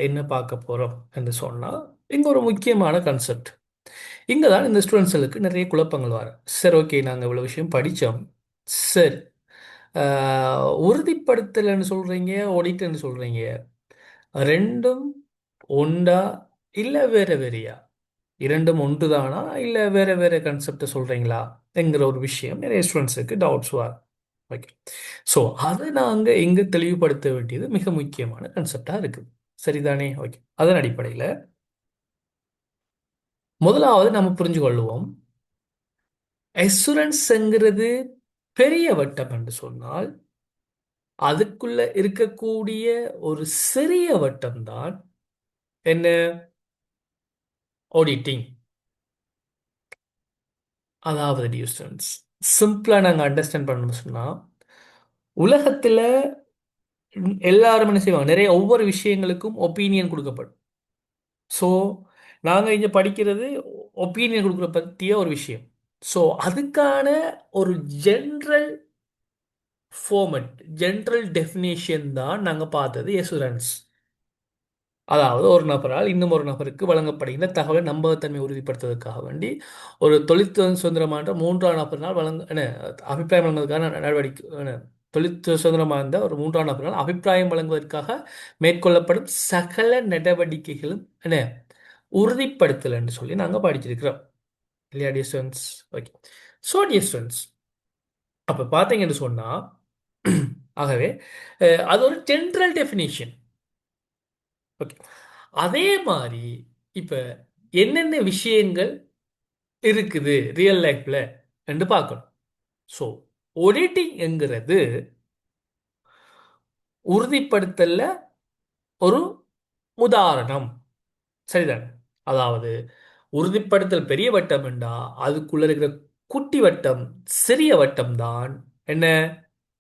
என்ன பார்க்க போகிறோம் என்று சொன்னால் இங்கே ஒரு முக்கியமான கான்செப்ட். இங்கே தான் இந்த ஸ்டூடெண்ட்ஸுக்கு நிறைய குழப்பங்கள் வரும். சரி, ஓகே, நாங்கள் இவ்வளோ விஷயம் படித்தோம். சரி, உறுதிப்படுத்தலைன்னு சொல்கிறீங்க, ஆடிட்னு சொல்கிறீங்க. ரெண்டும் ஒன்றா இல்லை வேறு வேறையா? இரண்டும் ஒன்று தானா இல்லை வேறு வேறு கான்செப்டை சொல்கிறீங்களா என்கிற ஒரு விஷயம் நிறைய ஸ்டூடெண்ட்ஸுக்கு டவுட்ஸ் வரும். ஓகே, ஸோ அதை நாங்கள் இங்கே தெளிவுபடுத்த வேண்டியது மிக முக்கியமான கான்செப்டாக இருக்குது. சரிதானே? ஓகே, அதன் அடிப்படையில் முதலாவது நம்ம புரிஞ்சு கொள்வோம். எசுரன்ஸ்ங்கிறது பெரிய வட்டம் என்று சொன்னால் அதுக்குள்ள இருக்கக்கூடிய ஒரு சிறிய வட்டம் தான் என்ன? ஆடிட்டிங். அதாவது டியூ ஸ்டூடெண்ட்ஸ், சிம்பிளா நாங்கள் அண்டர்ஸ்டாண்ட் பண்ணணும்னு சொன்னா உலகத்துல எல்லாரும் என்ன செய்வாங்க, நிறைய ஒவ்வொரு விஷயங்களுக்கும் ஒப்பீனியன் கொடுக்கப்படும். ஸோ நாங்கள் இங்கே படிக்கிறது ஒப்பீனியன் கொடுக்குற பற்றிய ஒரு விஷயம். ஸோ அதுக்கான ஒரு ஜென்ரல் ஃபார்மட், ஜென்ரல் டெஃபினேஷன் தான் நாங்கள் பார்த்தது எசூரன்ஸ். அதாவது ஒரு நபரால் இன்னும் ஒரு நபருக்கு வழங்கப்படுகின்ற தகவலை நம்பகத்தன்மை உறுதிப்படுத்துவதற்காக வேண்டி ஒரு தொழில் சுதந்திரமான மூன்றாம் நபரினால் அபிப்பிராயம் வழங்குவதற்கான நடவடிக்கை தொழில் சுதந்திரமாக இருந்த ஒரு மூன்றாம் நபரினால் அபிப்பிராயம் வழங்குவதற்காக மேற்கொள்ளப்படும் சகல நடவடிக்கைகளும் உறுதிப்படுத்தல் என்று சொல்லி நாங்கள் படிச்சிருக்கிறோம் இல்லையா டிஸ்டன்ஸ்? ஓகே, ஸோ டிஸ்டன்ஸ் அப்போ பார்த்தீங்கன்னு சொன்னால் ஆகவே அது ஒரு ஜென்ரல் டெஃபினேஷன். ஓகே, அதே மாதிரி இப்போ என்னென்ன விஷயங்கள் இருக்குது ரியல் லைஃப்ல என்று பார்க்கணும். ஸோ ஆடிட்டிங் என்கிறது உறுதிப்படுத்தல ஒரு உதாரணம். சரிதானே? அதாவது உறுதிப்படுத்தல் பெரிய வட்டம் என்றா அதுக்குள்ள இருக்கிற குட்டி வட்டம், சிறிய வட்டம் தான் என்ன?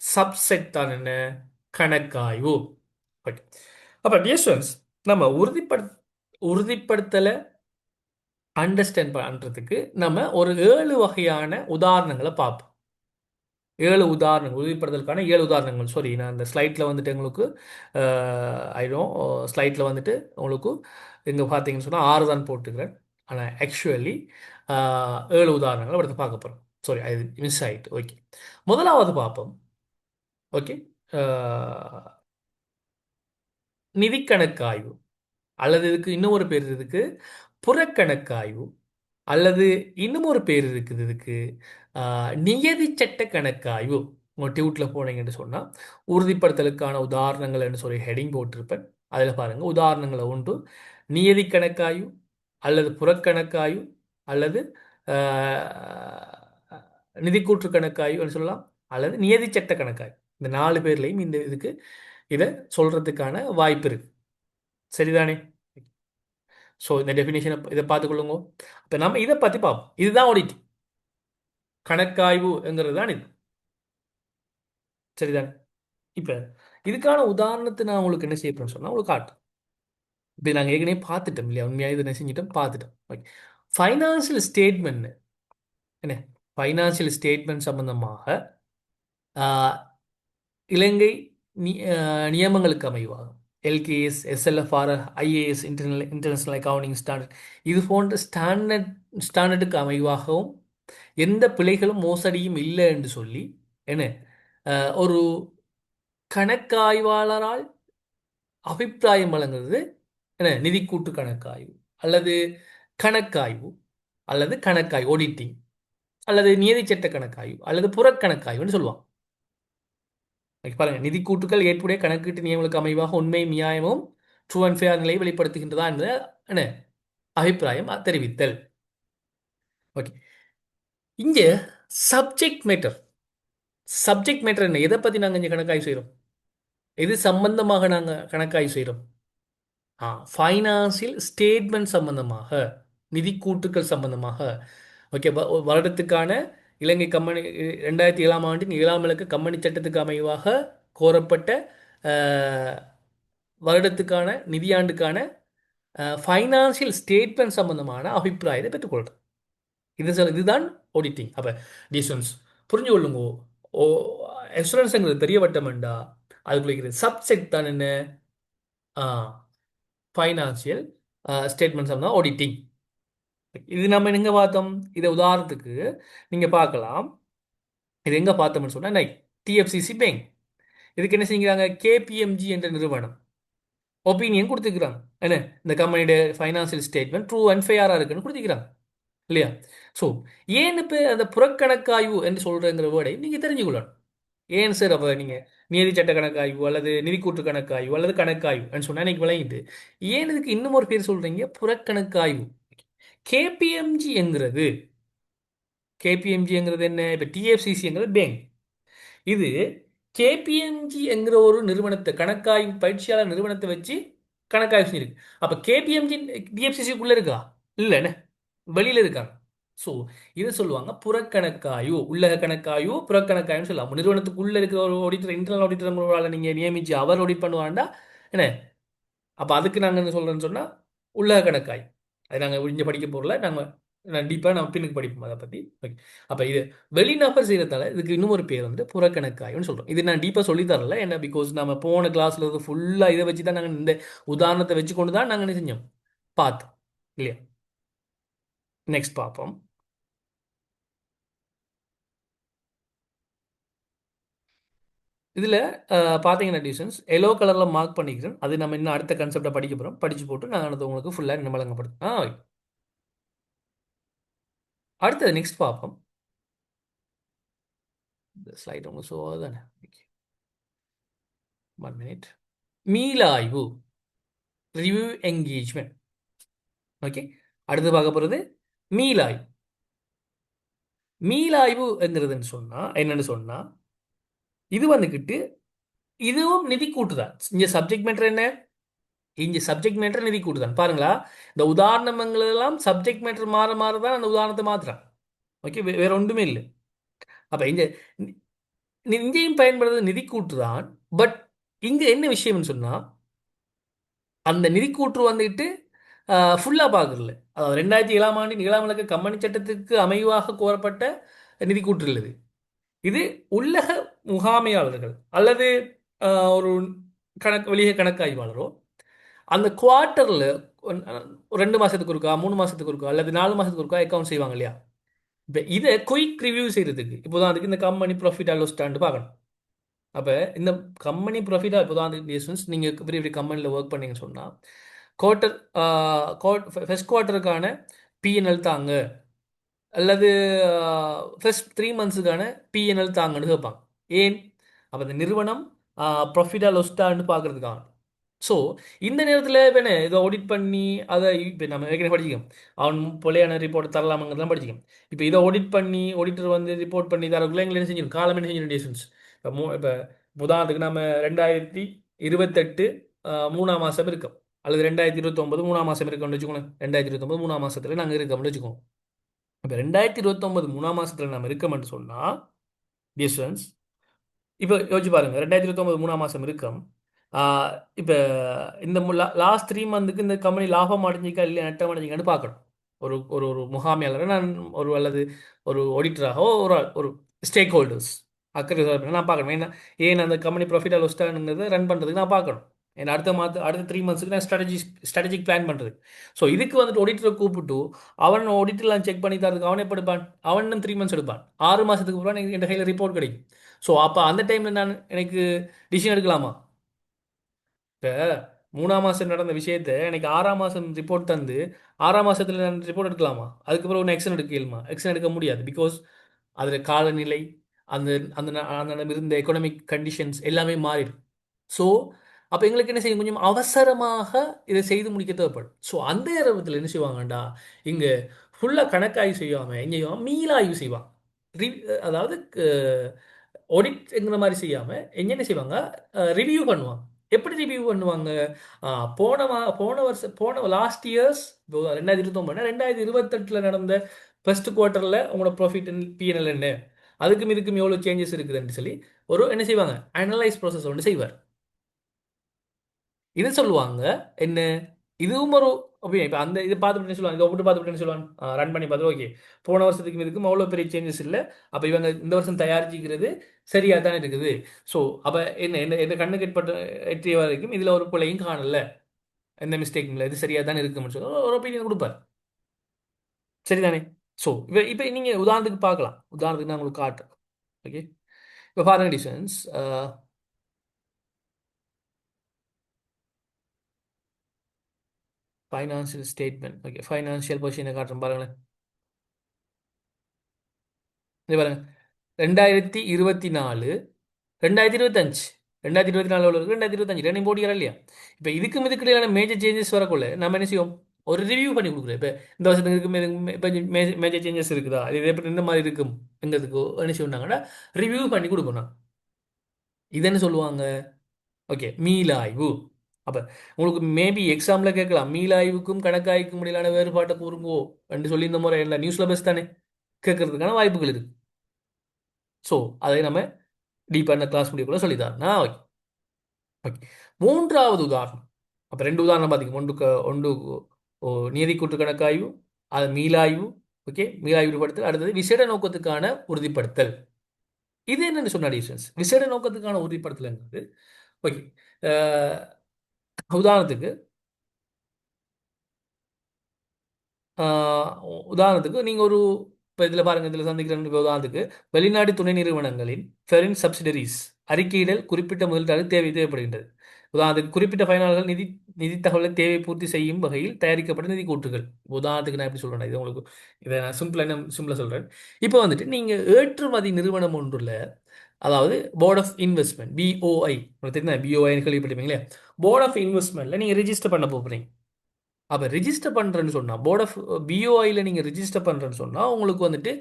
சப்செட் தான் என்ன? கணக்காய்வு. ஓகே, அப்ப டியர் நம்ம உறுதிப்படுத்தலை அண்டர்ஸ்டாண்ட் பண்றதுக்கு நம்ம ஒரு 7 வகையான உதாரணங்களை பார்ப்போம். 7 உதாரணங்கள், உறுதிப்படுத்தலுக்கான 7 உதாரணங்கள். சாரி, நான் அந்த ஸ்லைட்டில் வந்துட்டு உங்களுக்கு ஆயிடும். ஸ்லைட்டில் வந்துட்டு உங்களுக்கு இங்கே பார்த்தீங்கன்னு சொன்னால் 6 தான் போட்டுக்கிறேன். ஆனால் ஆக்சுவலி 7 உதாரணங்கள் அடுத்து பார்க்க போகிறோம். சாரி, அது மிஸ் ஆகிட்டு. ஓகே, முதலாவது பார்ப்போம். ஓகே, நிதிக்கணக்காய்வு, அல்லது இதுக்கு இன்னும் ஒரு பேர் இருக்கு, புறக்கணக்காய்வு, அல்லது இன்னும் ஒரு பேர் இருக்குது இதுக்கு, நியதி சட்ட கணக்காய்வு. உங்கள் டியூட்டில் போனீங்கன்னு சொன்னால் உறுதிப்படுத்தலுக்கான உதாரணங்கள்னு சொல்லி ஹெடிங் போட்டிருப்பேன். அதில் பாருங்கள், உதாரணங்களை ஒன்று நியதி கணக்காய்வு, அல்லது புறக்கணக்காய்வு, அல்லது நிதிக்கூற்று கணக்காய்வுன்னு சொல்லலாம், அல்லது நியதி சட்ட கணக்காய்வு. இந்த 4 பேர்லையும் இந்த இதுக்கு இதை சொல்கிறதுக்கான வாய்ப்பு இருக்குது. சரிதானே? ஸோ இந்த டெஃபினேஷனை இதை பார்த்துக்கொள்ளுங்க. இப்போ நம்ம இதை பற்றி பார்ப்போம். இதுதான் ஆடிட், கணக்காய்வுங்கிறது தான் இது. சரிதானே? இப்போ இதுக்கான உதாரணத்தை நான் உங்களுக்கு என்ன செய்யப்படுறேன்னு சொன்னால் உங்களுக்கு காட்டும். இப்போ நாங்கள் ஏற்கனவே பார்த்துட்டோம் இல்லையா? உண்மையாக இதை என்ன செஞ்சிட்டோம், பார்த்துட்டோம். ஓகே, ஃபைனான்சியல் ஸ்டேட்மெண்ட் என்ன? ஃபைனான்சியல் ஸ்டேட்மெண்ட் சம்பந்தமாக இலங்கை நியமங்களுக்கு அமைவாக LKS, SLFR, IAS, international accounting standard, இது போன்ற ஸ்டாண்டர்டுக்கு அமைவாகவும் எந்த பிழைகளும் மோசடியும் இல்லை என்று சொல்லி என்ன ஒரு கணக்காய்வாளரால் அபிப்பிராயம் வழங்குறது என்ன? நிதிக்கூட்டு கணக்காய்வு, அல்லது கணக்காய்வு, அல்லது கணக்காய்வு ஆடிட்டிங், அல்லது நியதி சட்ட கணக்காய்வு, அல்லது புறக்கணக்காய்வுன்னு சொல்லுவாங்க. பாருங்க, நிதி கூட்டுகள் ஏற்புடைய கணக்கீட்டு நியமங்களுக்கு அமைவாக உண்மை நியாயமும் ட்ரூ அண்ட் ஃபேர் நிலையை வெளிப்படுத்துகின்றதா என்ற என்ன அபிப்பிராயம் தெரிவித்தல். ஓகே, இங்க சப்ஜெக்ட் மேட்டர். சப்ஜெக்ட் மேட்டர் என்ன? எதை பத்தி நாங்கள் இங்கே கணக்காய்வு செய்கிறோம்? எது சம்பந்தமாக நாங்கள் கணக்காய்வு செய்கிறோம்? ஃபைனான்சியல் ஸ்டேட்மெண்ட் சம்பந்தமாக, நிதி கூட்டுக்கள் சம்பந்தமாக. ஓகே, வருடத்துக்கான இலங்கை கம்பெனி 2007ஆம் ஆண்டின் 7ஆம் இலக்க கம்பெனி சட்டத்துக்கு அமைவாக கோரப்பட்ட வருடத்துக்கான நிதியாண்டுக்கான ஃபைனான்சியல் ஸ்டேட்மெண்ட் சம்பந்தமான அபிப்பிராயத்தை பெற்றுக்கொள்கிறேன். இதுதான் ஆடிட்டிங். அப்போ டிஸ்டன்ஸ் புரிஞ்சு கொள்ளுங்க. ஓ, எக்ஸலன்ஸ்ங்கிறது பெரிய வட்டம் வேண்டா, அதுக்குள்ள இருக்கிற சப்செட் தான் என்ன? ஃபைனான்சியல் ஸ்டேட்மெண்ட்ஸ் தான் ஆடிட்டிங். இது நம்ம எங்க பார்த்தோம்? இதை உதாரணத்துக்கு நீங்க பார்க்கலாம். இது எங்க பார்த்தோம்னு சொன்னா டிஎஃப்சிசி பேங்க். இதுக்கு என்ன செஞ்சுக்கிறாங்க? கேபிஎம்ஜி என்ற நிறுவனம் ஒப்பீனியன் கொடுத்துக்கிறாங்க. என்ன, இந்த கம்பெனியோட ஃபைனான்சியல் ஸ்டேட்மெண்ட் ட்ரூ அண்ட் ஃபேராக இருக்குன்னு கொடுத்துக்கிறாங்க இல்லையா? ஸோ ஏன் இப்போ அந்த புறக்கணக்காய்வு என்று சொல்கிறங்கிற வேர்டை நீங்கள் தெரிஞ்சுக்கொள்ளணும். ஏன் சார் அப்போ நீங்கள் நீதி சட்ட கணக்காய்வு அல்லது நிதிக்கூற்று கணக்காய்வு அல்லது கணக்காய்வு சொன்னால் எனக்கு விளங்கிட்டு, ஏன் இதுக்கு இன்னும் ஒரு பேர் சொல்கிறீங்க புறக்கணக்காய்வு? கேபிஎம்ஜிங்கிறது கேபிஎம்ஜிங்கிறது என்ன? இப்போ டிஎஃப்சிசிங்கிறது பேங்க். இது கேபிஎம்ஜி என்கிற ஒரு நிறுவனத்தை, கணக்காய்வு பயிற்சியாளர் நிறுவனத்தை வச்சு கணக்காய்வு செஞ்சிருக்கு. அப்போ கேபிஎம்ஜி டிஎஃப்சிசிக்குள்ளே இருக்கா? இல்லைண்ணே, வெளியில் இருக்காங்க. ஸோ இதை சொல்லுவாங்க புறக்கணக்காய்வு. உள்ளக கணக்காய்வு, புறக்கணக்காய்வுன்னு சொல்லலாம். நிறுவனத்துக்குள்ளே இருக்கிற ஒரு ஆடிட்டர், இன்டர்னல் ஆடிட்டர் நீங்கள் நியமிச்சு அவர் ஆடிட் பண்ணுவாண்டா என்ன, அப்போ அதுக்கு நாங்கள் என்ன சொல்கிறேன்னு சொன்னால் உள்ளக கணக்காய்வு. அது நாங்கள் இங்கே படிக்க போகிறல, நான் டீப்பாக நம்ம பின்னுக்கு படிப்போம் அதை பற்றி. ஓகே, அப்போ இது வெளிநபர் செய்கிறதால இதுக்கு இன்னும் ஒரு பேர் வந்து புறக்கணக்காய்வுன்னு சொல்கிறோம். இது நான் டீப்பாக சொல்லி தரல என்ன, பிகாஸ் நம்ம போன கிளாஸில் இருந்து ஃபுல்லாக இதை வச்சு தான் நாங்கள் இந்த உதாரணத்தை வச்சு கொண்டு தான் நாங்கள் என்ன செஞ்சோம் பார்த்தோம் இல்லையா? நெக்ஸ்ட் பார்ப்போம். இதில் பார்த்தீங்கன்னா டியூஷன்ஸ் எல்லோ கலரில் மார்க் பண்ணிக்கிறேன். அது நம்ம இன்னும் அடுத்த கான்செப்டை படிக்க போகிறோம். படித்து போட்டு நான் அது உங்களுக்கு ஃபுல்லாக இன்னும் வழங்கப்படுது. அடுத்தது நெக்ஸ்ட் பார்ப்போம். இந்த ஸ்லைட் உங்களுக்கு ஷோ தானே? One minute. மீளாய்வு, ரிவ்யூ என்கேஜ்மெண்ட். ஓகே, அடுத்து பார்க்க போகிறது மீளாய்வு. மீளாய்வுங்கிறதுன்னு சொன்னால் என்னென்னு சொன்னால், இது வந்துக்கிட்டு இதுவும் நிதி கூட்டு தான். இங்கே சப்ஜெக்ட் மேட்டர் என்ன? இங்கே சப்ஜெக்ட் மேட்டர் நிதி கூட்டு தான். பாருங்களா, இந்த உதாரணங்கள் எல்லாம் சப்ஜெக்ட் மேட்டர் மாற மாற தான் அந்த உதாரணத்தை மாற்றுறான். ஓகே, வேற ஒன்றுமே இல்லை. அப்போ இங்கேயும் பயன்படுறது நிதி கூட்டு தான். பட் இங்கே என்ன விஷயம்னு சொன்னால், அந்த நிதி கூற்று வந்துட்டு ஃபுல்லாக பார்க்கறல. அதாவது 2007ஆம் ஆண்டின் 7ஆம் இலக்க கம்பெனி சட்டத்துக்கு அமைவாக கோரப்பட்ட நிதி கூற்று இல்லது. இது உள்ளக முகாமையாளர்கள் அல்லது ஒரு வெளியே கணக்காய்வாளரோ அந்த குவார்ட்டரில் 2 மாதத்துக்கு இருக்கா, 3 மாதத்துக்கு இருக்கா அல்லது 4 மாதத்துக்கு இருக்கா அக்கௌண்ட் செய்வாங்க இல்லையா? இப்போ இதை குயிக் ரிவ்யூ செய்கிறதுக்கு இப்போதான் அதுக்கு இந்த company profit and loss stand பார்க்கணும். அப்போ இந்த கம்பெனி ப்ராஃபிட்டாக இப்போதான் அதுக்கு நீங்கள் பெரிய பெரிய கம்பெனியில் ஒர்க் பண்ணீங்கன்னு சொன்னால் குவார்ட்டர் ஃபர்ஸ்ட் குவார்ட்டருக்கான பிஎன்எல் தாங்க அல்லது ஃபர்ஸ்ட் 3 மந்த்ஸுக்கான பிஎன்எல் தாங்கன்னு கேட்பாங்க. ஏன்? அப்போ இந்த நிறுவனம் ப்ராஃபிட்டாக லொஸ்டான்னு பார்க்குறதுக்காக. ஸோ இந்த நேரத்தில் இப்போ என்ன இதை ஆடிட் பண்ணி அதை இப்போ நம்ம ஏற்கனவே படிச்சிக்கோம், அவன் பொலையான ரிப்போர்ட் தரலாமாங்கிறதுலாம் படிச்சிக்கோம். இப்போ இதை ஆடிட் பண்ணி ஆடிட்டர் வந்து ரிப்போர்ட் பண்ணி தரக்குள்ள எங்களை என்ன செஞ்சிடும், காலம் என்ன செஞ்சிடும் டேஷன்ஸ். இப்போ உதாரணத்துக்கு நம்ம 2028 3ஆம் மாதம் இருக்கோம் அல்லது 2029 3ஆம் மாதம் இருக்கோம்னு வச்சுக்கோங்களேன். 2029 3ஆம் மாதத்தில் நாங்கள் இருக்கோம்னு வச்சுக்கோங்க. இப்போ 2029 3ஆம் மாதத்தில் நம்ம இருக்கோம்னு சொன்னால் டிஸ்டன்ஸ் இப்போ யோசிச்சு பாருங்கள், 2029 3ஆம் மாதம் இருக்கும். இப்போ இந்த லாஸ்ட் 3 மந்த்துக்கு இந்த கம்பெனி லாபம் அடைஞ்சிக்கா இல்லை நட்டம் அடைஞ்சிக்கான்னு பார்க்கணும். ஒரு ஒரு ஒரு முகாமையாளரை நான் ஒரு அல்லது ஒரு ஆடிட்டராக ஒரு ஸ்டேக் ஹோல்டர்ஸ் அக்கறை நான் பார்க்கணும். ஏன்னா ஏன் அந்த கம்பெனி ப்ராஃபிட் லொஸ்டாங்கிறத ரன் பண்ணுறதுக்கு நான் பார்க்கணும். ஏன்னா அடுத்த 3 மந்த்ஸுக்கு நான் ஸ்ட்ராட்டஜிக் பிளான் பண்ணுறது. ஸோ இதுக்கு வந்துட்டு ஆடிட்டரை கூப்பிட்டு அவன் ஆடிட்டர்லாம் செக் பண்ணி தரதுக்கு அவன் எப்போ எடுப்பான்? அவன் 3 மந்த்ஸ் எடுப்பான். 6 மாதத்துக்கு அப்புறம் எனக்கு என் கையில் ரிப்போர்ட் கிடைக்கும். ஸோ அப்போ அந்த டைமில் நான் எனக்கு டிசிஷன் எடுக்கலாமா? இப்போ 3ஆம் மாதம் நடந்த விஷயத்த எனக்கு 6ஆம் மாதம் ரிப்போர்ட் தந்து 6ஆம் மாதத்தில் நான் ரிப்போர்ட் எடுக்கலாமா? அதுக்கப்புறம் ஒன்று எக்ஷன் எடுக்கலாமா? எக்ஷன் எடுக்க முடியாது. பிகாஸ் அதில் காலநிலை, அந்த அந்த அந்த இருந்த எக்கனாமிக் கண்டிஷன்ஸ் எல்லாமே மாறிடும். ஸோ அப்போ எங்களுக்கு என்ன செய்யும், கொஞ்சம் அவசரமாக இதை செய்து முடிக்க தேவைப்படும். ஸோ அந்த நேரத்தில் என்ன செய்வாங்கண்டா, இங்கே ஃபுல்லாக கணக்காய்வு செய்யாமல் எங்கே மீளாய்வு செய்வாங்க. அதாவது ஆடிட்ங்கிற மாதிரி செய்யாமல் என்ன செய்வாங்க, ரிவ்யூ பண்ணுவாங்க. எப்படி ரிவ்யூ பண்ணுவாங்க? போன வருஷம் லாஸ்ட் இயர்ஸ் 2029 2028 நடந்த ஃபர்ஸ்ட் குவார்ட்டரில் உங்களோட ப்ராஃபிட் பிஎன்எல் என்ன, அதுக்கும் இதுக்கும் எவ்வளோ சேஞ்சஸ் இருக்குதுன்னு சொல்லி ஒரு என்ன செய்வாங்க, அனலைஸ் ப்ராசஸ் ஒன்று செய்வார். இது சொல்லுவாங்க என்ன, இதுவும் ஒரு ஒப்பீனியன். இப்போ அந்த இது பார்த்துட்டு சொல்லுவாங்க, இதை ஒப்பிட்டு பார்த்துட்டு சொல்லுவாங்க, ரன் பண்ணி பார்த்து ஓகே போன வருஷத்துக்கு இதுக்கும் அவ்வளோ பெரிய சேஞ்சஸ் இல்லை, அப்போ இவங்க இந்த வருஷம் தயாரிச்சிக்கிறது சரியாக தானே இருக்குது. ஸோ அப்போ என்ன என்ன என்ன கண்ணுக்கு எட்டிய வரைக்கும் இதில் ஒரு பிள்ளையும் காணல. எந்த மிஸ்டேக்கும் இல்லை, இது சரியாக தான் இருக்குன்னு சொல்லி ஒரு ஒப்பீனியன் கொடுப்பார். சரிதானே? ஸோ இப்போ நீங்கள் உதாரணத்துக்கு பார்க்கலாம். உதாரணத்துக்கு நான் உங்களுக்கு காட்டுறேன். ஓகே, இப்போ பாருங்க distance. Financial statement. Okay, financial பொசிஷனை காட்டுறேன் பாருங்களேன். இது பாருங்க, 2024, 2025, 2024 எவ்வளோ இருக்குது, 2025 ரெண்டையும் போட்டிக்கிறா இல்லையா? இப்போ இதுக்கும் இதுக்கிடையான மேஜர் சேஞ்சஸ் வரக்குள்ள நம்ம என்ன செய்வோம், ஒரு ரிவ்யூ பண்ணி கொடுக்குறோம். இப்போ இந்த வருஷத்துக்கு இதுக்கு மேஜர் சேஞ்சஸ் இருக்குதா, இது எப்படி இந்த மாதிரி இருக்கும் எங்கிறதுக்கு என்ன செய்வாங்கன்னா ரிவ்யூ பண்ணி கொடுக்கணும். இது என்ன சொல்லுவாங்க? ஓகே, மீளாய்வு. அப்போ உங்களுக்கு மேபி எக்ஸாமில் கேட்கலாம், மீளாய்வுக்கும் கணக்காய்வுக்கும் இடையிலான வேறுபாட்டை கூறுங்கோ என்று சொல்லி இந்த முறை இல்லை நியூஸில் பெஸ்ட் தானே கேட்கறதுக்கான வாய்ப்புகள் இருக்கு. ஸோ அதை நம்ம டீப்பாக இந்த கிளாஸ் முடியக்குள்ள சொல்லித்தாருனா ஓகே. ஓகே, மூன்றாவது உதாரணம். அப்போ ரெண்டு உதாரணம் பார்த்தீங்க, ஒன்று நீதி கூட்டு கணக்காய்வு, அது மீளாய்வு. ஓகே, மீளாய்வு படுத்தல். அடுத்தது விசேட நோக்கத்துக்கான உறுதிப்படுத்தல். இது என்னன்னு சொன்ன டிஸ்டன்ஸ் விசேட நோக்கத்துக்கான உறுதிப்படுத்தல்ங்கிறது. ஓகே, உதாரணத்துக்கு உதாரணத்துக்கு நீங்கள் ஒரு இப்போ இதில் பாருங்கள், இதில் சந்திக்கிற உதாரணத்துக்கு வெளிநாட்டு துணை நிறுவனங்களின் ஃபெரின் சப்சிடரிஸ் அறிக்கையிடல் குறிப்பிட்ட முதலீட்டாளர் தேவைப்படுகின்றது. உதாரணத்துக்கு குறிப்பிட்ட பயனாளர்கள் நிதி தகவலை தேவை பூர்த்தி செய்யும் வகையில் தயாரிக்கப்பட்ட நிதி கூற்றுகள். உதாரணத்துக்கு நான் எப்படி சொல்கிறேன், இது உங்களுக்கு இதை நான் சிம்பிளாக சொல்கிறேன். இப்போ வந்துட்டு நீங்கள் ஏற்றுமதி நிறுவனம் ஒன்றுல, அதாவது போர்ட் ஆஃப் இன்வெஸ்ட்மெண்ட், பிஓஐ, உங்களுக்கு தெரியுதா பிஓஐன்னு கேள்விப்பட்டிருப்பீங்களே, போர்ட் ஆஃப் இன்வெஸ்ட்மெண்ட்டில் நீங்கள் ரிஜிஸ்டர் பண்ண போகிறீங்க. அப்போ ரிஜிஸ்டர் பண்ணுறேன்னு சொன்னால், போர்ட் ஆஃப் பிஓஐயில் நீங்கள் ரிஜிஸ்டர் பண்ணுறேன்னு சொன்னால் உங்களுக்கு வந்துட்டு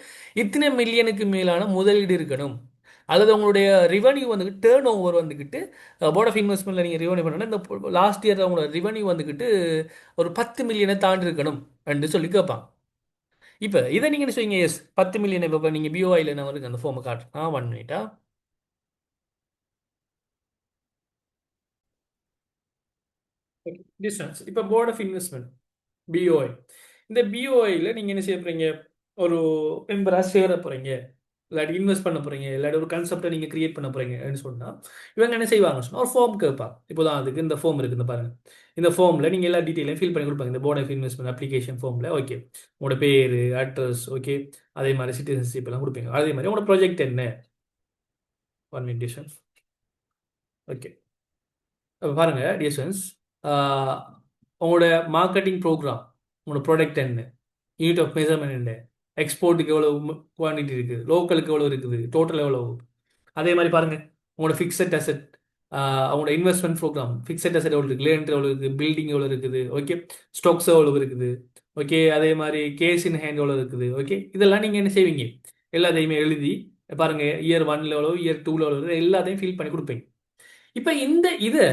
இத்தனை மில்லியனுக்கு மேலான முதலீடு இருக்கணும். அல்லது உங்களுடைய ரிவன்யூ வந்துட்டு டேர்ன் ஓவர் வந்துக்கிட்டு போர்ட் ஆஃப் இன்வெஸ்ட்மெண்ட்டில் நீங்கள் ரிவன்யூ பண்ணணும், இந்த லாஸ்ட் இயர் உங்களோட ரிவன்யூ வந்துக்கிட்டு ஒரு 10 மில்லியனை தாண்டி இருக்கணும் அப்படின்னு சொல்லி கேட்பாங்க. இப்போ இதை நீங்கள் என்ன செய்வீங்க? Yes, 10 million. இப்போ நீங்கள் பிஓஐயில் நான் வந்து அந்த ஃபார்மை காட்டுறேன். 1 மினிட்டா. டிஸ்டன்ஸ் இப்போ போர்ட் ஆஃப் இன்வெஸ்ட்மெண்ட், பிஓஐ. இந்த பிஓஐயில் நீங்கள் என்ன செய்ய போகிறீங்க? ஒரு மெம்பராக சேர போகிறீங்க, இல்லாட்டி இன்வெஸ்ட் பண்ண போகிறீங்க, இல்லாட்டி ஒரு கன்செப்டை நீங்கள் கிரியேட் பண்ண போகிறீங்கன்னு சொன்னால் இவங்க என்ன செய்வாங்க சொன்னால் ஒரு ஃபார்ம் கேட்பாங்க. இப்போ தான் அதுக்கு இந்த ஃபார்ம் இருக்குது பாருங்கள். இந்த ஃபார்மில் நீங்கள் எல்லா டீட்டெயிலையும் ஃபில் பண்ணி கொடுப்பாங்க. இந்த போர்ட் ஆஃப் இன்வெஸ்ட்மெண்ட் அப்ளிகேஷன் ஃபார்மில் ஓகே, உங்களோட பேர், அட்ரஸ், ஓகே, அதே மாதிரி சிட்டிசன்ஷிப் எல்லாம் கொடுப்பீங்க. அதே மாதிரி உங்களோட ப்ராஜெக்ட் என்ன, 1 மினிட். ஓகே, பாருங்க டிஎஸ்என்ஸ், உங்களோட மார்க்கெட்டிங் ப்ரோக்ராம், உங்களோட ப்ராடக்ட் என்ன, யூனிட் ஆஃப் மெஷர்மெண்ட் என்ன, எக்ஸ்போர்ட்டுக்கு எவ்வளோ குவான்டிட்டி இருக்குது, லோக்கலுக்கு எவ்வளோ இருக்குது, டோட்டல் எவ்வளோ. அதே மாதிரி பாருங்க, உங்களோட ஃபிக்ஸட் அசெட், அவங்களோட இன்வெஸ்ட்மெண்ட் ப்ரோக்ராம், ஃபிக்ஸட் அசெட் எவ்வளோ இருக்குது, லேண்ட் எவ்வளோ இருக்குது, பில்டிங் எவ்வளோ இருக்குது, ஓகே, ஸ்டாக்ஸ் எவ்வளோ இருக்குது, ஓகே, அதே மாதிரி கேஸ் இன் ஹேண்ட் எவ்வளோ இருக்குது, ஓகே. இதெல்லாம் நீங்கள் என்ன செய்வீங்க? எல்லாத்தையுமே எழுதி பாருங்க, இயர் 1 எவ்வளோ, இயர் 2 எவ்வளோ, எல்லாத்தையும் ஃபில் பண்ணி கொடுப்பீங்க. இப்போ இதை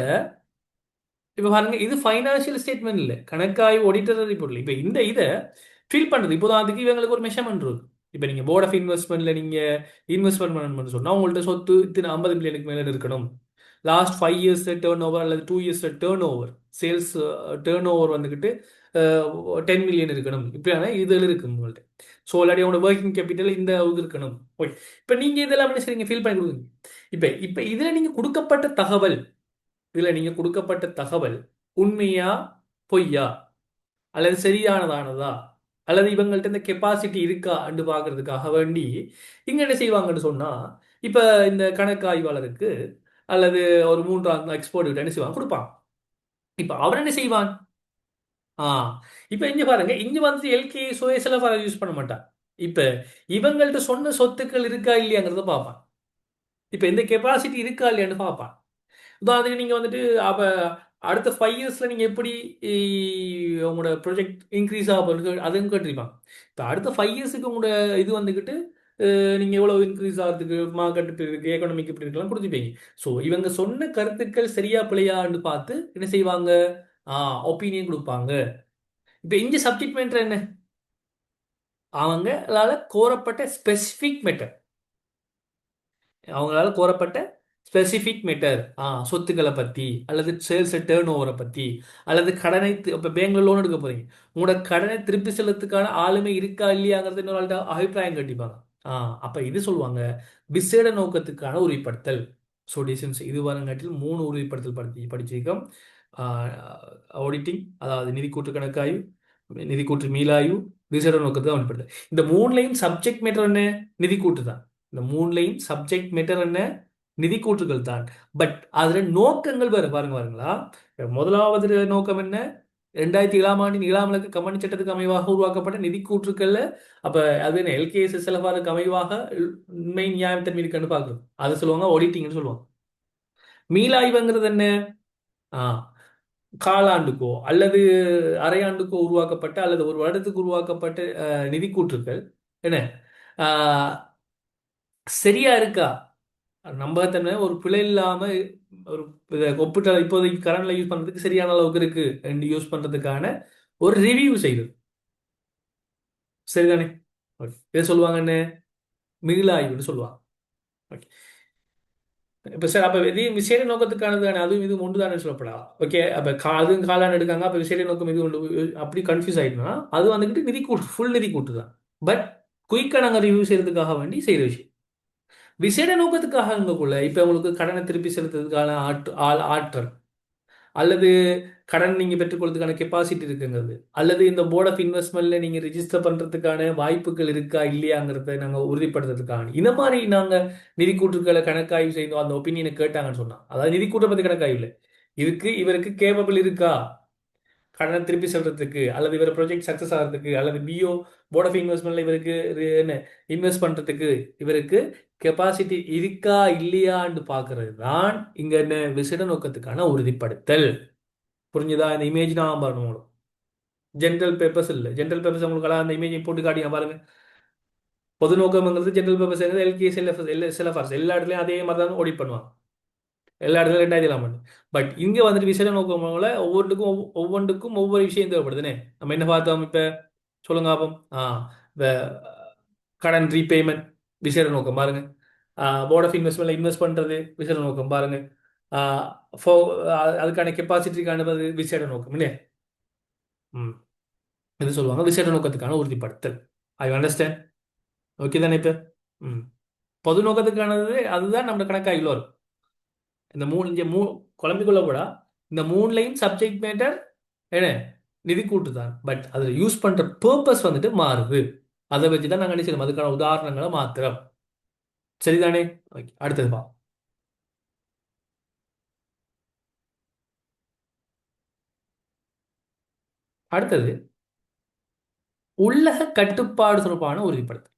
இப்போ பாருங்க, இது ஃபைனான்சியல் ஸ்டேட்மெண்ட் இல்லை, கணக்காய்வு ஆடிட்டர் ரிப்போர்ட் இல்லை. இப்போ இதை ஃபில் பண்ணுறது இப்போ தான் அதுக்கு இவங்களுக்கு ஒரு மெஷர்மெண்ட் இருக்கு. இப்போ நீங்கள் போர்ட் ஆஃப் இன்வெஸ்ட்மெண்ட்டில் நீங்கள் இன்வெஸ்ட்மெண்ட் பண்ணணும்னு சொன்னால் உங்கள்ட்ட சொத்து இத்தனை 50 மில்லியனுக்கு மேலே இருக்கணும். லாஸ்ட் 5 இயர்ஸ் டேர்ன் ஓவர் அல்லது 2 years turn over, sales turn over வந்துக்கிட்டு 10 மில்லியன் இருக்கணும். இப்படியான இதில் இருக்குது உங்கள்கிட்ட. ஸோ இல்லாட்டி உங்களோட ஒர்க்கிங் கேபிட்டல் இந்த அளவுக்கு இருக்கணும். ஓகே, இப்போ நீங்கள் இதெல்லாம் என்ன செய்றீங்க? ஃபில் பண்ணி கொடுக்குங்க. இப்போ இதில் நீங்கள் கொடுக்கப்பட்ட தகவல், உண்மையா பொய்யா, அல்லது சரியானதானதா, அல்லது இவங்கள்ட்ட இந்த கெப்பாசிட்டி இருக்கா என்று பார்க்கறதுக்காக வேண்டி இங்க என்ன செய்வாங்கன்னு சொன்னா, இப்ப இந்த கணக்காய்வாளருக்கு அல்லது ஒரு மூன்றாம் எக்ஸ்போர்ட் என்ன செய்வாங்க? கொடுப்பான். இப்ப அவர் என்ன செய்வான்? ஆ இப்ப இங்க பாருங்க, இங்க வந்து எல்கே சுயசெலவு யூஸ் பண்ண மாட்டான். இப்ப இவங்கள்ட்ட சொன்ன சொத்துக்கள் இருக்கா இல்லையாங்கிறத பார்ப்பான். இப்ப இந்த கெப்பாசிட்டி இருக்கா இல்லையான்னு பார்ப்பான். உதாரணத்துக்கு நீங்கள் வந்துட்டு அப்போ அடுத்த 5 இயர்ஸில் நீங்கள் எப்படி உங்களோட ப்ரொஜெக்ட் இன்க்ரீஸ் ஆகும் அதுவும் கேட்டிருப்பாங்க. இப்போ அடுத்த 5 இயர்ஸுக்கு உங்களோட இது வந்துக்கிட்டு நீங்கள் எவ்வளோ இன்க்ரீஸ் ஆகிறதுக்கு, மார்க்கெட் இப்படி இருக்குது, எக்கனாமிக் இப்படி இருக்கலாம் கொடுத்துப்பீங்க. ஸோ இவங்க சொன்ன கருத்துக்கள் சரியா பிள்ளையான்னு பார்த்து என்ன செய்வாங்க? ஒப்பீனியன் கொடுப்பாங்க. இப்போ இங்கே சப்ஜெக்ட் மேட்டர் என்ன? அவங்களால கோரப்பட்ட ஸ்பெசிஃபிக் மேட்டர், அவங்களால கோரப்பட்ட ஸ்பெசிஃபிக் மேட்டர், சொத்துக்களை பற்றி, அல்லது சேல்ஸ் டேர்ன் ஓவரை பற்றி, அல்லது கடனை இப்போ பேங்க்ல லோன் எடுக்க போறீங்க, உங்களோட கடனை திருப்பி செலுத்துக்கான ஆளுமை இருக்கா இல்லையாங்கிறது இன்னொரு அபிப்பிராயம் கட்டிப்பாங்க. அப்போ இது சொல்லுவாங்க விசேட நோக்கத்துக்கான உறுதிப்படுத்தல். ஸோ டிசன்ஸ் இது வரங்காட்டில் 3 உறுதிப்படுத்தல் படிச்சிருக்கோம். ஆடிட்டிங், அதாவது நிதி கூற்று கணக்காய்வு, நிதி கூற்று மீளாய்வு, விசேட நோக்கத்தை கவனிப்படுது. இந்த மூணுலையும் சப்ஜெக்ட் மேட்டர் என்ன? நிதி கூற்று தான். இந்த மூணுலையும் சப்ஜெக்ட் மேட்டர் என்ன? நிதி கூற்றுகள் தான். பட் அதுல நோக்கங்கள் வேறு. பாருங்களா, முதலாவது நோக்கம் என்ன? 2007ஆம் ஆண்டின் 7ஆம் இலக்க கம்பெனி சட்டத்துக்கு அமைவாக உருவாக்கப்பட்ட நிதி கூற்றுக்கள்ல, அப்ப அது என்ன, எல்கேஎஸ் செலவாருக்கு அமைவாக உண்மை நியாயத்தன்மை இருக்குன்னு பார்க்கணும். அதை சொல்லுவாங்க ஆடிட்டிங்னு சொல்லுவாங்க. மீளாய்வுங்கிறது என்ன? ஆ காலாண்டுக்கோ அல்லது அரையாண்டுக்கோ உருவாக்கப்பட்ட அல்லது ஒரு வருடத்துக்கு உருவாக்கப்பட்ட நிதி கூற்றுக்கள் என்ன, ஆஹ், சரியா இருக்கா, நம்பகத்தன்மை ஒரு பிழை இல்லாம, ஒரு ஒப்பிட்ட இப்போதைக்கு கரண்ட்ல யூஸ் பண்றதுக்கு சரியான அளவுக்கு இருக்கு யூஸ் பண்றதுக்கான ஒரு ரிவ்யூ செய்யுது. சரிதானே? ஓகே, இதை சொல்லுவாங்க என்ன, மீளாய்வுன்னு சொல்லுவாங்க. ஓகே, இப்ப சார் அப்ப இது விசேட நோக்கத்துக்கானது தானே, அதுவும் இது ஒன்று தானே சொல்லப்படலாம். ஓகே, அப்ப அதுவும் காலாண்டு எடுக்காங்க, அப்ப விசேட நோக்கம் இது ஒன்று, அப்படி கன்ஃபியூஸ் ஆயிட்டுனா அது வந்துட்டு நிதி கூட்டு, ஃபுல் நிதி கூட்டு தான். பட் குயிக்கா நாங்கள் ரிவ்யூ செய்யறதுக்காக வேண்டி செய்யற விஷயம். விசேட நோக்கத்துக்காக இருக்கக்குள்ள இப்ப உங்களுக்கு கடனை திருப்பி செலுத்துறதுக்கான ஆற்றல், அல்லது கடன் நீங்க பெற்றுக்கொள்றதுக்கான கெப்பாசிட்டி இருக்குங்கிறது, அல்லது இந்த போர்ட் ஆஃப் இன்வெஸ்ட்மெண்ட்ல நீங்க ரிஜிஸ்டர் பண்றதுக்கான வாய்ப்புகள் இருக்கா இல்லையாங்கிறத நாங்க உறுதிப்படுத்துறதுக்கான இந்த மாதிரி நாங்க நிதி கூற்றுக்களை கணக்காய்வு செய்தோம். அந்த ஒப்பீனியனை கேட்டாங்கன்னு சொன்னா, அதாவது நிதி கூற்றை பத்தி கணக்காய்வு இல்லை, இதுக்கு இவருக்கு கேபபிள் இருக்கா கடனை திருப்பி செல்றதுக்கு, அல்லது இவர் ப்ராஜெக்ட் சக்சஸ் ஆகிறதுக்கு, அல்லது பிஓ போர்ட் ஆஃப் இன்வெஸ்ட்மெண்ட்ல இவருக்கு என்ன இன்வெஸ்ட் பண்றதுக்கு இவருக்கு கெப்பாசிட்டி இருக்கா இல்லையான்னு பாக்குறது தான் இங்க என்ன விசேட நோக்கத்துக்கான உறுதிப்படுத்தல். புரிஞ்சுதா? இந்த இமேஜ் நான் பாருங்க உங்களுக்கு ஜென்ரல் பேப்பர்ஸ் இல்லை. ஜென்ரல் பேப்பர்ஸ் உங்களுக்கு அந்த இமேஜை போட்டு காட்டிங்க பாருங்க. பொது நோக்கம்ங்கிறது ஜென்ரல் பேப்பர்ஸ், எல்கேஎஸ், எல்எஃப்எஸ் எல்லா இடத்துலையும் அதே மாதிரி தான் ஆடிட் பண்ணுவாங்க. எல்லா இடத்துலையும் 2000 ஆண்டு. பட் இங்க வந்துட்டு விசேட நோக்கங்கள ஒவ்வொன்றுக்கும் ஒவ்வொரு விஷயம் தேவைப்படுதுனே. நம்ம என்ன பார்த்தோம் இப்ப, சொல்லுங்க பாப்போம். இந்த கடன் ரீபேமெண்ட் விசேட நோக்கம் பாருங்க. போர்ட் ஆஃப் இன்வெஸ்ட்மெண்ட்ல இன்வெஸ்ட் பண்றது விசேட நோக்கம் பாருங்க. ஆஹ் அதுக்கான கெப்பாசிட்டிக்கானது விசேட நோக்கம் இல்லையா? ம், இது சொல்லுவாங்க விசேட நோக்கத்துக்கான உறுதிப்படுத்தல். I understand. ஓகே தானே இப்ப? ம், பொது நோக்கத்துக்கானது அதுதான் நம்ம கணக்காய்வில் வரும். இந்த மூணு இங்கே குழம்பிக்கொள்ள கூட, இந்த மூணுலையும் சப்ஜெக்ட் மேட்டர் என்ன, நிதி கூட்டு தான். பட் அதில் யூஸ் பண்ற பர்பஸ் வந்துட்டு மாறுது. அதை வச்சு தான் நாங்கள் என்ன செய்யணும், அதுக்கான உதாரணங்களை மாத்திரம். சரிதானே? ஓகே, அடுத்தது பா. அடுத்தது உள்ளக கட்டுப்பாடு தொடர்பான உறுதிப்படுத்தல்.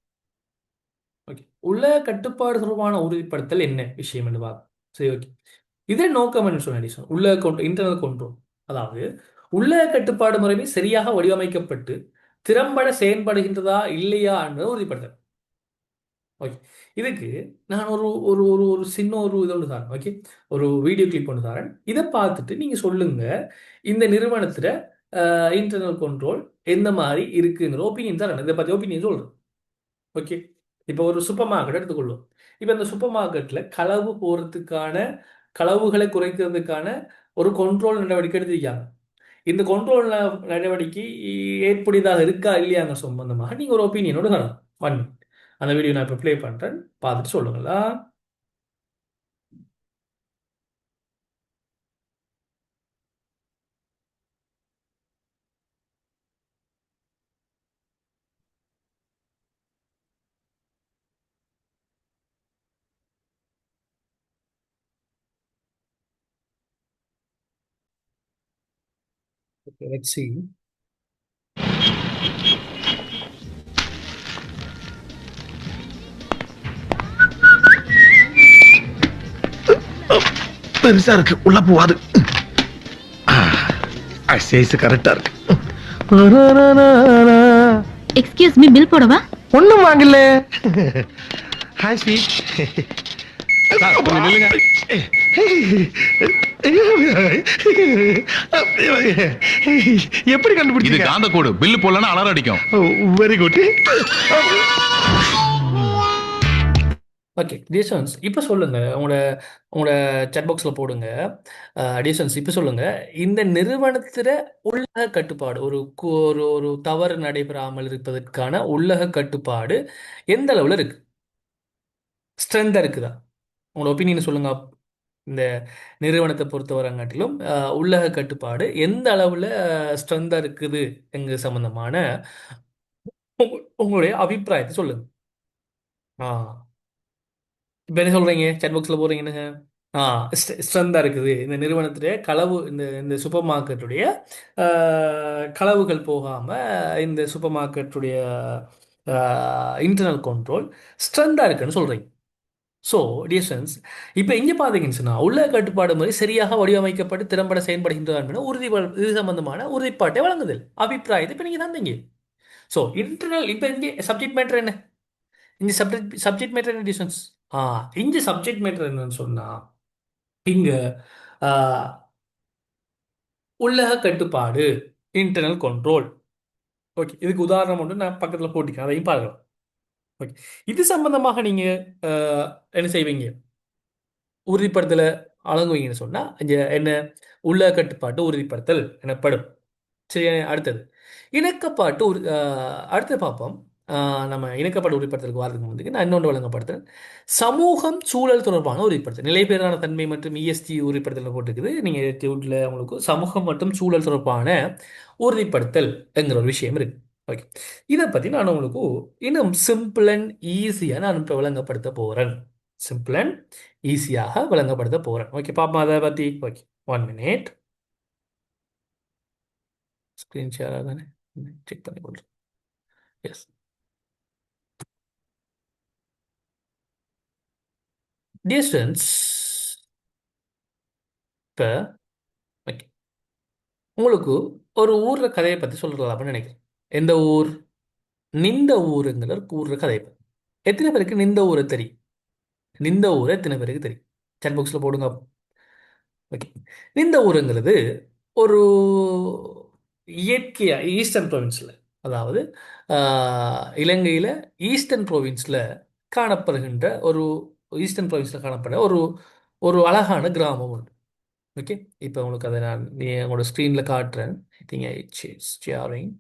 ஓகே, உள்ளக கட்டுப்பாடு தொடர்பான உறுதிப்படுத்தல் என்ன விஷயம் என்று பார்ப்போம். சரி, ஓகே. இதன் நோக்கம் என்ன சொன்ன, உள்ளக கண்ட்ரோல், இன்டர்னல் கண்ட்ரோல், அதாவது உள்ளக கட்டுப்பாடு முறைமை சரியாக வடிவமைக்கப்பட்டு திறம்பட செயல்படுகின்றதா இல்லையா என்பதை உறுதிப்படுத்தல். ஓகே, இதுக்கு நான் ஒரு ஒரு ஒரு ஒரு சின்ன ஒரு இது ஒன்று தரேன். ஓகே, ஒரு வீடியோ கிளிப் ஒன்று தரேன். இதை பார்த்துட்டு நீங்க சொல்லுங்க, இந்த நிறுவனத்துல இன்டர்னல் கண்ட்ரோல் எந்த மாதிரி இருக்குங்கிற ஒப்பீனியன் தரேன். இதை பத்தி ஒப்பீனியன் சொல்றேன். ஓகே, இப்போ ஒரு சூப்பர் மார்க்கெட் எடுத்துக்கொள்ளும். இப்போ இந்த சூப்பர் மார்க்கெட்ல களவு போறதுக்கான, களவுகளை குறைக்கிறதுக்கான ஒரு கண்ட்ரோல் நடவடிக்கை எடுத்திருக்காங்க. இந்த கண்ட்ரோல் நடவடிக்கை ஏற்புடையதாக இருக்கா இல்லையாங்க சம்பந்தமாக நீங்க ஒரு ஒப்பீனியனோட வரணும். ஒன், அந்த வீடியோ நான் இப்போ ப்ளே பண்றேன், பார்த்துட்டு சொல்லுங்களா. Okay, let's see. பெருசா இருக்கு, உள்ள போவாது. சைஸ் கரெக்டா இருக்கு. எக்ஸ்கியூஸ் மீ, பில் போடவா? ஒண்ணும் வாங்கல. Hi sweet. நில்லுங்க. எப்படி இது கண்டுபிடிச்சீங்க? காந்த கோடு, பில்லு போடலன்னா அலாரம் அடிக்கும். Very good. ஓகே டிசன்ஸ், இப்போ சொல்லுங்க, உங்களோட உங்களோட chat பாக்ஸில் போடுங்க. டிசன்ஸ், இப்போ சொல்லுங்க, இந்த நிறுவனத்தில் உள்ளக கட்டுப்பாடு, ஒரு ஒரு தவறு நடைபெறாமல் இருப்பதற்கான உள்ளக கட்டுப்பாடு எந்த அளவில் இருக்கு? ஸ்ட்ரென்த்தாக இருக்குதா? உங்களோட ஒப்பீனியன் சொல்லுங்க. இந்த நிறுவனத்தை பொறுத்தவரைங்காட்டிலும் உள்ளக கட்டுப்பாடு எந்த அளவில் ஸ்ட்ரென்த்தாக இருக்குது எங்க சம்பந்தமான உங்களுடைய அபிப்பிராயத்தை சொல்லுங்க. ஆ இப்போ என்ன சொல்கிறீங்க? சேட் பாக்ஸில் போகிறீங்கன்னு. ஆ ஸ்ட்ரென்த்தாக இருக்குது இந்த நிறுவனத்துடைய களவு, இந்த இந்த சூப்பர் மார்க்கெட்டுடைய களவுகள் போகாமல் இந்த சூப்பர் மார்க்கெட்டுடைய இன்டர்னல் கண்ட்ரோல் ஸ்ட்ரென்த்தாக இருக்குன்னு சொல்கிறீங்க. ஸோ டிஸ்டன்ஸ் இப்போ இங்கே பார்த்தீங்கன்னு சொன்னால் உள்ள கட்டுப்பாடு மாதிரி சரியாக வடிவமைக்கப்பட்டு திறம்பட செயல்படுகின்றதா என்பது இது சம்பந்தமான உறுதிப்பாட்டை வழங்குதல் அபிப்பிராயத்தை இப்போ நீங்கள் தந்தீங்க. ஸோ இன்டர்னல் இப்போ இங்கே சப்ஜெக்ட் மேட்டர் என்ன? இங்கே சப்ஜெக்ட் மேட்டர் என்ன டிஸ்டன்ஸ்? ஆ இங்கே சப்ஜெக்ட் மேட்டர் என்னன்னு சொன்னால் இங்கே உள்ளக கட்டுப்பாடு இன்டர்னல் கண்ட்ரோல். ஓகே, இதுக்கு உதாரணம் ஒன்று நான் பக்கத்தில் போட்டிக்கிறேன், அதையும் பார்க்கலாம். ஓகே, இது சம்பந்தமாக நீங்கள் என்ன செய்வீங்க? உறுதிப்படுத்தலை வழங்குவீங்கன்னு சொன்னால் இங்கே என்ன உள்ள கட்டுப்பாட்டு உறுதிப்படுத்தல் எனப்படும். சரி, அடுத்தது இணக்கப்பாட்டு அடுத்து பார்ப்போம். நம்ம இணக்கப்பாட்டு உறுதிப்படுத்தலுக்கு வரதுக்கு முந்தைக்கு நான் இன்னொன்று வழங்கப்படுத்துறேன். சமூகம் சூழல் தொடர்பான உறுதிப்படுத்தல் நிலைபெறான தன்மை மற்றும் இஎஸ்டி உறுதிப்படுத்தல் போட்டுருக்குது. நீங்கள் வீட்டில் உங்களுக்கு சமூகம் மற்றும் சூழல் தொடர்பான உறுதிப்படுத்தல் என்கிற ஒரு விஷயம் இருக்கு. ஓகே, இதை பற்றி நான் உங்களுக்கு இன்னும் சிம்பிள் அண்ட் ஈஸியாக நான் இப்போ விளங்கப்படுத்த போகிறேன். சிம்பிள் அண்ட் ஈஸியாக விளங்கப்படுத்த போகிறேன். ஓகே, பார்ப்போம் அதை பற்றி. Okay, 1 minute. ஸ்க்ரீன் ஷேர் ஆகுதானே செக் பண்ணி கொள்கிறேன். S, distance. இப்போ ஓகே, உங்களுக்கு ஒரு ஊரில் கதையை பற்றி சொல்கிறதாப்பன்னு நினைக்கிறேன். எந்த ஊர்? நிந்த ஊருங்கிற கூறுற கதையை பற்றி. எத்தனை பேருக்கு நிந்த ஊரை தெரியும்? நிந்த ஊரை எத்தனை பேருக்கு தெரியும்? சாட் பாக்ஸில் போடுங்க. ஓகே, நிந்த ஊருங்கிறது ஒரு இயற்கையாக ஈஸ்டர்ன் ப்ரொவின்ஸில், அதாவது இலங்கையில் ஈஸ்டர்ன் ப்ரொவின்ஸில் காணப்படுகின்ற ஈஸ்டர்ன் ப்ரொவின்ஸில் காணப்படுற ஒரு ஒரு அழகான கிராமம் உண்டு. ஓகே, இப்போ உங்களுக்கு அதை நான் உங்களோட ஸ்க்ரீனில் காட்டுறேன். I think it's sharing.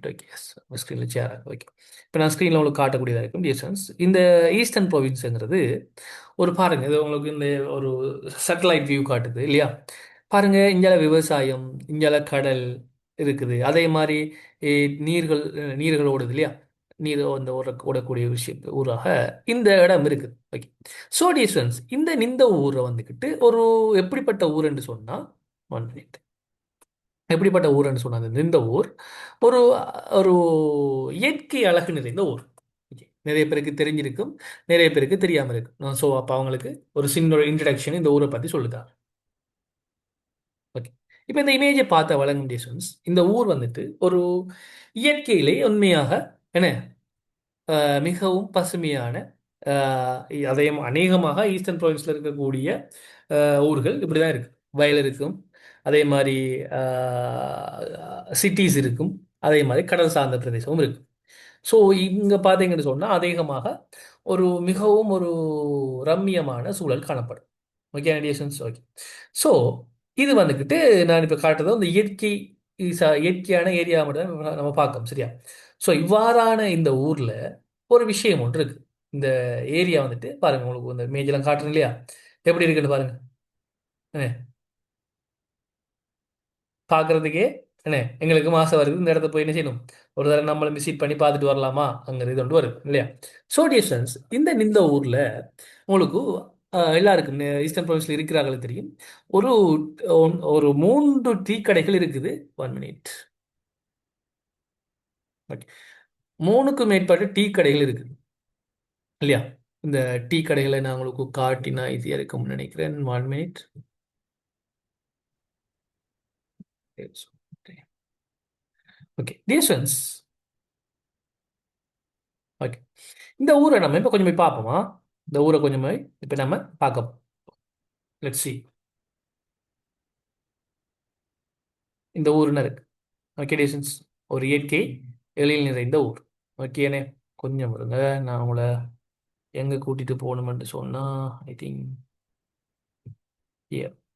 Okay, yes, ஸ்க்ரீனில் ஷேர் ஆகும். ஓகே, இப்போ நான் ஸ்க்ரீனில் உங்களுக்கு காட்டக்கூடியதாக இருக்கும். டிஸ்டன்ஸ் இந்த ஈஸ்டர்ன் ப்ரொவின்ஸுங்கிறது ஒரு பாருங்கள், இது உங்களுக்கு இந்த ஒரு சேட்டலைட் வியூ காட்டுது இல்லையா? பாருங்கள், இந்தியால விவசாயம், இந்தியால கடல் இருக்குது. அதே மாதிரி நீர்கள் ஓடுது இல்லையா? நீர் அந்த ஓடக்கூடிய விஷயம் ஊராக இந்த இடம் இருக்குது. ஓகே, ஸோ டிஸ்டன்ஸ் இந்த ஊரை வந்துக்கிட்டு ஒரு எப்படிப்பட்ட ஊர் என்று சொன்னால் 1 minute. எப்படிப்பட்ட ஊர்ன்னு சொன்னாங்க? இந்த ஊர் ஒரு ஒரு இயற்கை அழகு நிறைந்த ஊர். ஓகே, நிறைய பேருக்கு தெரிஞ்சிருக்கும், நிறைய பேருக்கு தெரியாமல் இருக்கும். ஸோ அப்போ அவங்களுக்கு ஒரு சின்ன ஒரு இன்ட்ரடக்ஷன் இந்த ஊரை பற்றி சொல்லுதா. ஓகே, இப்போ இந்த இமேஜை பார்த்த வழங்கும் டிஸ்டன்ஸ் இந்த ஊர் வந்துட்டு ஒரு இயற்கையிலே உண்மையாக என்ன மிகவும் பசுமையான, அதையும் அநேகமாக ஈஸ்டர்ன் ப்ரொவின்ஸில் இருக்கக்கூடிய ஊர்கள் இப்படி தான் இருக்குது. வயல் இருக்கும், அதே மாதிரி சிட்டிஸ் இருக்கும், அதே மாதிரி கடல் சார்ந்த பிரதேசமும் இருக்கும். ஸோ இங்கே பார்த்தீங்கன்னு சொன்னால் அநேகமாக மிகவும் ஒரு ரம்மியமான சூழல் காணப்படும். Okay ideations. ஓகே, ஸோ இது வந்துக்கிட்டு நான் இப்போ காட்டுறது இந்த இயற்கையான ஏரியா மட்டும் தான் நம்ம பார்க்கோம், சரியா? ஸோ இவ்வாறான இந்த ஊரில் ஒரு விஷயம் ஒன்று இருக்குது. இந்த ஏரியா வந்துட்டு பாருங்கள், உங்களுக்கு இந்த மேஜெல்லாம் காட்டுறேன் இல்லையா? எப்படி இருக்குன்னு பாருங்கள். பார்க்குறதுக்கே என்ன எங்களுக்கு மாதம் வருது, இந்த இடத்த போய் என்ன செய்யணும், ஒரு தடவை நம்மளை விசிட் பண்ணி பார்த்துட்டு வரலாமா அங்கே இது ஒன்று வருது இல்லையா? ஸோ டிஸ்டன்ஸ் இந்த ஊரில் உங்களுக்கு எல்லாருக்கும் ஈஸ்டர்ன் ப்ரொவின்ஸில் இருக்கிறார்கள் தெரியும். ஒரு ஒரு 3 டீ கடைகள் இருக்குது. 1 minute. ஓகே, 3க்கும் மேற்பட்ட டீ கடைகள் இருக்குது இல்லையா? இந்த டீ கடைகளை நான் உங்களுக்கு காட்டினா ஈஸியாக இருக்கும்னு நினைக்கிறேன். 1 minute. Okay, distance. ஓகே, இந்த ஊரை நம்ம இப்போ கொஞ்சம் போய் பார்ப்போமா? இந்த ஊரை கொஞ்சம் போய் இப்போ நம்ம பார்க்க. Let's see. இந்த ஊர்னு இருக்கு. ஓகே டிஸ்டன்ஸ் ஒரு இயற்கை எழில் நிறைந்த ஊர். ஓகேண்ணே, கொஞ்சம் வருங்க, நான் உங்களை எங்கே கூட்டிகிட்டு போகணுமென்று சொன்னால் ஐ திங்க்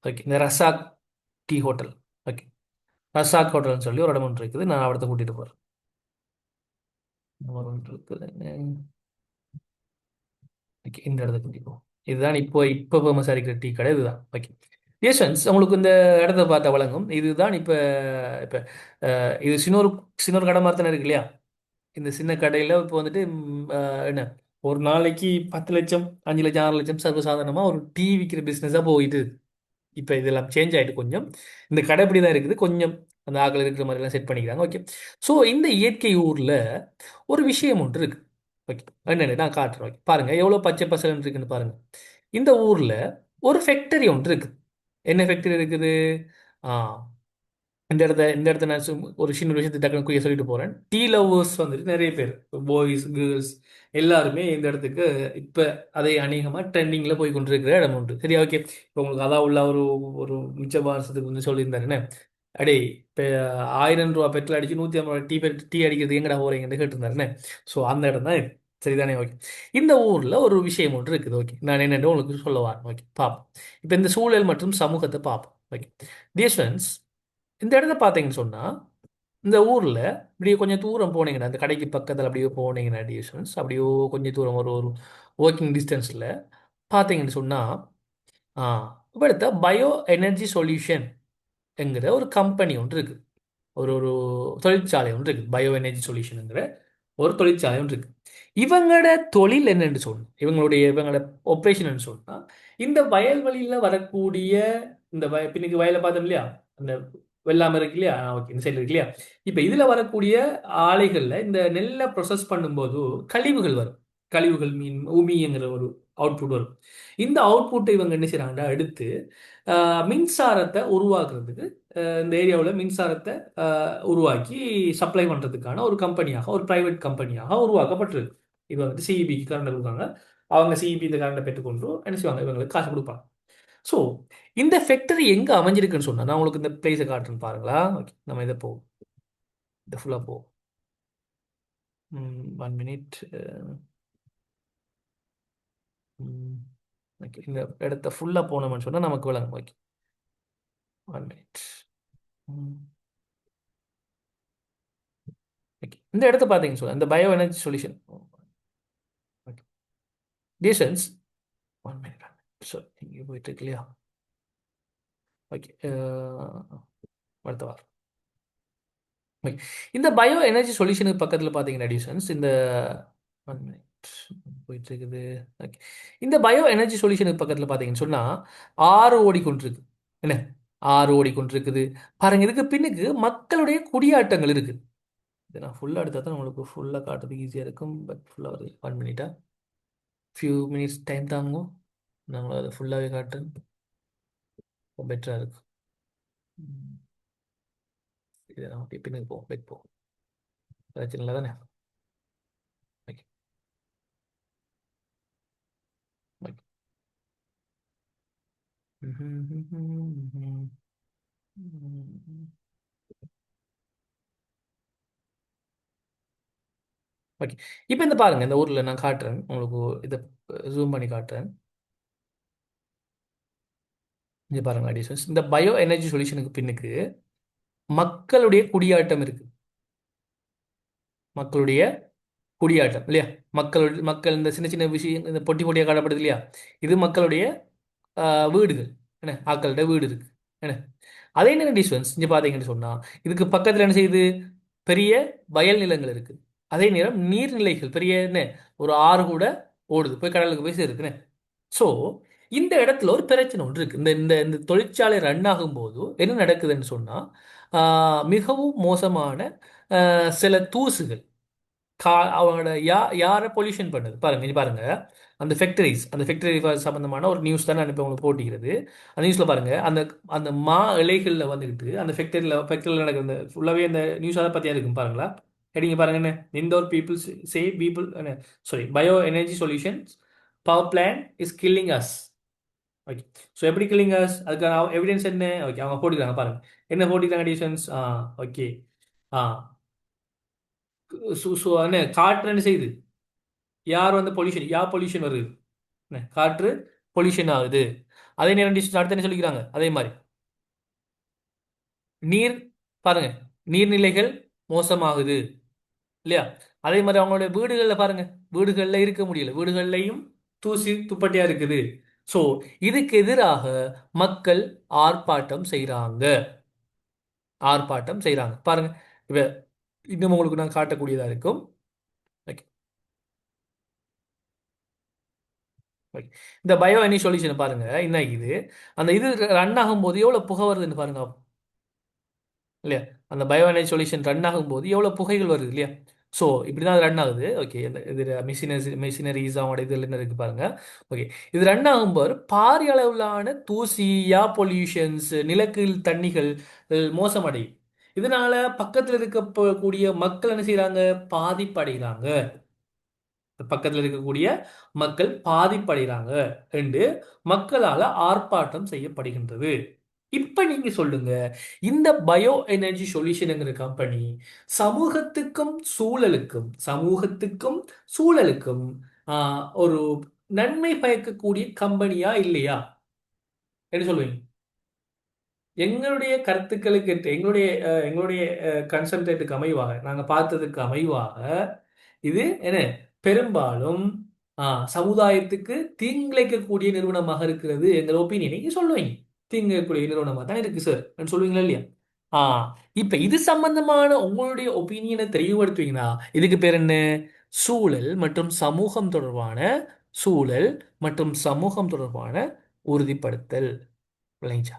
ஓகே, இந்த Razak tea hotel. Okay, Razak ஹோட்டல்னு சொல்லி ஒரு இடம் ஒன்று இருக்குது. நான் அவடத்தை கூட்டிகிட்டு போகிறேன். ஒன்று இருக்குது. ஓகே, இந்த இடத்த கூட்டிகிட்டு போவோம். இதுதான் இப்போ ஃபேமஸாக இருக்கிற டீ கடை இதுதான். ஓகே. ஏஷன்ஸ் உங்களுக்கு இந்த இடத்த பார்த்தா வழங்கும் இதுதான் இப்போ இது சின்னொரு கடை மாதிரி தானே இருக்கு இல்லையா? இந்த சின்ன கடையில் இப்போ வந்துட்டு என்ன ஒரு நாளைக்கு 10 லட்சம் 5 லட்சம் 6 லட்சம் சர்வசாதாரணமாக ஒரு டீ விற்கிற பிஸ்னஸாக போயிட்டு இப்போ இதெல்லாம் சேஞ்ச் ஆகிட்டு கொஞ்சம் இந்த கடை இப்படி தான் இருக்குது கொஞ்சம் அந்த ஆக்கள் இருக்கிற மாதிரிலாம் செட் பண்ணிக்கிறாங்க. ஓகே. ஸோ இந்த இயற்கை ஊரில் ஒரு விஷயம் ஒன்று இருக்கு. ஓகே. என்னென்னு நான் காட்டுறேன். ஓகே பாருங்க எவ்வளோ பச்சை பசலன்னு இருக்குன்னு பாருங்க. இந்த ஊரில் ஒரு ஃபேக்டரி ஒன்று இருக்குது. என்ன ஃபேக்டரி இருக்குது? ஆ இந்த இடத்த நான் ஒரு சின்ன விஷயத்தை டக்குனு குயிக்க சொல்லிட்டு போகிறேன். டீ லவ்வர்ஸ் வந்துட்டு நிறைய பேர் பாய்ஸ் கேர்ள்ஸ் எல்லாருமே இந்த இடத்துக்கு இப்போ அதை அநேகமாக ட்ரெண்டிங்கில் போய் கொண்டிருக்கிற இடம் உண்டு. சரியா? ஓகே. இப்போ உங்களுக்கு அதான் உள்ள ஒரு ஒரு மிச்ச மாதத்துக்கு வந்து சொல்லியிருந்தாருன்னு அடே இப்போ 1000 ரூபா பெட்ரோல் அடிச்சு 150 ரூபா டீ அடிக்கிறது எங்கடா போகிறீங்கன்னு கேட்டிருந்தாருன்னு. ஸோ அந்த இடம் தான் இது. சரிதானே? ஓகே. இந்த ஊரில் ஒரு விஷயம் ஒன்று இருக்குது. ஓகே நான் என்னென்னு உங்களுக்கு சொல்ல வரேன். ஓகே பார்ப்போம். இப்போ இந்த சூழல் மற்றும் சமூகத்தை பார்ப்போம். ஓகே. டியர் ஸ்டூடெண்ட்ஸ், இந்த இடத்த பார்த்தீங்கன்னு சொன்னால் இந்த ஊரில் இப்படியே கொஞ்சம் தூரம் போனீங்கன்னா அந்த கடைக்கு பக்கத்தில் அப்படியே போனீங்கன்னா டிஸ்டன்ஸ் அப்படியே கொஞ்சம் தூரம் ஒரு ஒரு வாக்கிங் டிஸ்டன்ஸில் பார்த்தீங்கன்னு சொன்னால் இப்போ எடுத்த பயோ எனர்ஜி சொல்யூஷன் என்கிற ஒரு கம்பெனி ஒன்று இருக்குது. ஒரு ஒரு தொழிற்சாலை ஒன்று இருக்குது. பயோ எனர்ஜி சொல்யூஷனுங்கிற ஒரு தொழிற்சாலை ஒன்று இருக்குது. இவங்களோட தொழில் என்னன்னு சொன்னால் இவங்களோட ஆப்ரேஷன் சொன்னால் இந்த வயல்வெளியில் வரக்கூடிய இந்த பின்னுக்கு வயலை பார்த்தோம் இல்லையா? அந்த வெள்ளாமை இருக்கு இல்லையா? ஓகே இந்த சைடில் இருக்கு இல்லையா? இப்போ இதில் வரக்கூடிய ஆலைகளில் இந்த நெல்லை ப்ரொசஸ் பண்ணும்போது கழிவுகள் வரும். கழிவுகள் மீன் உமிங்கிற ஒரு அவுட்புட் வரும். இந்த அவுட்புட்டை இவங்க என்ன செய்கிறாங்கன்னா எடுத்து மின்சாரத்தை உருவாக்குறதுக்கு இந்த ஏரியாவில் மின்சாரத்தை உருவாக்கி சப்ளை பண்ணுறதுக்கான ஒரு கம்பெனியாக ஒரு ப்ரைவேட் கம்பெனியாக உருவாக்கப்பட்டிருக்கு. இது வந்துட்டு சிஇபிக்கு கரண்ட் கொடுக்காங்க. அவங்க சிஇபி இந்த கரண்டை பெற்றுக்கொண்டு என்ன செய்வாங்க? இவங்களுக்கு காசு கொடுப்பாங்க. ஸோ இந்த ஃபேக்டரி எங்கே அமைஞ்சிருக்குன்னு சொன்னால் நான் உங்களுக்கு இந்த பிளேஸை காட்டுறேன்னு பாருங்களா? ஓகே நம்ம இதை போவோம். இந்த ஃபுல்லாக போவோம். 1 மினிட். ஓகே இந்த இடத்த ஃபுல்லாக போனோம்னு சொன்னால் நமக்கு விளங்கும். Okay 1 minute. ஓகே இந்த இடத்த பார்த்தீங்கன்னு சொன்னால் இந்த bio energy solution okay distance 1 minute. So இங்கே போயிட்டு இருக்கு இல்லையா? ஓகே அடுத்த வாரம். ஓகே இந்த பயோ எனர்ஜி சொல்யூஷனுக்கு பக்கத்தில் பார்த்தீங்கன்னா டிஸ்டன்ஸ் இந்த 1 மினிட் போயிட்டு இருக்குது. ஓகே இந்த பயோ எனர்ஜி சொல்யூஷனுக்கு பக்கத்தில் பார்த்தீங்கன்னு சொன்னால் 6 ஓடிக்கொண்டிருக்கு. என்ன 6 ஓடிக்கொண்டிருக்குது பாருங்க. இதுக்கு பின்னுக்கு மக்களுடைய குடியாட்டங்கள் இருக்குது. இதை நான் ஃபுல்லாக எடுத்தால் தான் உங்களுக்கு ஃபுல்லாக காட்டுறதுக்கு ஈஸியாக இருக்கும். பட் ஃபுல்லாக வருது 1 மினிட்டா ஃபியூ மினிட்ஸ் டைம் தாங்கும். நாங்களும் அதை ஃபுல்லாகவே காட்டுறேன். பெட்டராக இருக்கும். இதை நம்ம அப்படியே பின்னுக்கு போவோம். பெட் போவோம். பிரச்சனை இல்லை தானே? ஓகே ஓகே ஓகே இப்போ இந்த பாருங்க இந்த ஊரில் நான் காட்டுறேன் உங்களுக்கு. இதை ஜூம் பண்ணி காட்டுறேன். இங்கே பாருங்க அடிஷன்ஸ் இந்த பயோ எனர்ஜி சொல்யூஷனுக்கு பின்னுக்கு மக்களுடைய குடியாட்டம் இருக்கு. மக்களுடைய குடியாட்டம் இல்லையா? மக்கள் இந்த சின்ன சின்ன விஷயம் இந்த பொட்டி பொட்டியாக காட்டப்படுது இல்லையா? இது மக்களுடைய வீடுகள். என்ன ஆக்களோட வீடு இருக்கு. என்ன அதே நேரம் டிஸ்டன்ஸ் இங்கே பார்த்தீங்கன்னு சொன்னால் இதுக்கு பக்கத்தில் என்ன செய்யுது? பெரிய வயல் நிலங்கள் இருக்கு. அதே நேரம் நீர்நிலைகள் பெரிய என்ன ஒரு ஆறு கூட ஓடுது போய் கடலுக்கு போய் சேருக்குன்னு. ஸோ இந்த இடத்துல ஒரு பிரச்சனை ஒன்று இருக்கு. இந்த இந்த இந்த தொழிற்சாலை ரன் ஆகும்போது என்ன நடக்குதுன்னு சொன்னால் மிகவும் மோசமான சில தூசுகள் அவங்களோட யாரை பொல்யூஷன் பண்ணுது பாருங்க. இங்க பாருங்க அந்த ஃபேக்டரி சம்பந்தமான ஒரு நியூஸ் தான் நான் இப்போ உங்களுக்கு போட்டிக்கிறது. அந்த நியூஸ்ல பாருங்க அந்த அந்த இலைகளில் வந்துக்கிட்டு அந்த ஃபேக்டரியில் நடக்கிற அந்த ஃபுல்லாகவே அந்த நியூஸ் அதை பற்றியா இருக்கும் பாருங்களா? ஹெடிங்க பாருங்க என்ன Indore people say people sorry bio energy solutions power plan is killing us. Okay so எப்படி கில்லிங் அஸ் அதுக்கான எவிடன்ஸ் என்ன? ஓகே அவங்க போட்டிக்கிறாங்க பாருங்க. என்ன போட்டிக்கிறாங்க டியூஷன்ஸ்? ஓகே ஆ என்ன காற்று என்ன செய்யுது? யார் வந்து பொல்யூஷன் யார் பொல்யூஷன் வருது? என்ன காற்று பொல்யூஷன் ஆகுது. அதே நேரம் அடுத்து என்ன சொல்லிக்கிறாங்க? அதே மாதிரி நீர் பாருங்க நீர்நிலைகள் மோசமாகுது இல்லையா? அதே மாதிரி அவங்களுடைய வீடுகளில் பாருங்க வீடுகளில் இருக்க முடியல. வீடுகள்லையும் தூசி துப்பட்டியா இருக்குது. ஸோ இதுக்கு எதிராக மக்கள் ஆர்ப்பாட்டம் செய்கிறாங்க. ஆர்ப்பாட்டம் செய்கிறாங்க பாருங்க. இவ இன்னும் உங்களுக்கு நான் காட்டக்கூடியதாக இருக்கும். ஓகே. ஓகே. இந்த பயோ எனி சொல்யூஷன் பாருங்க என்ன இது, அந்த இது ரன் ஆகும்போது எவ்வளோ புகை வருதுன்னு பாருங்க இல்லையா. அந்த பயோ எனர்ஜி சொல்யூஷன் ரன் ஆகும்போது எவ்வளோ புகைகள் வருது இல்லையா. ஸோ இப்படி தான் ரன் ஆகுது. ஓகே. இந்த இது மிஷினரிஸ் அவங்களோட இதில் என்ன இருக்குது பாருங்க. ஓகே. இது ரன் ஆகும்போது பாரிய அளவிலான தூசி, பொல்யூஷன்ஸ், நிலக்கீழ் தண்ணிகள் மோசமடையும். இதனால பக்கத்தில் இருக்கக்கூடிய மக்கள் என்ன செய்கிறாங்க, பாதிப்படைகிறாங்க. பக்கத்தில் இருக்கக்கூடிய மக்கள் பாதிப்படைகிறாங்க என்று மக்களால் ஆர்ப்பாட்டம் செய்யப்படுகின்றது. இப்ப நீங்க சொல்லுங்க, இந்த பயோ எனர்ஜி சொல்யூஷன்ங்கிற கம்பெனி சமூகத்துக்கும் சூழலுக்கும் ஒரு நன்மை பயக்கக்கூடிய கம்பெனியா இல்லையா என்ன சொல்லுவீங்க? எங்களுடைய கருத்துக்களுக்கு எங்களுடைய கன்சல்டேட்டுக்கு அமைவாக நாங்கள் பார்த்ததுக்கு அமைவாக இது என்ன பெரும்பாலும் சமுதாயத்துக்கு தீங்கிழைக்கக்கூடிய நிறுவனமாக இருக்கிறது. எங்கள் ஒப்பீனியன் நீங்க சொல்லுவீங்க தீங்கிழைக்கக்கூடிய நிறுவனமாக தான் இருக்கு சார் சொல்லுவீங்களா இல்லையா. ஆ இப்ப இது சம்பந்தமான உங்களுடைய ஒப்பீனியனை தெளிவுபடுத்துவீங்கன்னா இதுக்கு பேர் என்ன, சூழல் மற்றும் சமூகம் தொடர்பான சூழல் மற்றும் சமூகம் தொடர்பான உறுதிப்படுத்தல். விளைஞ்சா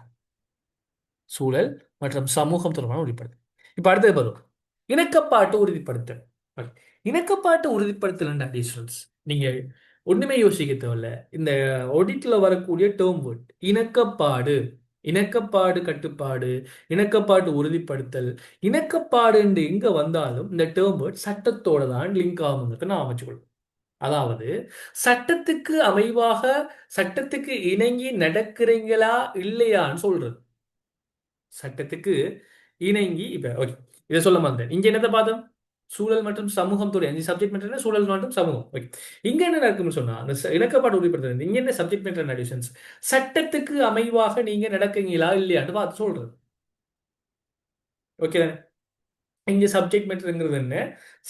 சூழல் மற்றும் சமூகம் தொடர்பான உறுதிப்படுத்தல். இப்போ அடுத்தது வரும் இணக்கப்பாட்டு உறுதிப்படுத்தல். Okay. இணக்கப்பாட்டு உறுதிப்படுத்தல் அடிஷனல்ஸ் நீங்க ஒண்ணுமே யோசிக்க தேவையில்ல. இந்த ஒடிட்ல வரக்கூடிய டேர்ம் வேர்ட் இணக்கப்பாடு, இணக்கப்பாடு கட்டுப்பாடு, இணக்கப்பாட்டு உறுதிப்படுத்தல், இணக்கப்பாடு எங்க வந்தாலும் இந்த டேர்ம் வேர்ட் சட்டத்தோட தான் லிங்க் ஆகுங்கிறது நான் அமைச்சுக்கொள்ளும். அதாவது சட்டத்துக்கு அமைவாக சட்டத்துக்கு இணங்கி நடக்கிறீங்களா இல்லையான்னு சொல்றது. சட்டத்துக்கு இணங்கி இப்ப ஓகே இதை சொல்ல மாட்டேன். இங்க என்னத்தை பார்த்தோம், சூழல் மற்றும் சமூகம் துறை அஞ்சு சப்ஜெக்ட் மேட்டர் சூழல் மற்றும் சமூகம். ஓகே இங்க என்ன நடக்கும்னு சொன்னா அந்த இணக்கப்பாடு உறுதிப்படுத்துறது இங்க என்ன சப்ஜெக்ட் மேட்டர் அடிஷன்ஸ் சட்டத்துக்கு அமைவாக நீங்க நடக்கீங்களா இல்லையான்னு பார்த்து சொல்றது. ஓகே இங்க சப்ஜெக்ட் மேட்டருங்கிறது என்ன,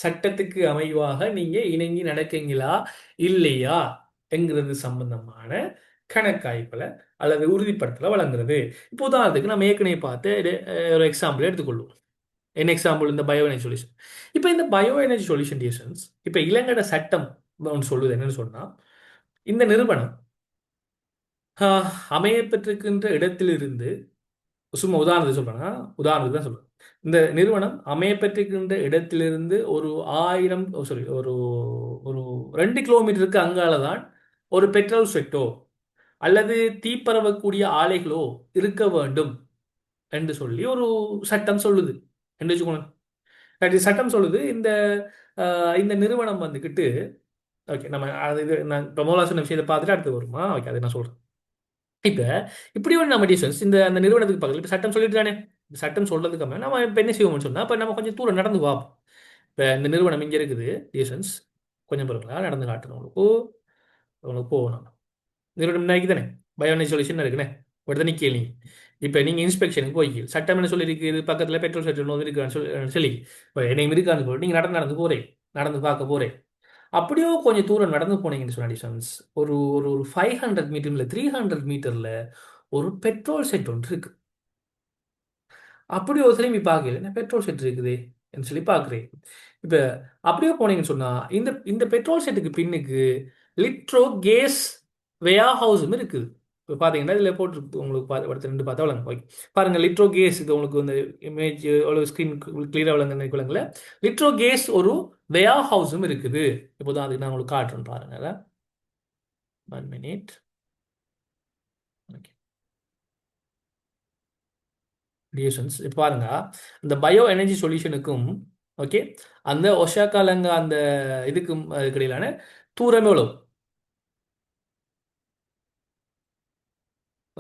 சட்டத்துக்கு அமைவாக நீங்க இணங்கி நடக்கீங்களா இல்லையா என்கிறது சம்பந்தமான கணக்காய்ப்புல அல்லது உறுதிப்படுத்தல வழங்குறது. இப்போ உதாரணத்துக்கு நம்ம ஏற்கனவே பார்த்து ஒரு எக்ஸாம்பிள் எடுத்துக்கொள்வோம். என்ன எக்ஸாம்பிள், இந்த பயோ எனர்ஜி சொல்யூஷன். இப்போ இந்த பயோ எனர்ஜி சொல்யூஷன் டியூஷன்ஸ் இப்போ இலங்கட சட்டம் ஒன்று சொல்லுது என்னன்னு சொன்னா, இந்த நிறுவனம் அமைய பெற்றிருக்கின்ற இடத்திலிருந்து சும்மா உதாரணத்துக்கு சொல்றேன்னா உதாரணத்துக்கு தான் சொல்றேன். இந்த நிறுவனம் அமைய பெற்றிருக்கின்ற இடத்திலிருந்து ஒரு 1000 சாரி ஒரு ஒரு 2 கிலோமீட்டருக்கு அங்கால தான் ஒரு பெட்ரோல் செட்டோ அல்லது தீப்பரவக்கூடிய ஆலைகளோ இருக்க வேண்டும் என்று சொல்லி ஒரு சட்டம் சொல்லுது என்று வச்சுக்கோங்க. சட்டம் சொல்லுது இந்த நிறுவனம் வந்துக்கிட்டு ஓகே நம்ம அது இது நான் இப்போ மோலா சொன்ன விஷயத்தை பார்த்துட்டு அடுத்து வருமா. ஓகே அதை நான் சொல்கிறேன். இப்போ இப்படி ஒரு நம்ம டிஸ்டன்ஸ் அந்த நிறுவனத்துக்கு பக்கத்தில் இப்போ சட்டம் சொல்லிட்டு தானே, சட்டம் சொல்றதுக்கு அப்புறம் நம்ம இப்போ என்ன செய்வோம்னு சொன்னால் இப்போ நம்ம கொஞ்சம் தூரம் நடந்து பார்ப்போம். இப்போ இந்த நிறுவனம் இங்கே இருக்குது டிஸ்டன்ஸ் கொஞ்சம் பிறகுலாம் நடந்து காட்டணும் உங்களுக்கு போகணும். நிறுவனம் என்ன தானே பயோனி சொல்யூஷன் இருக்குண்ணே உடனே கேள்வி. இப்போ நீங்கள் இன்ஸ்பெக்ஷனுக்கு போய் சட்டம் என்ன சொல்லியிருக்கு, இது பக்கத்தில் பெட்ரோல் செட் ஒன்று இருக்கான்னு சொல்லி இப்போ என்னையும் இருக்கான்னு சொல்லி நீங்கள் நடந்து போகிறேன், நடந்து பார்க்க போகிறேன். அப்படியோ கொஞ்சம் தூரம் நடந்து போனீங்கன்னு சொன்ன டிஸ்டன்ஸ் ஒரு ஒரு 500 மீட்டர்ல 300 மீட்டர்ல ஒரு பெட்ரோல் செட் ஒன்று இருக்கு. அப்படியோ திரும்பி பார்க்கல பெட்ரோல் செட் இருக்குது சொல்லி பார்க்குறேன். இப்போ அப்படியே போனீங்கன்னு சொன்னா இந்த இந்த பெட்ரோல் செட்டுக்கு பின்னுக்கு லிட்ரோ கேஸ் வேயா ஹவுஸும் இருக்குது. இப்போ பார்த்தீங்கன்னா இதில் போட்டு உங்களுக்கு அடுத்த 2 பார்த்தா வழங்க ஓகே பாருங்க. லிட்ரோ கேஸ் இது உங்களுக்கு இந்த இமேஜ் எவ்வளோ ஸ்க்ரீன் கிளியராக வழங்குங்க. லிட்ரோ கேஸ் ஒரு வேயா ஹவுஸும் இருக்குது. இப்போதான் அதுக்கு நான் உங்களுக்கு காட்டுறேன் பாருங்க. 1 மினிட். ஓகே இப்போ பாருங்க இந்த பயோ எனர்ஜி சொல்யூஷனுக்கும் ஓகே அந்த ஒஷாக்காலங்க அந்த இதுக்கும் இடையிலான தூரம் எவ்வளோ,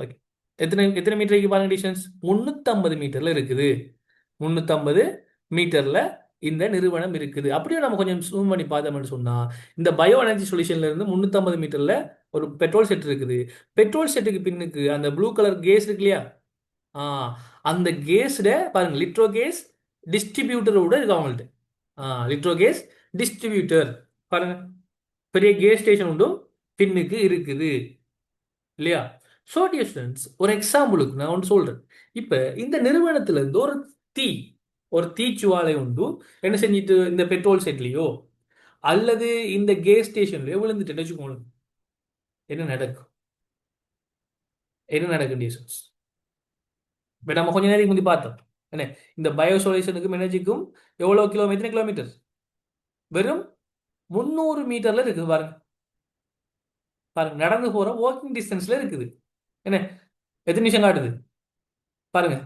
ஓகே எத்தனை எத்தனை மீட்டருக்கு பாருங்க டிஸ்டன்ஸ் 350 மீட்டர்ல இருக்குது. 350 மீட்டர்ல இந்த நிறுவனம் இருக்குது. அப்படியே நம்ம கொஞ்சம் ஜூம் பண்ணி பார்த்தோம்னு சொன்னா இந்த பயோ எனர்ஜி சொல்யூஷன்ல இருந்து 350 மீட்டர்ல ஒரு பெட்ரோல் செட் இருக்குது. பெட்ரோல் செட்டுக்கு பின்னுக்கு அந்த ப்ளூ கலர் கேஸ் இருக்கு இல்லையா, அந்த கேஸ்ட பாருங்க லிட்ரோ கேஸ் டிஸ்ட்ரிபியூட்டரோட இருக்கு அவங்கள்ட்ட. லிட்ரோ கேஸ் டிஸ்ட்ரிபியூட்டர் பாருங்க பெரிய கேஸ் ஸ்டேஷன் உண்டு, பின்னுக்கு இருக்குது இல்லையா? ஸோ டியர் ஃப்ரெண்ட்ஸ், ஒரு எக்ஸாம்பிளுக்கு நான் ஒன்று சொல்றேன். இப்போ இந்த நிறுவனத்துல இருந்து தீ ஒரு தீச்சுவாலை உண்டு என்ன செஞ்சிட்டு இந்த பெட்ரோல் செட்லேயோ அல்லது இந்த கேஸ் ஸ்டேஷன்லயோ விழுந்துட்டு வச்சுக்கோங்க, என்ன நடக்கும்? என்ன நடக்கும் டியர் ஃப்ரெண்ட்ஸ்? இப்போ நம்ம கொஞ்ச நேரம் முந்தி பார்த்தோம் என்ன, இந்த பயோசோலேஷனுக்கும் எனர்ஜிக்கும் எவ்வளோ கிலோமீட்டர் வெறும் 300 மீட்டர்ல இருக்குது பாருங்க. பாருங்க, நடந்து போற வாக்கிங் டிஸ்டன்ஸ்ல இருக்குது. என்ன எத்தனை நிமிஷம் காட்டுது பாருங்க,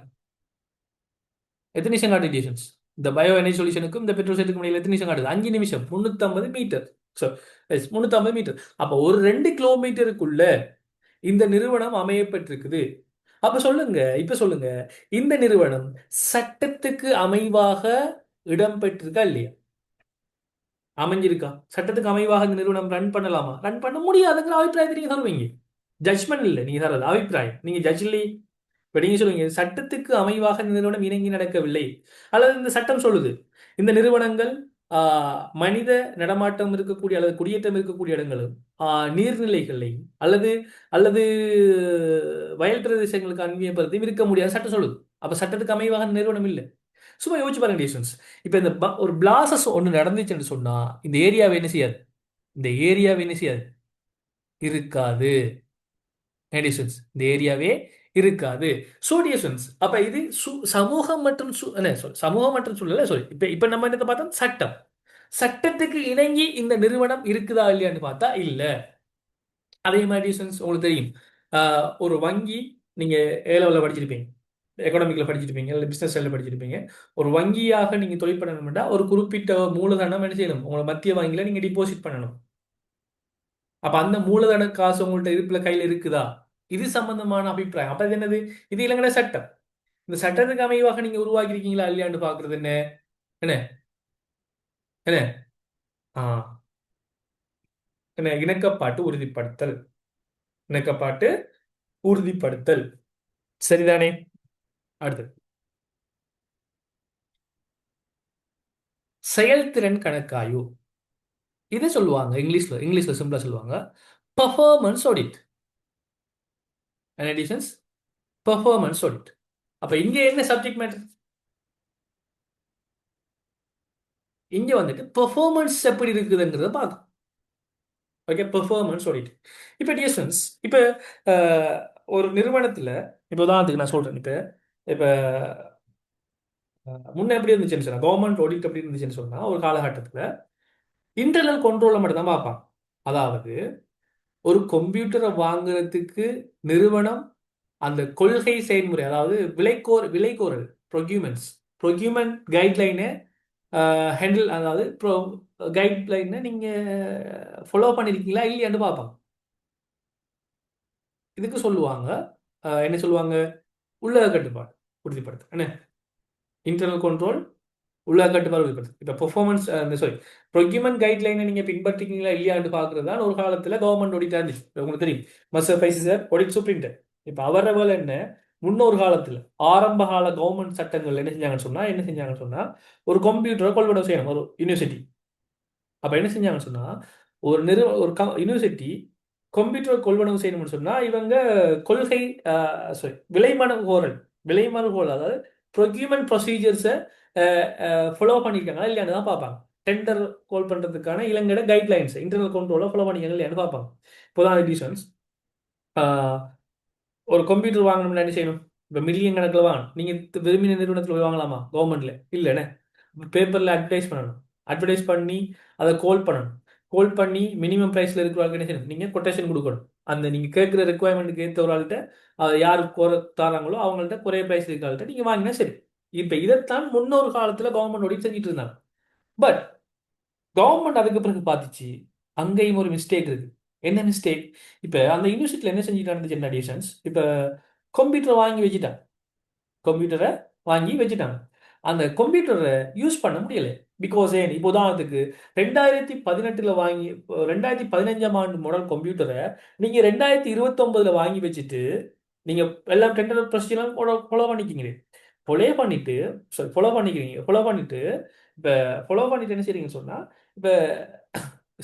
எத்தனை நிமிஷம் காட்டுது டிஸ்டன்ஸ்? இந்த பயோ எனர்ஜி சொல்யூஷனுக்கும் இந்த பெட்ரோல் செட்டுக்கும் இடையில எத்தனை நிமிஷம் காட்டுது? 5 நிமிஷம், 350 மீட்டர். So 350 metre. அப்போ ஒரு 2 கிலோமீட்டருக்குள்ள இந்த நிறுவனம் அமையப்பட்டிருக்குது. அப்ப சொல்லுங்க, இப்ப சொல்லுங்க, இந்த நிறுவனம் சட்டத்துக்கு அமைவாக இடம் பெற்றிருக்கா இல்லையா? அமைஞ்சிருக்கா? சட்டத்துக்கு அமைவாக இந்த நிறுவனம் ரன் பண்ணலாமா? ரன் பண்ண முடியாதுங்கிற அபிப்பிராயத்தை நீங்க தருவீங்க. ஜட்ஜ்மெண்ட் இல்லை, நீங்க தரது அபிப்பிராயம். நீங்க ஜட்ஜ் இல்லை. இப்ப நீங்க சொல்லுவீங்க சட்டத்துக்கு அமைவாக இந்த நிறுவனம் இணங்கி நடக்கவில்லை, அல்லது இந்த சட்டம் சொல்லுது இந்த நிறுவனங்கள் மனித நடமாட்டம் இருக்கக்கூடிய அல்லது குடியேற்றம் இருக்கக்கூடிய இடங்களும் நீர்நிலைகளையும் அல்லது அல்லது வயல் பிரதேசங்களுக்கு அந்நியப்படுத்தி இருக்க முடியாது சட்டம் சொல்லுது. அப்ப சட்டத்துக்கு அமைவாக நிறுவனம் இல்லை. சும்மா யோசிச்சு பாருங்க டிஸ்டன்ஸ். இப்ப இந்த ஒரு பிளாசஸ் ஒன்று நடந்துச்சுன்னு சொன்னா இந்த ஏரியாவை என்ன செய்யாது? இந்த ஏரியாவை என்ன செய்யாது? இருக்காது. டிஸ்டன்ஸ் இந்த ஏரியாவே இருக்காது. ஸோ டிஸ்டன்ஸ் அப்ப இது சமூகம் மற்றும் சமூகம் மற்றும் சூழல சொல்லி இப்ப இப்ப நம்ம என்ன பார்த்தோம்? சட்டம். சட்டத்துக்கு இணங்கி இந்த நிறுவனம் இருக்குதா இல்லையான்னு பார்த்தா இல்ல. அதே மாதிரி டிஸ்டன்ஸ் உங்களுக்கு தெரியும், ஒரு வங்கி நீங்க ஏலவில் படிச்சிருப்பீங்க, எக்கனாமிக்ல படிச்சிருப்பீங்க, இல்லை பிசினஸ் ஸ்டைலில் படிச்சிருப்பீங்க. ஒரு வங்கியாக நீங்க தொழில் பண்ணணும்னா ஒரு குறிப்பிட்ட மூலதனம் என்ன செய்யணும்? உங்களை மத்திய வங்கியில நீங்க டிபாசிட் பண்ணணும். அப்ப அந்த மூலதன காசு உங்கள்ட்ட இருப்புல கையில இருக்குதா? இது சம்பந்தமான அபிப்பிராயம். அப்ப இது என்னது? இது இலங்கை சட்டம். இந்த சட்டத்துக்கு அமைவாக நீங்க உருவாக்கி இருக்கீங்களா இல்லையான்னு பாக்குறது என்ன? என்ன என்ன என்ன இணக்கப்பாட்டு உறுதிப்படுத்தல். இணக்கப்பாட்டு உறுதிப்படுத்தல். சரிதானே? அடுத்து செயல்திறன் கணக்காய்வு. இதை சொல்லுவாங்க இங்கிலீஷ்ல சிம்பிளா சொல்லுவாங்க பெர்ஃபார்மன்ஸ் ஆடிட். அனடிஷன்ஸ் பெர்ஃபார்மன்ஸ் ஆடிட். அப்ப இங்க என்ன சப்ஜெக்ட் மேட்டர்? இங்க வந்துட்டு பெர்ஃபார்மன்ஸ் எப்படி இருக்குதுங்கிறத பார்க்கும். Okay, performance audit. இப்போ டிஎஸ்என்ஸ் இப்போ ஒரு நிறுவனத்துல இப்போ உதாரணத்துக்கு நான் சொல்றேன், இப்போ இப்போ முன்ன எப்படி இருந்துச்சுன்னு சொன்னா கவர்மெண்ட் ஆடிட் எப்படி இருந்துச்சுன்னு சொன்னா ஒரு காலகட்டத்தில் இன்டர்னல் கண்ட்ரோலை மட்டும் தான் பார்ப்பாங்க. அதாவது ஒரு கம்ப்யூட்டரை வாங்குறதுக்கு நிறுவனம் அந்த கொள்கை செயல்முறை, அதாவது விலைக்கோரல் ப்ரொக்யூமெண்ட் கைட்லைனை ஹேண்டில், அதாவது கைட்லைனை நீங்க ஃபாலோ பண்ணிருக்கீங்களா இல்லையான்னு பார்ப்பாங்க. இதுக்கு சொல்லுவாங்க என்ன சொல்லுவாங்க? உள்ளக கட்டுப்பாடு உறுதிப்படுத்து. என்ன இன்டர்னல் கண்ட்ரோல், உள்ளக கட்டுப்பாடு உறுதிப்படுத்து. இப்போ பெர்ஃபார்மன்ஸ் ப்ரொக்யூமெண்ட் கைட்லைனை நீங்க பின்பற்றிருக்கீங்களா இல்லையான்னு பார்க்கறது தான் ஒரு காலத்தில் கவர்மெண்ட் ஆடிட்டா இருந்துச்சு. உங்களுக்கு தெரியும், மஸ்டர் ஃபைசி சார் ஆடிட் சூப்பரிண்டென்டென்ட். இப்போ அவர வேலை என்ன? முன்னொரு காலத்தில் ஆரம்ப கால கவர்மெண்ட் சட்டங்கள் என்ன செஞ்சாங்கன்னு சொன்னா ஒரு கம்ப்யூட்டரை கொள்வனம் செய்யணும் ஒரு யூனிவர்சிட்டி. அப்ப என்ன செஞ்சாங்கன்னு சொன்னா ஒரு யூனிவர்சிட்டி கம்ப்யூட்டர் கொள்வனவு செய்யணும்னு சொன்னா இவங்க கொள்கை விலைமனுகோரல் அதாவது ப்ரொக்யூமெண்ட் ப்ரொசீஜர்ஸை ஃபாலோ பண்ணியிருக்காங்களா இல்லையான்னு தான் பார்ப்பாங்க. டெண்டர் கால் பண்றதுக்கான இலங்கையோட கைட்லைன்ஸ் இன்டர்னல் கண்ட்ரோலை ஃபாலோ பண்ணியிருக்காங்க இல்லையான்னு பார்ப்பாங்க. இப்போதான் டிசிஷன்ஸ் ஒரு கம்ப்யூட்டர் வாங்கணும்னா என்ன செய்யணும்? இப்போ மில்லியன் கணக்கில் வாங்கணும். நீங்கள் விரும்பின நிறுவனத்தில் போய் வாங்கலாமா? கவர்மெண்ட்ல இல்லைண்ணே. பேப்பரில் அட்வர்டைஸ் பண்ணணும். அட்வர்டைஸ் பண்ணி அதை கால் பண்ணணும். கால் பண்ணி மினிமம் ப்ரைஸில் இருக்கிறவங்க என்ன செய்யணும்? நீங்கள் கொட்டேஷன் கொடுக்கணும். அந்த நீங்கள் கேட்குற ரெக்குவயர்மெண்ட்டுக்கு ஏற்ற ஒரு ஆள்கிட்ட யார் தராங்களோ அவங்கள்ட்ட குறைய ப்ரைஸ் இருக்கிற ஆள்கிட்ட நீங்கள் வாங்கினா சரி. இப்போ இதைத்தான் முன்னொரு காலத்தில் கவர்மெண்ட் ஓடி செஞ்சுட்டு இருந்தாங்க. பட் கவர்மெண்ட் அதுக்கு பிறகு பார்த்துச்சு அங்கேயும் ஒரு மிஸ்டேக் இருக்கு. என்ன மிஸ்டேக்? இப்போ அந்த யூனிவர்சிட்டியில் என்ன செஞ்சுட்டு ஜெனரேஷன்ஸ் இப்போ கம்ப்யூட்டரை வாங்கி வச்சுட்டாங்க. அந்த கம்ப்யூட்டரை யூஸ் பண்ண முடியல. பிகாஸ் இப்போ உதாரணத்துக்கு 2015 ஆண்டு மாடல் கம்ப்யூட்டரை நீங்க 2029 வாங்கி வச்சுட்டு நீங்க எல்லாம் டெண்டர் ப்ரொசீஜர்லாம் ஃபாலோ பண்ணிக்கிறீங்க. ஃபாலோ பண்ணிட்டு இப்போ ஃபாலோ பண்ணிட்டு என்ன செய்றீங்கன்னு சொன்னா இப்போ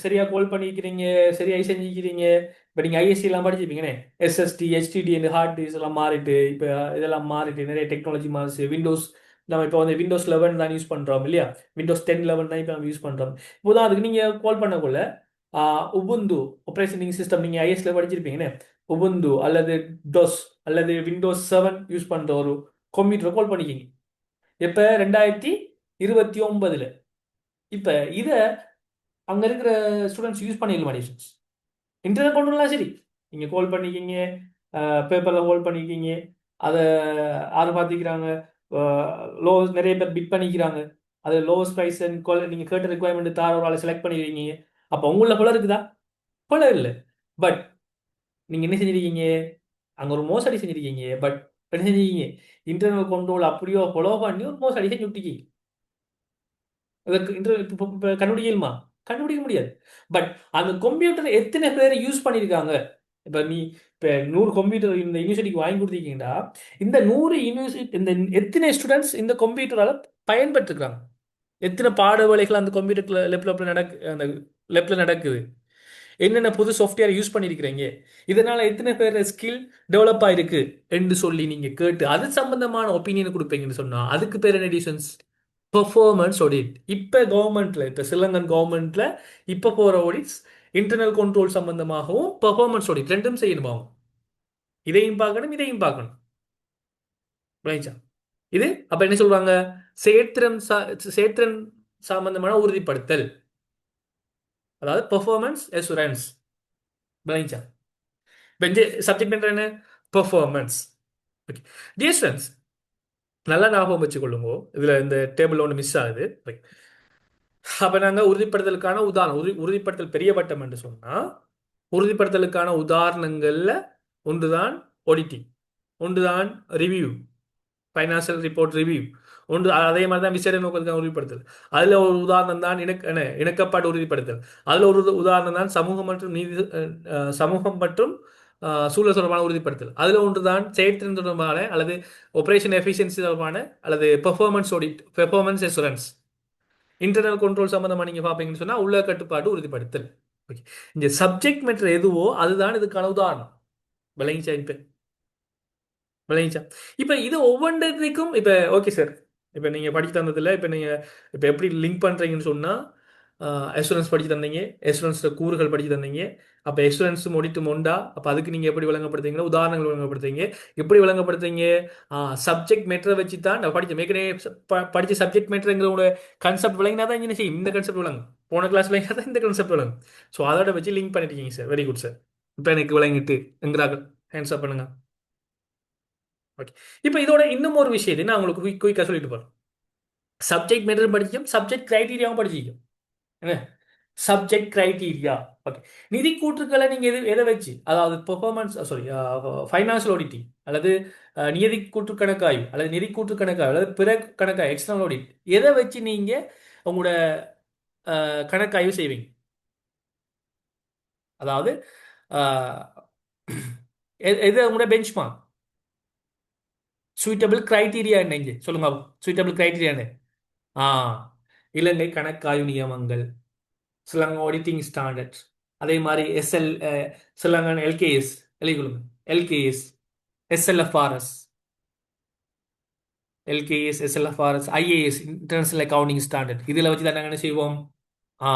சரியா கால் பண்ணிக்கிறீங்க, சரியா செஞ்சுக்கிறீங்க. இப்போ நீங்கள் ஐஎஸ்சி எல்லாம் படிச்சிருப்பீங்கண்ணே. எஸ்எஸ்டி ஹெச்டிடி ஹார்ட் டிஸ்க் எல்லாம் மாறிட்டு, இப்போ இதெல்லாம் மாறிட்டு நிறைய டெக்னாலஜி மாறிச்சு. விண்டோஸ் நம்ம இப்போ வந்து விண்டோஸ் 11 தான் யூஸ் பண்ணுறோம் இல்லையா? விண்டோஸ் 10 11 தான் இப்போ நம்ம யூஸ் பண்ணுறோம். இப்போதான் அதுக்கு நீங்கள் கால் பண்ணக்குள்ள உபுந்து ஆப்ரேட்டிங் சிஸ்டம் நீங்கள் ஐஎஸ்ல படிச்சிருப்பீங்கண்ணே. உபுந்து அல்லது டொஸ் அல்லது விண்டோஸ் 7 யூஸ் பண்ணுற ஒரு கம்ப்யூட்டரை கால் பண்ணிக்கிங்க. இப்போ 2029. இப்போ இதை அங்கே இருக்கிற ஸ்டூடெண்ட்ஸ் யூஸ் பண்ணிடலாம் ஸ்டூடெண்ட்ஸ். இன்டர்நெட் கொண்டுலாம் சரி, நீங்கள் கால் பண்ணிக்கிங்க, பேப்பரில் கால் பண்ணிக்கிங்க, அதை யார் பார்த்துக்கிறாங்க, லோ நிறைய பேர் பிட் பண்ணிக்கிறாங்க. அது லோவஸ்ட் ப்ரைஸ் நீங்கள் கேட்ட ரெக்குவயர்மெண்ட் தார ஒரு ஆளை செலக்ட் பண்ணிடுவீங்க. அப்போ உங்களில் கொலை இருக்குதா? கொலை இல்லை. பட் நீங்கள் என்ன செஞ்சிருக்கீங்க? அங்கே ஒரு மோசடி செஞ்சிருக்கீங்க. பட் என்ன செஞ்சிருக்கீங்க? இன்டர்னல் கண்ட்ரோல் அப்படியோ ஃபாலோ பண்ணி ஒரு மோசடி செஞ்சு விட்டுக்கீங்க. அதற்கு இப்போ கண்டுபிடிக்கலுமா? கண்டுபிடிக்க முடியாது. பட் அந்த கம்ப்யூட்டர் எத்தனை பேர் யூஸ் பண்ணியிருக்காங்க? இப்போ இப்போ 100 கம்ப்யூட்டர் இந்த யூனிவர்சிட்டிக்கு வாங்கி கொடுத்தீங்கன்னா, இந்த 100 யூனிவர்சிட்டி இந்த எத்தனை ஸ்டூடெண்ட்ஸ் இந்த கம்ப்யூட்டரால் பயன்பெற்றுக்கிறாங்க? எத்தனை பாட வேலைகள் அந்த கம்ப்யூட்டர் அந்த லேப்பில் நடக்குது? என்னென்ன புது சாஃப்ட்வேர் யூஸ் பண்ணியிருக்கிறீங்க? இதனால் எத்தனை பேர் ஸ்கில் டெவலப் ஆயிருக்கு என்று சொல்லி நீங்கள் கேட்டு அது சம்பந்தமான ஒப்பீனியன் கொடுப்பீங்கன்னு சொன்னால் அதுக்கு பேர் என்ன டியூஷன்ஸ்? Performance audit. இப்போ கவர்மெண்ட்ல, இப்போ ஸ்ரீலங்கன் கவர்மெண்ட்ல இப்போ போகிற ஆடிட்ஸ் இன்டர்னல் கண்ட்ரோல் சம்பந்தமாகவும் பெர்ஃபார்மன்ஸ் ஆடிட் ரெண்டும் செய்யணுமாகும். இதையும் பார்க்கணும், இதையும் பார்க்கணும். ரைட்டா? இது அப்போ என்ன சொல்றாங்க? சேத்திரம் சம்பந்தமான உறுதிப்படுத்தல், அதாவது பெர்ஃபார்மன்ஸ் அசூரன்ஸ். ரைட்டா? சப்ஜெக்ட் என்ன? பெர்ஃபார்மன்ஸ். ஓகே டியர் ஸ்டூடெண்ட்ஸ், நல்லா ஞாபகம் வச்சுக்கொள்ளுங்க. இதில் இந்த டேபிள் ஒன்று மிஸ் ஆகுது. அப்போ நாங்கள் உறுதிப்படுத்தலுக்கான உதாரணம், உறுதிப்படுத்தல் பெரிய வட்டம் என்று சொன்னால் உறுதிப்படுத்தலுக்கான உதாரணங்களில் ஒன்றுதான் ஆடிட்டிங், ஒன்றுதான் ரிவ்யூ, ஃபைனான்சியல் ரிப்போர்ட் ரிவ்யூ, ஒன்று அதே மாதிரி தான் விசேட நோக்கத்துக்கான உறுதிப்படுத்தல். அதில் ஒரு உதாரணம் தான் இணக்கப்பாடு உறுதிப்படுத்தல். அதில் ஒரு உதாரணம் தான் சமூகம் மற்றும் நீதி சமூகம் மற்றும் சூழல் தொடர்பான உறுதிப்படுத்தல். அதில் ஒன்று தான் செயற்திறன் தொடர்பான அல்லது ஆபரேஷன் எஃபிஷியன்சி தொடர்பான அல்லது performance audit, performance assurance. Internal control சம்மந்தமாக நீங்கள் பார்ப்பீங்கன்னு சொன்னால் உள்ள கட்டுப்பாடு உறுதிப்படுத்தல். ஓகே, இந்த சப்ஜெக்ட் மேட்டர் எதுவோ அதுதான் இதுக்கான உதாரணம். விளங்கிச்சா? விளங்கிச்சா? இப்போ இது ஒவ்வொன்றதுக்கும் இப்போ ஓகே சார், இப்போ நீங்கள் படிச்சு தந்ததில்ல, இப்போ நீங்கள் இப்போ எப்படி லிங்க் பண்ணுறீங்கன்னு சொன்னால் எக்ஸலன்ஸ் படித்து தந்தீங்க, எக்ஸலன்ஸில் கூறுகள் படித்து தந்தீங்க. அப்போ எக்ஸலன்ஸ் முடிட்டு மொண்டா, அப்போ அதுக்கு நீங்கள் எப்படி விளங்கப்படுத்துறீங்களோ உதாரணங்கள் விளங்கப்படுத்துறீங்க. எப்படி விளங்கப்படுத்துறீங்க? சப்ஜெக்ட் மேட்டரை வச்சு தான் நான் படித்த மேற்கனவே படித்த சப்ஜெக்ட் மேட்டருங்கிற கான்செப்ட் விளங்கினா தான் இங்கே செய்யும் இந்த கான்செப்ட் விளங்கும். போன கிளாஸ் விளங்கினா தான் இந்த கான்செப்ட் விளங்கும். ஸோ அதோட வச்சு லிங்க் பண்ணிட்டீங்க சார், வெரி குட் சார். இப்போ எனக்கு விளங்கிட்டு எங்கிறார்கள் ஹேண்ட்ஸ் அப் பண்ணுங்க. ஓகே, இப்போ இதோட இன்னும் ஒரு விஷயத்தை நான் உங்களுக்கு குயிக்காக சொல்லிட்டு போகிறேன். சப்ஜெக்ட் மேட்டர் படிச்சிக்கும், சப்ஜெக்ட் கிரைட்டீரியாவும் படிச்சிக்கும். என்ன சப்ஜெக்ட் கிரைட்டீரியா? ஓகே, நிதி கூற்றுக்களை நீங்கள் எதை வச்சு, அதாவது பெர்ஃபார்மன்ஸ் சாரி ஃபைனான்சியல் ஆடிட்டிங் அல்லது நிதி கூற்று கணக்காய்வு அல்லது நிதி கூற்று கணக்காய்வு அல்லது பிற கணக்காய்வு எக்ஸ்டர்னல் ஆடிட், எதை வச்சு நீங்கள் உங்களோட கணக்காய்வு செய்வீங்க? அதாவது எது உங்களோட பெஞ்ச் மார்க்? சூட்டபிள் கிரைட்டீரியா என்ன சொல்லுங்க. சூட்டபிள் கிரைட்டீரியா என்ன? ஆ இலங்கை கணக்காய்வு நியமங்கள், ஸ்ரீலங்கன் ஆடிட்டிங் ஸ்டாண்டர்ட்ஸ், அதே மாதிரி ஸ்ரீலங்கன் எல்கேஎஸ் எழுதிக்கொள்ளுங்க. LKAS, SLFRS, LKAS, SLFRS, IAS international accounting standard. இதில் வச்சு தான் நாங்கள் என்ன செய்வோம்? ஆ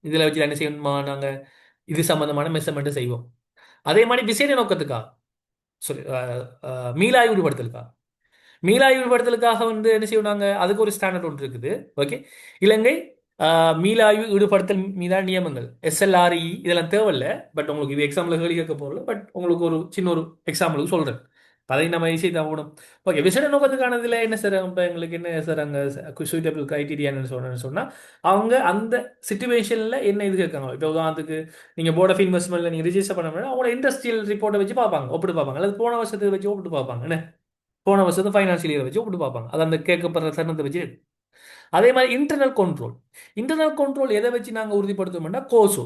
இதில் வச்சு தான் என்ன செய்யணுமா? நாங்கள் இது சம்பந்தமான மெஷர்மெண்ட்டை செய்வோம். அதே மாதிரி விசேட நோக்கத்துக்கா சாரி மீளாய்வுபடுத்தலுக்கா, மீளாய்வுபடுத்தலுக்காக வந்து என்ன செய்வோம் நாங்கள்? அதுக்கு ஒரு ஸ்டாண்டர்ட் ஒன்று இருக்குது. ஓகே, இலங்கை மீளாய்வு ஈடுபடுத்தல் மீதான நியமங்கள் எஸ்எல்ஆர்இ இதெல்லாம் தேவையில்ல. பட் உங்களுக்கு இது எக்ஸாம்பிள் கேள்வி கேட்க போகல. பட் உங்களுக்கு ஒரு சின்ன ஒரு எக்ஸாம்பிளுக்கு சொல்கிறேன். அதை நம்ம ஈஸி தான் போகணும். ஓகே, விசேட நோக்கத்துக்கானதில் என்ன சார் இப்போ எங்களுக்கு என்ன சார் அங்கே சூட்டபிள் கிரைட்டீரியான்னு சொன்னால் அவங்க அந்த சிச்சுவேஷனில் என்ன இது கேட்காங்க. இப்போ உதாரணத்துக்கு நீங்கள் போர்ட் ஆஃப் இன்வெஸ்ட்மெண்ட்டில் நீங்கள் ரிஜிஸ்டர் பண்ண முடியாது, அவங்களோட இண்டஸ்ட்ரியல் ரிப்போர்ட்டை வச்சு பார்ப்பாங்க, ஒப்பிட்டு பார்ப்பாங்க. அல்லது போன வருஷத்தை வச்சு ஒப்பிட்டு பார்ப்பாங்க. என்ன போன வருஷத்தை ஃபைனான்சியல் இயரை வச்சு ஒப்பிட்டு பார்ப்பாங்க. அது அந்த கேட்கப்படுற தருணத்தை வச்சு. அதே மாதிரி இன்டர்னல் கண்ட்ரோல், இன்டர்னல் கண்ட்ரோல் எதை வச்சு நாங்கள் உறுதிப்படுத்தோம்னா கோசோ.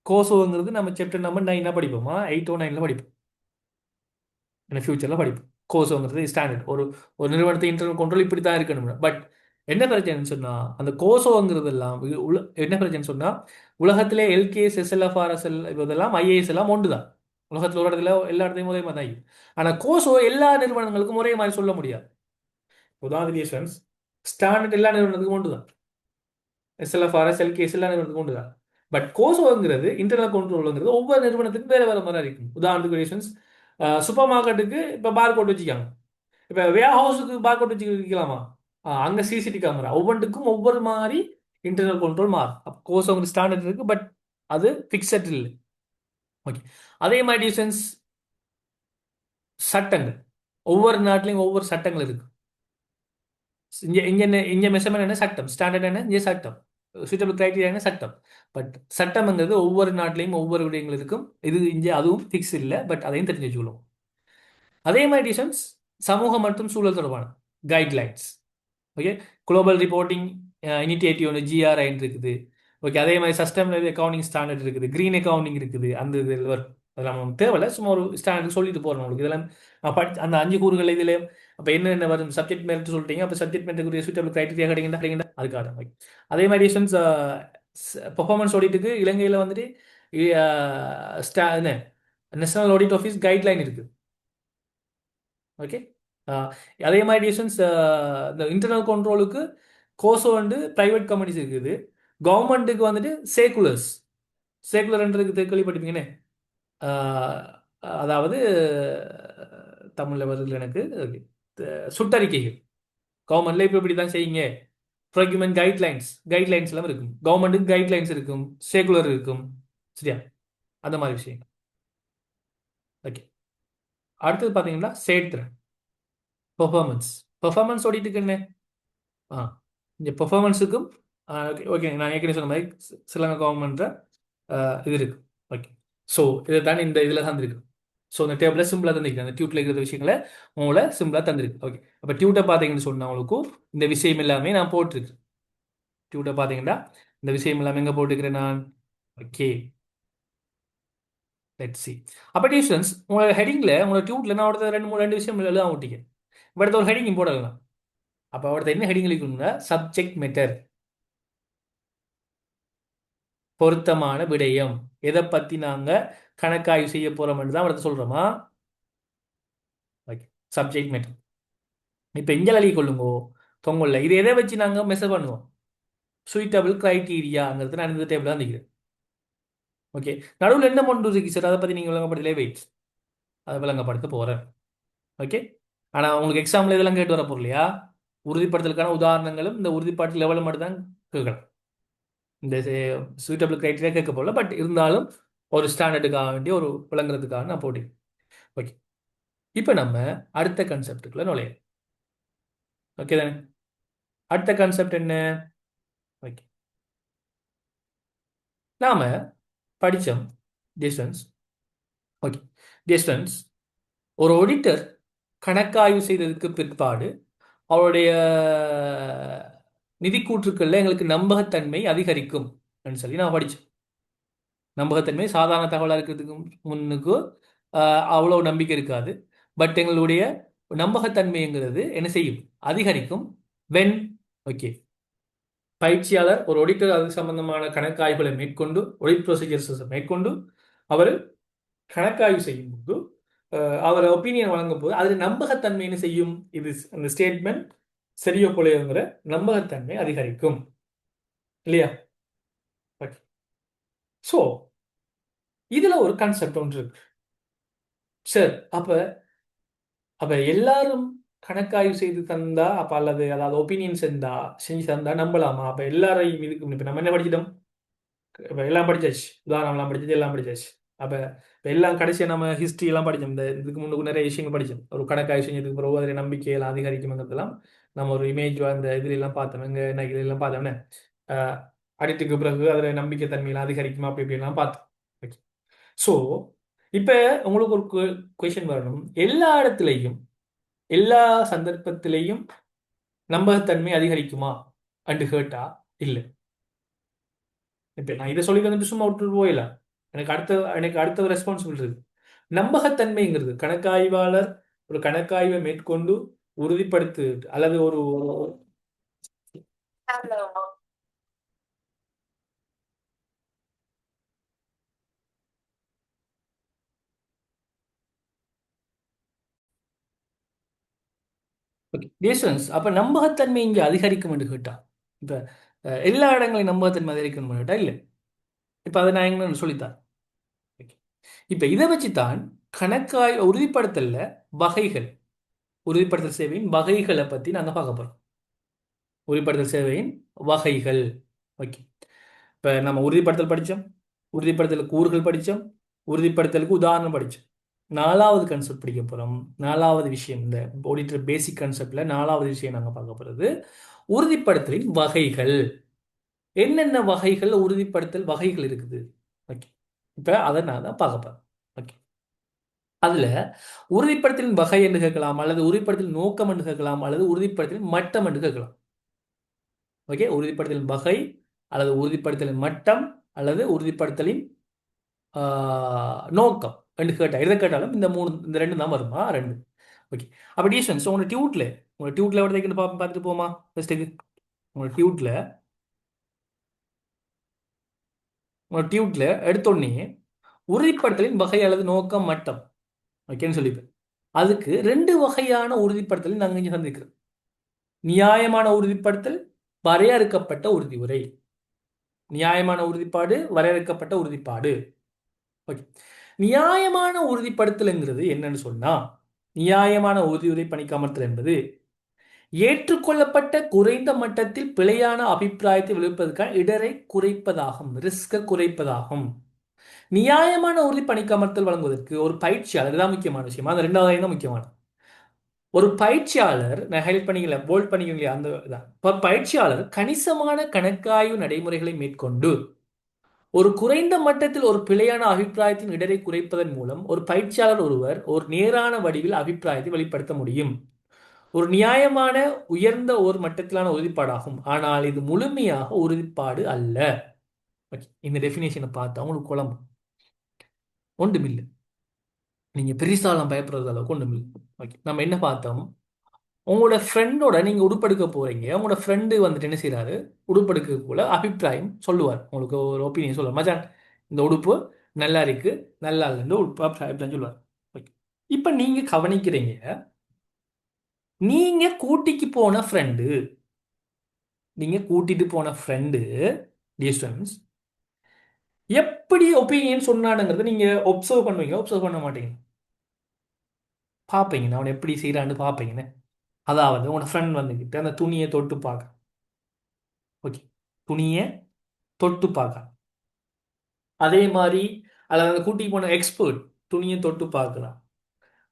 கோசோங்கிறது நம்ம சாப்டர் நம்பர் 9 படிப்போமா, 8 9 படிப்போம், ஃபியூச்சரில் படிப்போம். கோசோங்கிறது ஸ்டாண்டர்ட். ஒரு நிறுவனத்தை இன்டர்னல் கண்ட்ரோல் இப்படி தான் இருக்கணும். பட் என்ன பிரச்சனைன்னு சொன்னா அந்த கோசோங்கிறது எல்லாம் என்ன பிரச்சனை சொன்னா உலகத்திலே எல்கேஎஸ் எஸ்எல்எஃப்ஆர்எஸ்எல் இதெல்லாம் ஐஏஎஸ் எல்லாம் ஒன்றுதான். உலகத்தில் ஒரு இடத்துல எல்லா இடத்துலையும் ஒரே மாதிரி தான் இருக்கும். ஆனா கோசோ எல்லா நிறுவனங்களுக்கும் ஒரே மாதிரி சொல்ல முடியாது. உதாரணத்துக்கு ஸ்டாண்டர்ட் எல்லா நிறுவனத்துக்கும் ஒன்றுதான். எஸ்எல்எஃப்ஆர்எஸ் எல்கேஎஸ் எல்லா நிறுவனத்துக்கும் ஒன்றுதான். பட் கோசோங்கிறது இன்டர்னல் கண்ட்ரோல்ங்கிறது ஒவ்வொரு நிறுவனத்துக்கும் வேற வேற மாதிரி இருக்கும். உதாரணத்துக்கு சூப்பர் மார்க்கெட்டுக்கு இப்போ பார் கோட் வச்சுக்காங்க. இப்போ வேர் ஹவுஸுக்கு பார் கோட் வச்சு வைக்கலாமா? அங்க சிசிடி கேமரா ஒவ்வொன்றுக்கும் ஒவ்வொரு மாதிரி இன்டர்னல் கண்ட்ரோல் மாறும். அப்போ கோர்ஸ் ஸ்டாண்டர்ட் இருக்கு, பட் அது ஃபிக்ஸட் இல்லை. ஓகே. அதே மாதிரி டியூஷன்ஸ் சட்டங்கள் ஒவ்வொரு நாட்டிலையும் ஒவ்வொரு சட்டங்கள் இருக்கு. இங்க இங்க என்ன இங்க மெஷர்மெண்ட் என்ன சட்டம், ஸ்டாண்டர்ட் என்ன இங்கே சட்டம், சூட்டபிள் கிரைட்டீரியா என்ன சட்டம். பட் சட்டம்ங்கிறது ஒவ்வொரு நாட்டிலையும் ஒவ்வொரு விடயங்கள் இருக்கும். இது இங்கே அதுவும் ஃபிக்ஸ் இல்லை, பட் அதையும் தெரிஞ்சு வச்சுக்கணும். அதே மாதிரி டியூஷன்ஸ் சமூகம் மற்றும் சூழல் தொடர்பான guidelines. Okay. Global reporting initiative ஒன்று ஜிஆர்ஐன்னு இருக்குது. ஓகே. அதே மாதிரி சஸ்டைனபிள் அக்கௌண்டிங் ஸ்டாண்டர்ட் இருக்குது, கிரீன் அக்கௌண்டிங் இருக்குது. அந்த இதில் வரும். அதெல்லாம் நமக்கு தேவையில்ல, சும்மா ஒரு ஸ்டாண்டர்ட் சொல்லிட்டு போகிறோம் உங்களுக்கு. இதெல்லாம் அந்த 5 கூறுகள் இதில் அப்போ என்னென்ன வரும் சப்ஜெக்ட் மேரிட் சொல்லிட்டீங்க. அப்போ சப்ஜெக்ட் மேரிட்டுக்குரிய சூட்டபிள் கிரைட்டீரியா கிடைக்கின்ற அதுக்காக. அதே மாதிரி பெர்ஃபார்மன்ஸ் ஆடிட்டுக்கு இலங்கையில் வந்துட்டு நேஷனல் ஆடிட் ஆஃபீஸ் கைட்லைன் இருக்குது. ஓகே. அதே மாதிரி டியூஷன்ஸ் இந்த இன்டர்னல் கண்ட்ரோலுக்கு கோசோ வந்து ப்ரைவேட் கம்பெனிஸ் இருக்குது. கவர்மெண்ட்டுக்கு வந்துட்டு சேக்குலர்ன்றதுக்கு கேள்விப்பட்டிருப்பீங்கன்னே. அதாவது தமிழில் வருது எனக்கு. சுட்டறிக்கைகள் கவர்மெண்ட்ல இப்போ இப்படி தான் செய்யுங்க. ப்ரொக்யூமெண்ட் கைட்லைன்ஸ் எல்லாம் இருக்கும். கவர்மெண்ட்டுக்கு கைட்லைன்ஸ் இருக்கும், சேக்குலர் இருக்கும். சரியா? அந்த மாதிரி விஷயம். ஓகே. அடுத்தது பார்த்தீங்கன்னா செயற்திறன் பெர்ஃபார்மன்ஸ் ஓடிட்டுக்கு என்ன இந்த பெர்ஃபார்மன்ஸுக்கும் ஓகே ஓகே நான் ஏற்கனவே சொன்ன மாதிரி ஸ்ரீலங்கா கவர்மெண்ட்ற இது இருக்கு. ஓகே. ஸோ இதை தான் இந்த இதில் தந்திருக்கு. ஸோ இந்த டேபிளில் சிம்பிளாக தந்திருக்கு. அந்த டியூட்டில் இருக்கிற விஷயங்களை உங்களை சிம்பிளாக தந்திருக்கு. ஓகே. அப்போ டியூட்டை பார்த்தீங்கன்னு சொன்னால் உங்களுக்கும் இந்த விஷயம் எல்லாமே நான் போட்டிருக்கேன். டியூட்டை பார்த்தீங்கன்னா இந்த விஷயம் எல்லாமே எங்கே போட்டுக்கிறேன் நான். ஓகே. Let's see. அப்போ டியூஷன்ஸ் உங்களோட ஹெடிங்கில் உங்களோட டியூட்டில் நான் அடுத்த 2 விஷயம் எழுத ஓட்டிக்கேன். இப்போ அடுத்த ஒரு ஹெடிங் போடலாம். அப்போ அடுத்த என்ன ஹெடிங் எழுதிக்கணும்னா சப்ஜெக்ட் மேட்டர், பொருத்தமான விடயம், எதை பற்றி நாங்கள் கணக்காய்வு செய்ய போகிறோம்னு தான் அடுத்து சொல்கிறோமா. ஓகே. Subject matter. இப்போ எங்கே எழுதி கொள்ளுங்கோ தொங்கல்ல இது எதை வச்சு நாங்கள் மெஷர் பண்ணுவோம். சூட்டபிள் கிரைட்டீரியாங்கிறது நான் இந்த டேபிள் தான் நிற்கிறேன். ஓகே. நடுவில் என்ன கொண்டு இருக்கு சார், அதை பற்றி நீங்கள் விளங்கப்படுத்தலே வெயிட், அதை விளங்கப்படுத்த போகிறேன். ஓகே. ஆனால் உங்களுக்கு எக்ஸாம்பிள் இதெல்லாம் கேட்டு வர இல்லையா, உறுதிப்படுத்தலுக்கான உதாரணங்களும் இந்த உறுதிப்பாட்டு லெவலில் மட்டும் தான் கேட்கலாம். இந்த சூட்டபிள் கிரைட்டீரியா கேட்க போகல, பட் இருந்தாலும் ஒரு ஸ்டாண்டர்டுக்காக வேண்டிய ஒரு விளங்குறதுக்காக நான் போட்டேன். ஓகே. இப்போ நம்ம அடுத்த கான்செப்டுக்குள்ள நுழைய. ஓகே தானே? அடுத்த கான்செப்ட் என்ன? ஓகே. நாம படித்தோம் டிஸ்டன்ஸ். ஓகே. டிஸ்டன்ஸ் ஒரு ஆடிட்டர் கணக்காய்வு செய்ததுக்கு பிற்பாடு அவருடைய நிதி கூற்றுக்கள்ல எங்களுக்கு நம்பகத்தன்மை அதிகரிக்கும் சொல்லி நான் படித்தேன். நம்பகத்தன்மை சாதாரண தகவலாக இருக்கிறதுக்கு முன்னுக்கு அவ்வளோ நம்பிக்கை இருக்காது. பட் எங்களுடைய நம்பகத்தன்மைங்கிறது என்ன செய்யும், அதிகரிக்கும். வென் ஓகே பயிற்சியாளர் ஒரு ஆடிட்டர் அது சம்பந்தமான கணக்காய்வுகளை மேற்கொண்டு ஆடிட் ப்ரொசீஜர்ஸ் மேற்கொண்டு அவர் கணக்காய்வு செய்யும் போது அவர் ஒப்பீனியன் வழங்கும் போது அதில் நம்பகத்தன்மை என்ன செய்யும், இது அந்த ஸ்டேட்மெண்ட் சரியோ போலையோங்கிற நம்பகத்தன்மை அதிகரிக்கும் இல்லையா. ஸோ இதுல ஒரு கான்செப்ட் ஒன்று இருக்கு சார். அப்ப அப்ப எல்லாரும் கணக்காய்வு செய்து தந்தா அப்ப அல்லது அதாவது ஒப்பீனியன்ஸ் இருந்தா செஞ்சு தந்தா நம்பலாமா? அப்ப எல்லாரையும் இதுக்கு இப்ப நம்ம என்ன படிச்சிட்டோம், இப்ப எல்லாம் படிச்சாச்சு, உதாரணம் எல்லாம் படிச்சது எல்லாம் படிச்சாச்சு. அப்ப இப்ப எல்லாம் கடைசியா நம்ம ஹிஸ்டரி எல்லாம் படிச்சோம். இந்த இதுக்கு முன்னுக்கு நிறைய விஷயங்கள் படிச்சோம். ஒரு கணக்காய்வு செஞ்சதுக்கு பிறகு அதில் நம்பிக்கையெல்லாம் அதிகரிக்குங்கிறதெல்லாம் நம்ம ஒரு இமேஜ் அந்த இதுல எல்லாம் பார்த்தோம். எங்க என்ன இதெல்லாம் பார்த்தோம்னே அடிட்டுக்கு பிறகு அதில் நம்பிக்கை தன்மையெல்லாம் அதிகரிக்குமா அப்படி இப்படிலாம் பார்த்தோம். ஓகே. ஸோ இப்போ உங்களுக்கு ஒரு கொஷின் வரணும், எல்லா இடத்துலையும் எல்லா சந்தர்ப்பத்திலையும் நம்பகத்தன்மை அதிகரிக்குமா அண்டு கேட்டா இல்லை. இப்போ நான் இதை சொல்லி வந்துட்டு சும்மா விட்டு போயிடலாம். எனக்கு அடுத்த ரெஸ்பான்சிபிள் இருக்கு. நம்பகத்தன்மைங்கிறது கணக்காய்வாளர் ஒரு கணக்காய்வை மேற்கொண்டு உறுதிப்படுத்து அல்லது ஒரு ஓகே டிஸ்டன்ஸ் அப்போ நம்பகத்தன்மை இங்கே அதிகரிக்கும் என்று கேட்டா இப்போ எல்லா இடங்களையும் நம்பகத்தன்மை அதிகரிக்கணும் கேட்டா இல்லை. இப்போ அதை நான் எங்க சொல்லித்தான். ஓகே. இப்போ இதை வச்சு தான் கணக்காய் உறுதிப்படுத்தல வகைகள், உறுதிப்படுத்தல் சேவையின் வகைகளை பற்றி நாங்கள் பார்க்க போகிறோம். உறுதிப்படுத்தல் சேவையின் வகைகள். ஓகே. இப்போ நம்ம உறுதிப்படுத்தல் படித்தோம், உறுதிப்படுத்தல் கூறுகள் படித்தோம், உறுதிப்படுத்தலுக்கு உதாரணம் படித்தோம். நாலாவது கான்செப்ட் படிக்க போகிறோம். நாலாவது விஷயம் இந்த ஆடிட்டர் பேசிக் கான்செப்டில் நாலாவது விஷயம் நாங்கள் பார்க்க போகிறது உறுதிப்படுத்தலின் வகைகள். என்னென்ன வகைகள் உறுதிப்படுத்தல் வகைகள் இருக்குது. ஓகே. இப்போ அதை நான் தான் பார்க்க போகிறேன். ஓகே. அதில் உறுதிப்படுத்தலின் வகை என்று கேட்கலாம், அல்லது உறுதிப்படுத்தலின் நோக்கம் என்று கேட்கலாம், அல்லது உறுதிப்படுத்தலின் மட்டம் என்று கேட்கலாம். ஓகே. உறுதிப்படுத்தலின் வகை அல்லது உறுதிப்படுத்தலின் மட்டம் அல்லது உறுதிப்படுத்தலின் நோக்கம் என்று கேட்டால் எதை கேட்டாலும் இந்த மூணு இந்த ரெண்டு தான் வருமா? ரெண்டு. ஓகே. அப்போ டிஸ்டன்ஸ் உங்களோட டியூட்டில் எவ்வளோ தைக்கணும் பார்த்துட்டு போமா ஃபஸ்ட்டுக்கு. உங்களோட டியூட்டில் எடுத்தோடனே உறுதிப்படுத்தலின் வகை அல்லது நோக்கம் மட்டம் ஓகேன்னு சொல்லிப்பேன். அதுக்கு ரெண்டு வகையான உறுதிப்படுத்தலை நாங்கள் இங்கே சந்திக்கிறோம். நியாயமான உறுதிப்படுத்தல், வரையறுக்கப்பட்ட உறுதியுரை. நியாயமான உறுதிப்பாடு, வரையறுக்கப்பட்ட உறுதிப்பாடு. ஓகே. நியாயமான உறுதிப்படுத்தல்ங்கிறது என்னன்னு சொன்னா, நியாயமான உறுதியுரை பணிக்கமர்த்தல் என்பது ஏற்றுக்கொள்ளப்பட்ட குறைந்த மட்டத்தில் பிழையான அபிப்பிராயத்தை விளைவிப்பதற்கான இடரை குறைப்பதாகும், ரிஸ்கை குறைப்பதாகும். நியாயமான உறுதி பணிக்கமர்த்தல் வழங்குவதற்கு ஒரு பயிற்சியாளர் தான் முக்கியமான விஷயம். அந்த ரெண்டாவது தான் முக்கியமான ஒரு பயிற்சியாளர். நான் ஹெல்ப் பண்ணிக்கல, போல்ட் பண்ணிக்கல, அந்த இதான் பயிற்சியாளர் கணிசமான கணக்காய்வு நடைமுறைகளை மேற்கொண்டு ஒரு குறைந்த மட்டத்தில் ஒரு பிழையான அபிப்பிராயத்தின் இடரை குறைப்பதன் மூலம் ஒரு பயிற்சியாளர் ஒருவர் ஒரு நேரான வடிவில் அபிப்பிராயத்தை வெளிப்படுத்த முடியும். ஒரு நியாயமான உயர்ந்த ஒரு மட்டத்திலான உறுதிப்பாடாகும், ஆனால் இது முழுமையாக உறுதிப்பாடு அல்ல. இந்த டெஃபினேஷனை பார்த்தா உங்களுக்கு குழம்பு ஒன்றுமில்லை. நீங்கள் பெரிசாலாம் பயப்படுறது அளவுக்கு ஒன்றுமில்லை. ஓகே. நம்ம என்ன பார்த்தோம், உங்களோட ஃப்ரெண்டோட நீங்கள் உடுப்படுக்க போகிறீங்க. உங்களோட ஃப்ரெண்டு வந்துட்டு என்ன செய்கிறாரு, உடுப்படுக்க போல அபிப்பிராயம் சொல்லுவார், உங்களுக்கு ஒரு ஒப்பீனியன் சொல்லுவார். மச்சான் இந்த உடுப்பு நல்லா இருக்கு, நல்லா இல்லைன்னு உடுப்பு அபிப்பிராயம் சொல்லுவார். ஓகே. இப்போ நீங்கள் கவனிக்கிறீங்க, நீங்கள் கூட்டிட்டு போன ஃப்ரெண்டு டிஸ்டன்ஸ் எப்படி ஒப்பீனியன் சொன்னானுங்கிறத நீங்கள் ஒப்சர்வ் பண்ணுவீங்க, ஒப்சர்வ் பண்ண மாட்டீங்க, பார்ப்பீங்க. நான் அவனை எப்படி செய்கிறான்னு பார்ப்பீங்கன்னு. அதாவது உங்களோட ஃப்ரெண்ட் வந்துக்கிட்டு அந்த துணியை தொட்டு பார்க்க. ஓகே. துணியை தொட்டு பார்க்க. அதே மாதிரி அதில் அந்த கூட்டி போன எக்ஸ்பர்ட் துணியை தொட்டு பார்க்கலாம்.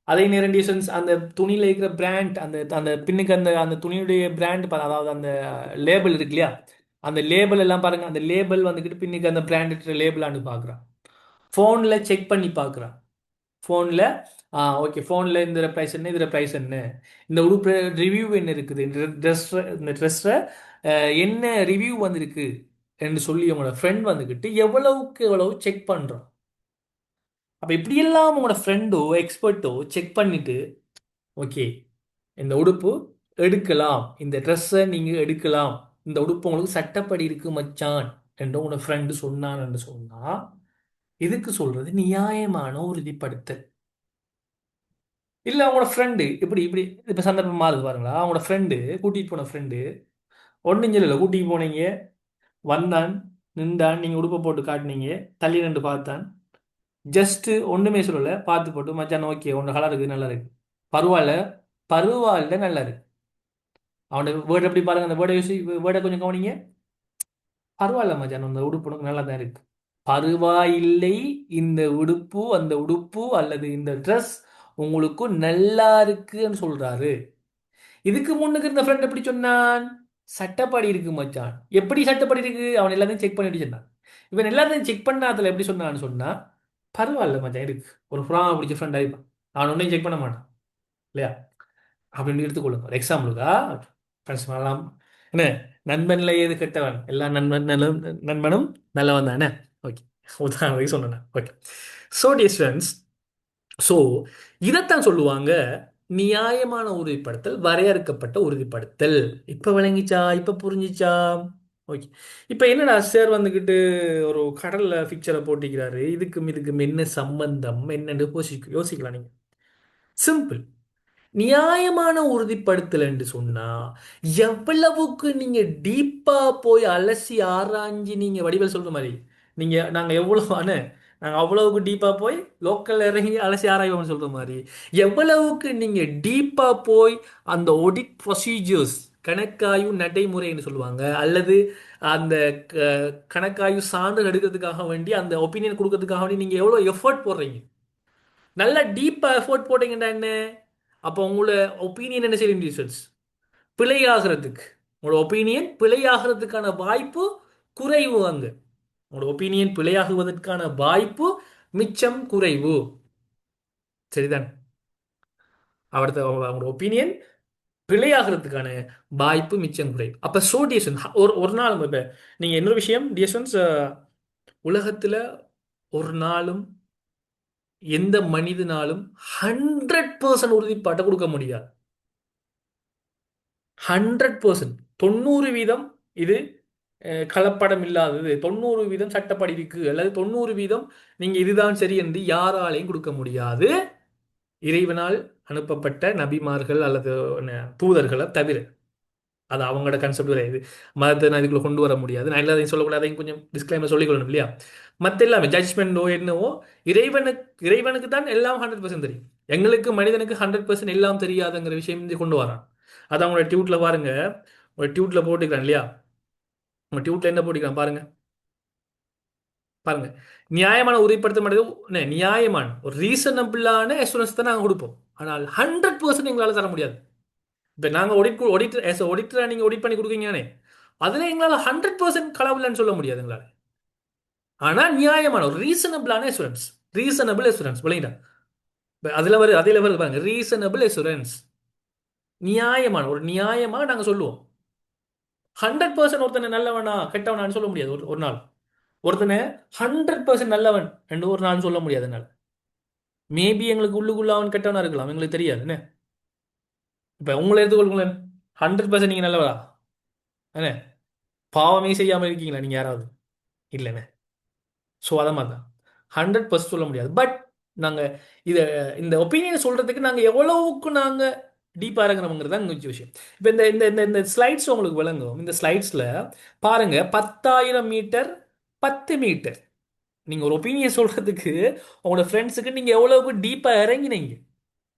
அதே நேரம் டிஸ்டன்ஸ் அந்த துணியில் இருக்கிற பிராண்ட், அந்த அந்த பின்னுக்கு அந்த அந்த துணியுடைய பிராண்ட், அதாவது அந்த லேபிள் இருக்கு இல்லையா, அந்த லேபிள் எல்லாம் பாருங்க. அந்த லேபிள் வந்துக்கிட்டு பின்னுக்கு அந்த பிராண்ட் லேபிளான்னு பார்க்குறான். ஃபோனில் செக் பண்ணி பார்க்குறான். ஃபோனில் ஓகே, ஃபோனில் இந்த ப்ரைஸ் என்ன, இதில் ப்ரைஸ் என்ன, இந்த உடுப்பு ரிவ்யூ என்ன இருக்குது, இந்த ட்ரெஸ்ஸை என்ன ரிவ்யூ வந்திருக்கு என்று சொல்லி உங்களோட ஃப்ரெண்ட் வந்துக்கிட்டு எவ்வளவுக்கு எவ்வளவு செக் பண்ணுறான். அப்போ இப்படியெல்லாம் உங்களோட ஃப்ரெண்டோ எக்ஸ்பர்ட்டோ செக் பண்ணிவிட்டு ஓகே இந்த உடுப்பு எடுக்கலாம், இந்த ட்ரெஸ்ஸை நீங்கள் எடுக்கலாம், இந்த உடுப்பு உங்களுக்கு சட்டப்படி இருக்கு மச்சான் என்று உங்களோட ஃப்ரெண்டு சொன்னான்னு சொன்னால் இதுக்கு சொல்கிறது நியாயமான உறுதிப்படுத்தல். இல்லை அவங்களோட ஃப்ரெண்டு இப்படி இப்படி இப்போ சந்தர்ப்பம் மாறுது பாருங்களா, அவங்களோட ஃப்ரெண்டு கூட்டிகிட்டு போன ஃப்ரெண்டு ஒன்றும் இல்லை, கூட்டிகிட்டு போனீங்க, வந்தான், நின்றான், நீங்கள் உடுப்பை போட்டு காட்டினீங்க, தள்ளி நின்று பார்த்தான், ஜஸ்ட்டு ஒன்றுமே சொல்லலை, பார்த்து போட்டு மச்சான் ஓகே உன்னோட கலர் இருக்குது, நல்லா இருக்கு, பரவாயில்ல பரவாயில்ல நல்லா இருக்கு. அவனோட வேர்டு எப்படி பாருங்க, அந்த வேர்டை கொஞ்சம் கவனிங்க. பரவாயில்ல மச்சான் அந்த உடுப்பு உனக்கு நல்லா தான் இருக்கு, பரவாயில்லை இந்த உடுப்பு, அந்த உடுப்பு அல்லது இந்த ட்ரெஸ் உங்களுக்கு நல்லா இருக்குன்னு சொல்றாரு. இதுக்கு முன்னுக்கு இருந்த ஃப்ரெண்ட் எப்படி சொன்னான், சட்டப்படி இருக்கு மச்சான். எப்படி சட்டப்படி இருக்கு, அவன் எல்லாத்தையும் செக் பண்ணிட்டு சொன்னான். இவன் எல்லாத்தையும் செக் பண்ணாதுல எப்படி சொன்னான்னு சொன்னா பரவாயில்ல மச்சான் இருக்கு, ஒரு புறாவை பிடிச்ச ஃப்ரெண்ட் ஆயிப்பான், அவன் ஒன்றையும் செக் பண்ண மாட்டான் இல்லையா அப்படின்னு எடுத்துக்கொள்ளுங்க. ஒரு எக்ஸாம்பிளுக்கா ஃப்ரெண்ட்ஸ் பண்ணலாம் என்ன, நண்பன்ல ஏது கெட்டவன், எல்லா நண்பனும் நல்லவன் தானே. ஓகே, உதாரணத்துக்கு சொன்னேன். Okay. So dear friends, so இதைத்தான் சொல்லுவாங்க நியாயமான உறுதிப்படுத்தல், வரையறுக்கப்பட்ட உறுதிப்படுத்தல். இப்ப விளங்கிச்சா? இப்ப புரிஞ்சிச்சா? ஓகே. இப்ப என்னடா சார் வந்துகிட்டு ஒரு கடல்ல பிக்சரை போட்டிக்கிறாரு, இதுக்கும் என்ன சம்பந்தம் என்னன்னு யோசிக்கலாம் நீங்க. சிம்பிள். நியாயமான உறுதிப்படுத்தல் என்று சொன்னா எவ்வளவுக்கு நீங்க டீப்பா போய் அலசி ஆராய்ஞ்சு, நீங்க வடிவேல் சொல்ற மாதிரி, நாங்க எவ்வளவு நாங்க அவ்வளவுக்கு டீப்பா போய் லோக்கல் இறங்கி அலசி ஆராய்வோம்னு சொல்ற மாதிரி, எவ்வளவுக்கு நீங்க டீப்பா போய் அந்த ஒடிட் ப்ரொசீஜர்ஸ், கணக்காய்வு நடைமுறைன்னு சொல்லுவாங்க, அல்லது அந்த கணக்காய்வு சான்று எடுக்கிறதுக்காக வேண்டி, அந்த ஒப்பீனியன் கொடுக்கறதுக்காக வேண்டி நீங்க எவ்வளவு எஃபர்ட் போடுறீங்க. நல்லா டீப்பாக எஃபோர்ட் போட்டீங்கன்னா என்ன, அப்போ உங்களோட ஒப்பீனியன் என்ன செய்யும் ரிசல்ட்ஸ் பிழையாகிறதுக்கு, உங்களோட ஒப்பீனியன் பிழையாகிறதுக்கான வாய்ப்பு குறைவு. அங்கே உங்களோட ஒப்பீனியன் பிழையாகுவதற்கான வாய்ப்பு மிச்சம் குறைவு. சரிதான்? அவங்களோட ஒப்பீனியன் பிழையாகிறதுக்கான வாய்ப்பு மிச்சம் குறைவு. அப்போ ஸோ டிஎஸ்என் ஒரு ஒரு நாள் இப்போ நீங்கள் இன்னொரு விஷயம் டிஎஸ்என்ஸ், உலகத்தில் ஒரு நாளும் எந்த மனிதனாலும் 100% உறுதிப்பாட்டை கொடுக்க முடியாது. 100%, 90% இது கலப்படம் இல்லாதது, 90% சட்டப்படி இருக்கு, அல்லது 90% நீங்க இதுதான் சரி என்று யாராலையும் கொடுக்க முடியாது, இறைவனால் அனுப்பப்பட்ட நபிமார்கள் அல்லது தூதர்களை தவிர. அது அவங்களோட கன்செப்ட் கிடையாது. மதத்தை நான் இதுக்குள்ள கொண்டு வர முடியாது. நான் எல்லாத்தையும் சொல்லக்கூடாது, அதையும் கொஞ்சம் டிஸ்கிளைமர் சொல்லிக்கொள்ளணும் இல்லையா? மற்ற எல்லாமே ஜட்ஜ்மெண்டோ என்னவோ இறைவனுக்கு தான் எல்லாம் 100% தெரியும். எங்களுக்கு மனிதனுக்கு 100% எல்லாம் தெரியாதுங்கிற விஷயம் கொண்டு வரான். அது அவங்களோட டியூட்ல பாருங்க, ஒரு டியூட்ல போட்டுக்கிறான் இல்லையா? உங்க டியூட்ல என்ன போட்டுக்கிறான் பாருங்க. பாருங்க, நியாயமான உறுதிப்படுத்த மாட்டேது, நியாயமான ஒரு ரீசனபிளான எஸ்யூரன்ஸ் தான் நாங்கள் கொடுப்போம். ஆனால் 100% எங்களால் தர முடியாது. இப்போ நாங்கள் ஆஸ் நீங்கள் ஆடிட் பண்ணி கொடுக்கீங்கன்னே, அதில் எங்களால் 100% களவில்லைன்னு சொல்ல முடியாது எங்களால். ஆனால் நியாயமான ஒரு ரீசனபிளான எஸ்யூரன்ஸ், ரீசனபிள் எஸ்யூரன்ஸ் விளையாண்டா அதில் வருது பாருங்க, ரீசனபிள் எஸ்யூரன்ஸ். நியாயமான ஒரு நியாயமாக நாங்கள் சொல்லுவோம். 100% ஒருத்தனை நல்லவனா கெட்டவனான்னு சொல்ல முடியாது. ஒரு நாள் ஒருத்தனை 100% நல்லவன் என்று ஒரு நாள் சொல்ல முடியாது என்னால். மேபி எங்களுக்கு உள்ளுக்குள்ள அவன் கெட்டவனா இருக்கலாம், எங்களுக்கு தெரியாது என்ன. இப்போ உங்களை எடுத்துக்கொள்ளுங்களேன், 100% நீங்கள் நல்லவரா என்ன, பாவமே செய்யாமல் இருக்கீங்களா நீங்கள் யாராவது? இல்லைண்ணே. ஸோ அதை மாதிரி தான் 100% சொல்ல முடியாது. பட் நாங்கள் இதை இந்த ஒப்பீனியனை சொல்கிறதுக்கு நாங்கள் எவ்வளவுக்கு நாங்கள் டீப்பாக இறங்குறோங்கிறது தான் முக்கிய விஷயம். இப்போ இந்த இந்த இந்த இந்த ஸ்லைட்ஸ் உங்களுக்கு விளங்கும். இந்த ஸ்லைட்ஸில் பாருங்கள், 10,000 மீட்டர், 10 மீட்டர். நீங்கள் ஒரு ஒப்பீனியன் சொல்கிறதுக்கு உங்களோட ஃப்ரெண்ட்ஸுக்கு நீங்கள் எவ்வளவுக்கு டீப்பாக இறங்கினீங்க,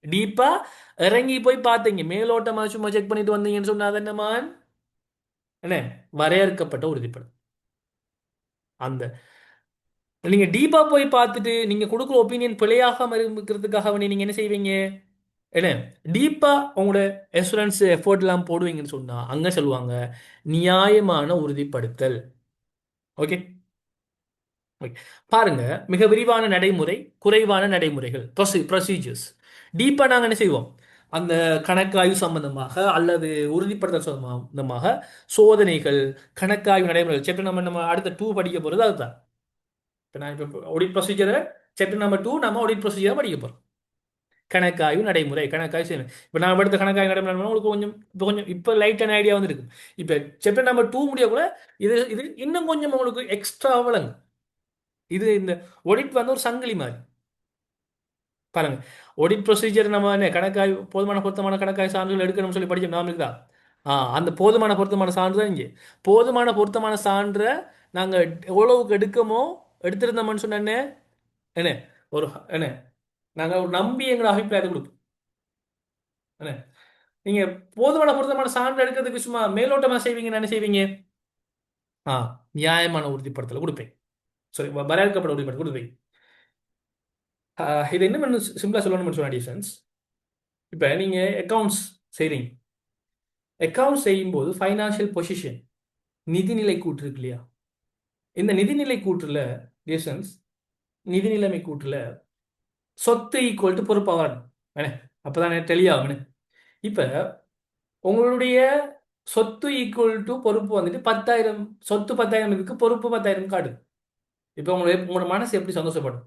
டீப்பாக இறங்கி போய் பார்த்தீங்க, மேலோட்டமாக சும்மா செக் பண்ணிட்டு வந்தீங்கன்னு சொன்னால் என்னமான் என்ன, வரையறுக்கப்பட்ட உறுதிப்படும். அந்த நீங்க டீப்பா போய் பார்த்துட்டு நீங்க கொடுக்குற ஒப்பீனியன் பிழையாகாம இருக்கிறதுக்காக வேண்டி நீங்க என்ன செய்வீங்க என்ன, டீப்பா உங்களோட எஸ்யூரன்ஸ் எஃபோர்ட் எல்லாம் போடுவீங்கன்னு சொன்னா அங்க சொல்லுவாங்க நியாயமான உறுதிப்படுத்தல். ஓகே, பாருங்க, மிக விரிவான நடைமுறை, குறைவான நடைமுறைகள், ப்ரொசீஜர்ஸ். டீப்பா நாங்க என்ன செய்வோம், அந்த கணக்காய்வு சம்பந்தமாக அல்லது உறுதிப்படுத்தல் சம்பந்தமாக சோதனைகள், கணக்காய்வு நடைமுறைகள், சாப்டர் நம்ம அடுத்த 2 படிக்க போறது அதுதான். இப்போ நான் இப்போ ஆடிட் ப்ரொசீஜரை சாப்டர் நம்பர் 2 நம்ம ஆடிட் ப்ரொசீஜரை படிக்க போகிறோம். கணக்காய்வு நடைமுறை, கணக்காய்வு செய்யணும். இப்போ நான் எடுத்த கணக்காய்வு நடைமுறை உங்களுக்கு கொஞ்சம் இப்போ லைட்டான ஐடியா வந்துருக்கு. இப்போ சாப்டர் நம்பர் 2 முடிய கூட இது இது இன்னும் கொஞ்சம் உங்களுக்கு எக்ஸ்ட்ரா விளங்கும். இது இந்த ஆடிட் வந்து ஒரு சங்கிலி மாதிரி. பாருங்க, ஆடிட் ப்ரொசீஜர் நம்ம என்ன கணக்காய்வு போதுமான பொருத்தமான கணக்காய்வு சான்றுகள் எடுக்கணும்னு சொல்லி படிச்சோம், நாம இருக்குதா? அந்த போதுமான பொருத்தமான சான்று தான் இங்கே. போதுமான பொருத்தமான சான்றை நாங்கள் எவ்வளவுக்கு எடுத்திருந்தோம்னு சொன்ன என்ன, ஒரு என்ன, நாங்கள் ஒரு நம்பி எங்களோட அபிப்பிராயத்தை கொடுப்போம் என்ன. நீங்கள் போதுமான பொருத்தமான சான்று எடுக்கிறதுக்கு சும்மா மேலோட்டமாக செய்வீங்கன்னு என்ன செய்வீங்க? நியாயமான உறுதிப்படுத்தலை கொடுப்பேன், சரி, வரையறுக்கப்பட்ட உறுதிப்படுத்தல் கொடுப்பேன். இது என்ன பண்ணு சிம்பிளாக சொல்லணும்னு சொன்ன டிஃபரன்ஸ். இப்போ நீங்கள் அக்கௌண்ட்ஸ் செய்கிறீங்க, அக்கௌண்ட்ஸ் செய்யும்போது ஃபைனான்ஷியல் பொசிஷன், நிதிநிலை கூற்று இருக்கு இல்லையா? இந்த நிதிநிலை கூற்றுல டிஃபரன்ஸ், நிதிநிலைமை கூற்றுல சொத்து ஈக்குவல் டு பொறுப்பாக அப்போதான் தெளிவாகணும். இப்போ உங்களுடைய சொத்து ஈக்குவல் டு பொறுப்பு வந்துட்டு 10,000, சொத்து 10,000 இருக்கு, பொறுப்பு 10,000 காடு. இப்போ உங்களோட மனசு எப்படி சந்தோஷப்படும்?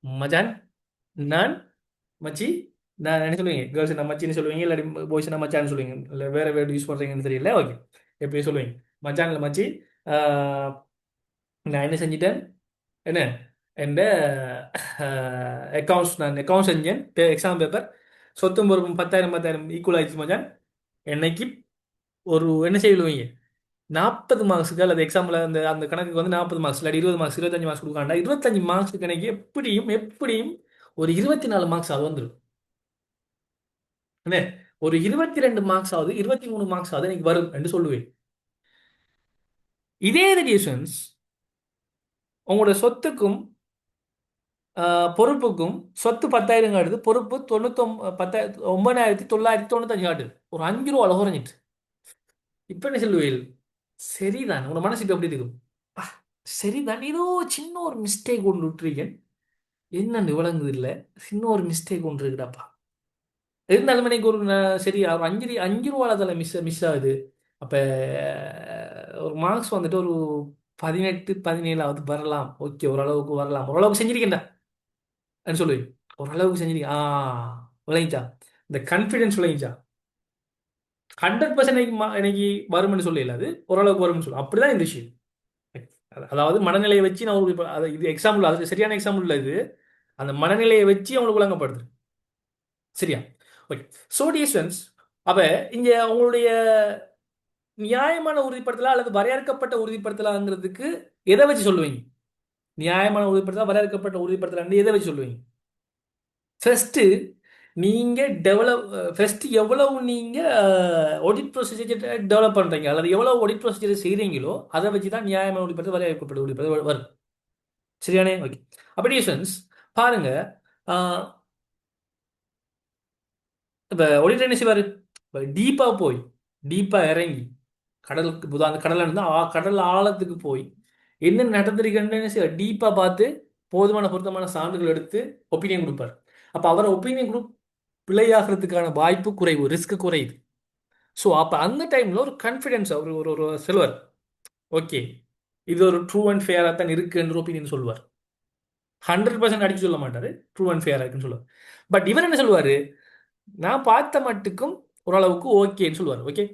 மச்சான், நான் மச்சி நான் என்ன சொல்லுவீங்க? கேர்ள்ஸ் என்ன மச்சின்னு சொல்லுவீங்க, இல்லாட்டி பாய்ஸ் என்ன மச்சான்னு சொல்லுவீங்க, இல்லை வேற வேர்டு யூஸ் பண்ணுறீங்கன்னு தெரியல. ஓகே, எப்படி சொல்லுவீங்க? மச்சான் இல்லை மச்சி. ஆஹ், நான் என்ன செஞ்சிட்டேன், என்ன எந்த அக்கௌண்ட்ஸ், நான் அக்கௌண்ட் செஞ்சேன், எக்ஸாம் பேப்பர், சொத்தும் பொறுப்பும் 10,000 ஈக்குவல் ஆயிடுச்சு மச்சான். என்னைக்கு ஒரு என்ன செய்வீங்க, 40 மார்க்ஸுக்கு அல்லது எக்ஸாம்பிள் அந்த அந்த கணக்குக்கு வந்து 40 மார்க்ஸ் இல்லாட்டி 20 மார்க்ஸ் 25 மார்க்ஸ் கொடுக்காண்டா 25 மார்க்ஸுக்கு எனக்கு எப்படியும் எப்படியும் ஒரு 24 மார்க்ஸ் அது வந்துடும். என்ன, ஒரு 22 மார்க்ஸ் ஆகுது, 23 மார்க்ஸ் ஆகுது எனக்கு வரும் என்று சொல்லுவேன். இதே ரிலேஷன்ஸ் உங்களோட சொத்துக்கும் பொறுப்புக்கும், சொத்து 10,000 காட்டுது, பொறுப்பு 9,995 காட்டுது, ஒரு 5 ரூபா குறைஞ்சிட்டு. இப்ப என்ன சொல்லுவேன்? சரிதான், உங்களோட மனசு இப்ப எப்படி இருக்கும்? "ஆ, சரிதான், ஏதோ சின்ன ஒரு மிஸ்டேக் கொண்டு விட்டுருக்கேன், என்னன்னு விளங்குது இல்லை, சின்ன ஒரு மிஸ்டேக் ஒன்று இருக்குடாப்பா. இருந்தாலும் எனக்கு ஒரு சரி ஒரு 5 ரூபால அதில் மிஸ் மிஸ் ஆகுது. அப்போ ஒரு மார்க்ஸ் வந்துட்டு ஒரு 18 17ஆவது வரலாம். ஓகே, ஓரளவுக்கு வரலாம், ஓரளவுக்கு செஞ்சிருக்கேன்டா சொல்லுவேன். ஓரளவுக்கு செஞ்சிருக்கேன். விளங்கிச்சா? இந்த கான்ஃபிடென்ஸ் விளங்கிச்சா? 100% எனக்கு வரும்னு சொல்லல, அது ஓரளவுக்கு வரும்னு சொல்லுவோம். அப்படிதான் இந்த விஷயம். அதாவது மனநிலையை வச்சு நான் ஒரு இது எக்ஸாம்பிள், அது சரியான எக்ஸாம்பிள் இல்லை இது. அந்த மனநிலையை வச்சு அவங்களுக்கு விளங்கப்படுது. சரியா? ஓகே. ஸோ டிஸ்டன்ஸ் அப்ப இங்க உங்களுடைய நியாயமான உறுதிப்படுத்தலா அல்லது வரையறுக்கப்பட்ட உறுதிப்படுத்தலாங்கிறதுக்கு எதை வச்சு சொல்லுவீங்க? நியாயமான உறுதிப்படுத்தலா வரையறுக்கப்பட்ட உறுதிப்படுத்தலா எதை வச்சு சொல்லுவீங்க? ஃபர்ஸ்ட் நீங்க ஃபர்ஸ்ட் எவ்வளவு நீங்க ஆடிட் ப்ரொசீஜர் டெவலப் பண்றீங்க அல்லது எவ்வளவு ஆடிட் ப்ரொசீஜர் செய்றீங்களோ அதை வச்சு தான் நியாயமான உறுதிப்படுத்தல் வரையறுக்கப்பட்ட உறுதிப்படுத்தல் வரும். சரியானே? ஓகே. அப்படி பாருங்க, இப்போ ஒளிட்டு என்ன செய்வார்? இப்போ டீப்பாக போய் டீப்பாக இறங்கி கடலுக்கு அந்த கடலில் இருந்தால் கடல் ஆழத்துக்கு போய் என்ன நடந்திருக்குன்னு என்ன செய்வார்? டீப்பாக பார்த்து போதுமான பொருத்தமான சான்றுகள் எடுத்து ஒப்பீனியன் கொடுப்பார். அப்போ அவரை ஒப்பீனியன் குரூப் பிழையாகிறதுக்கான வாய்ப்பு குறைவு, ரிஸ்க் குறையுது. ஸோ அப்போ அந்த டைமில் ஒரு கான்ஃபிடென்ஸ் அவர் ஒரு ஒரு செல்வர், ஓகே இது ஒரு ட்ரூ அண்ட் ஃபேராக தான் இருக்குன்ற ஒப்பீனியன் சொல்லுவார். 100% அடிச்சு சொல்ல மாட்டார், ட்ரூ அண்ட் ஃபேராக இருக்குன்னு சொல்லுவார். பட் இவர் என்ன சொல்லுவார்? நான் பார்த்த மட்டுக்கும் ஓரளவுக்கு ஓகேன்னு சொல்லுவார். ஓகே,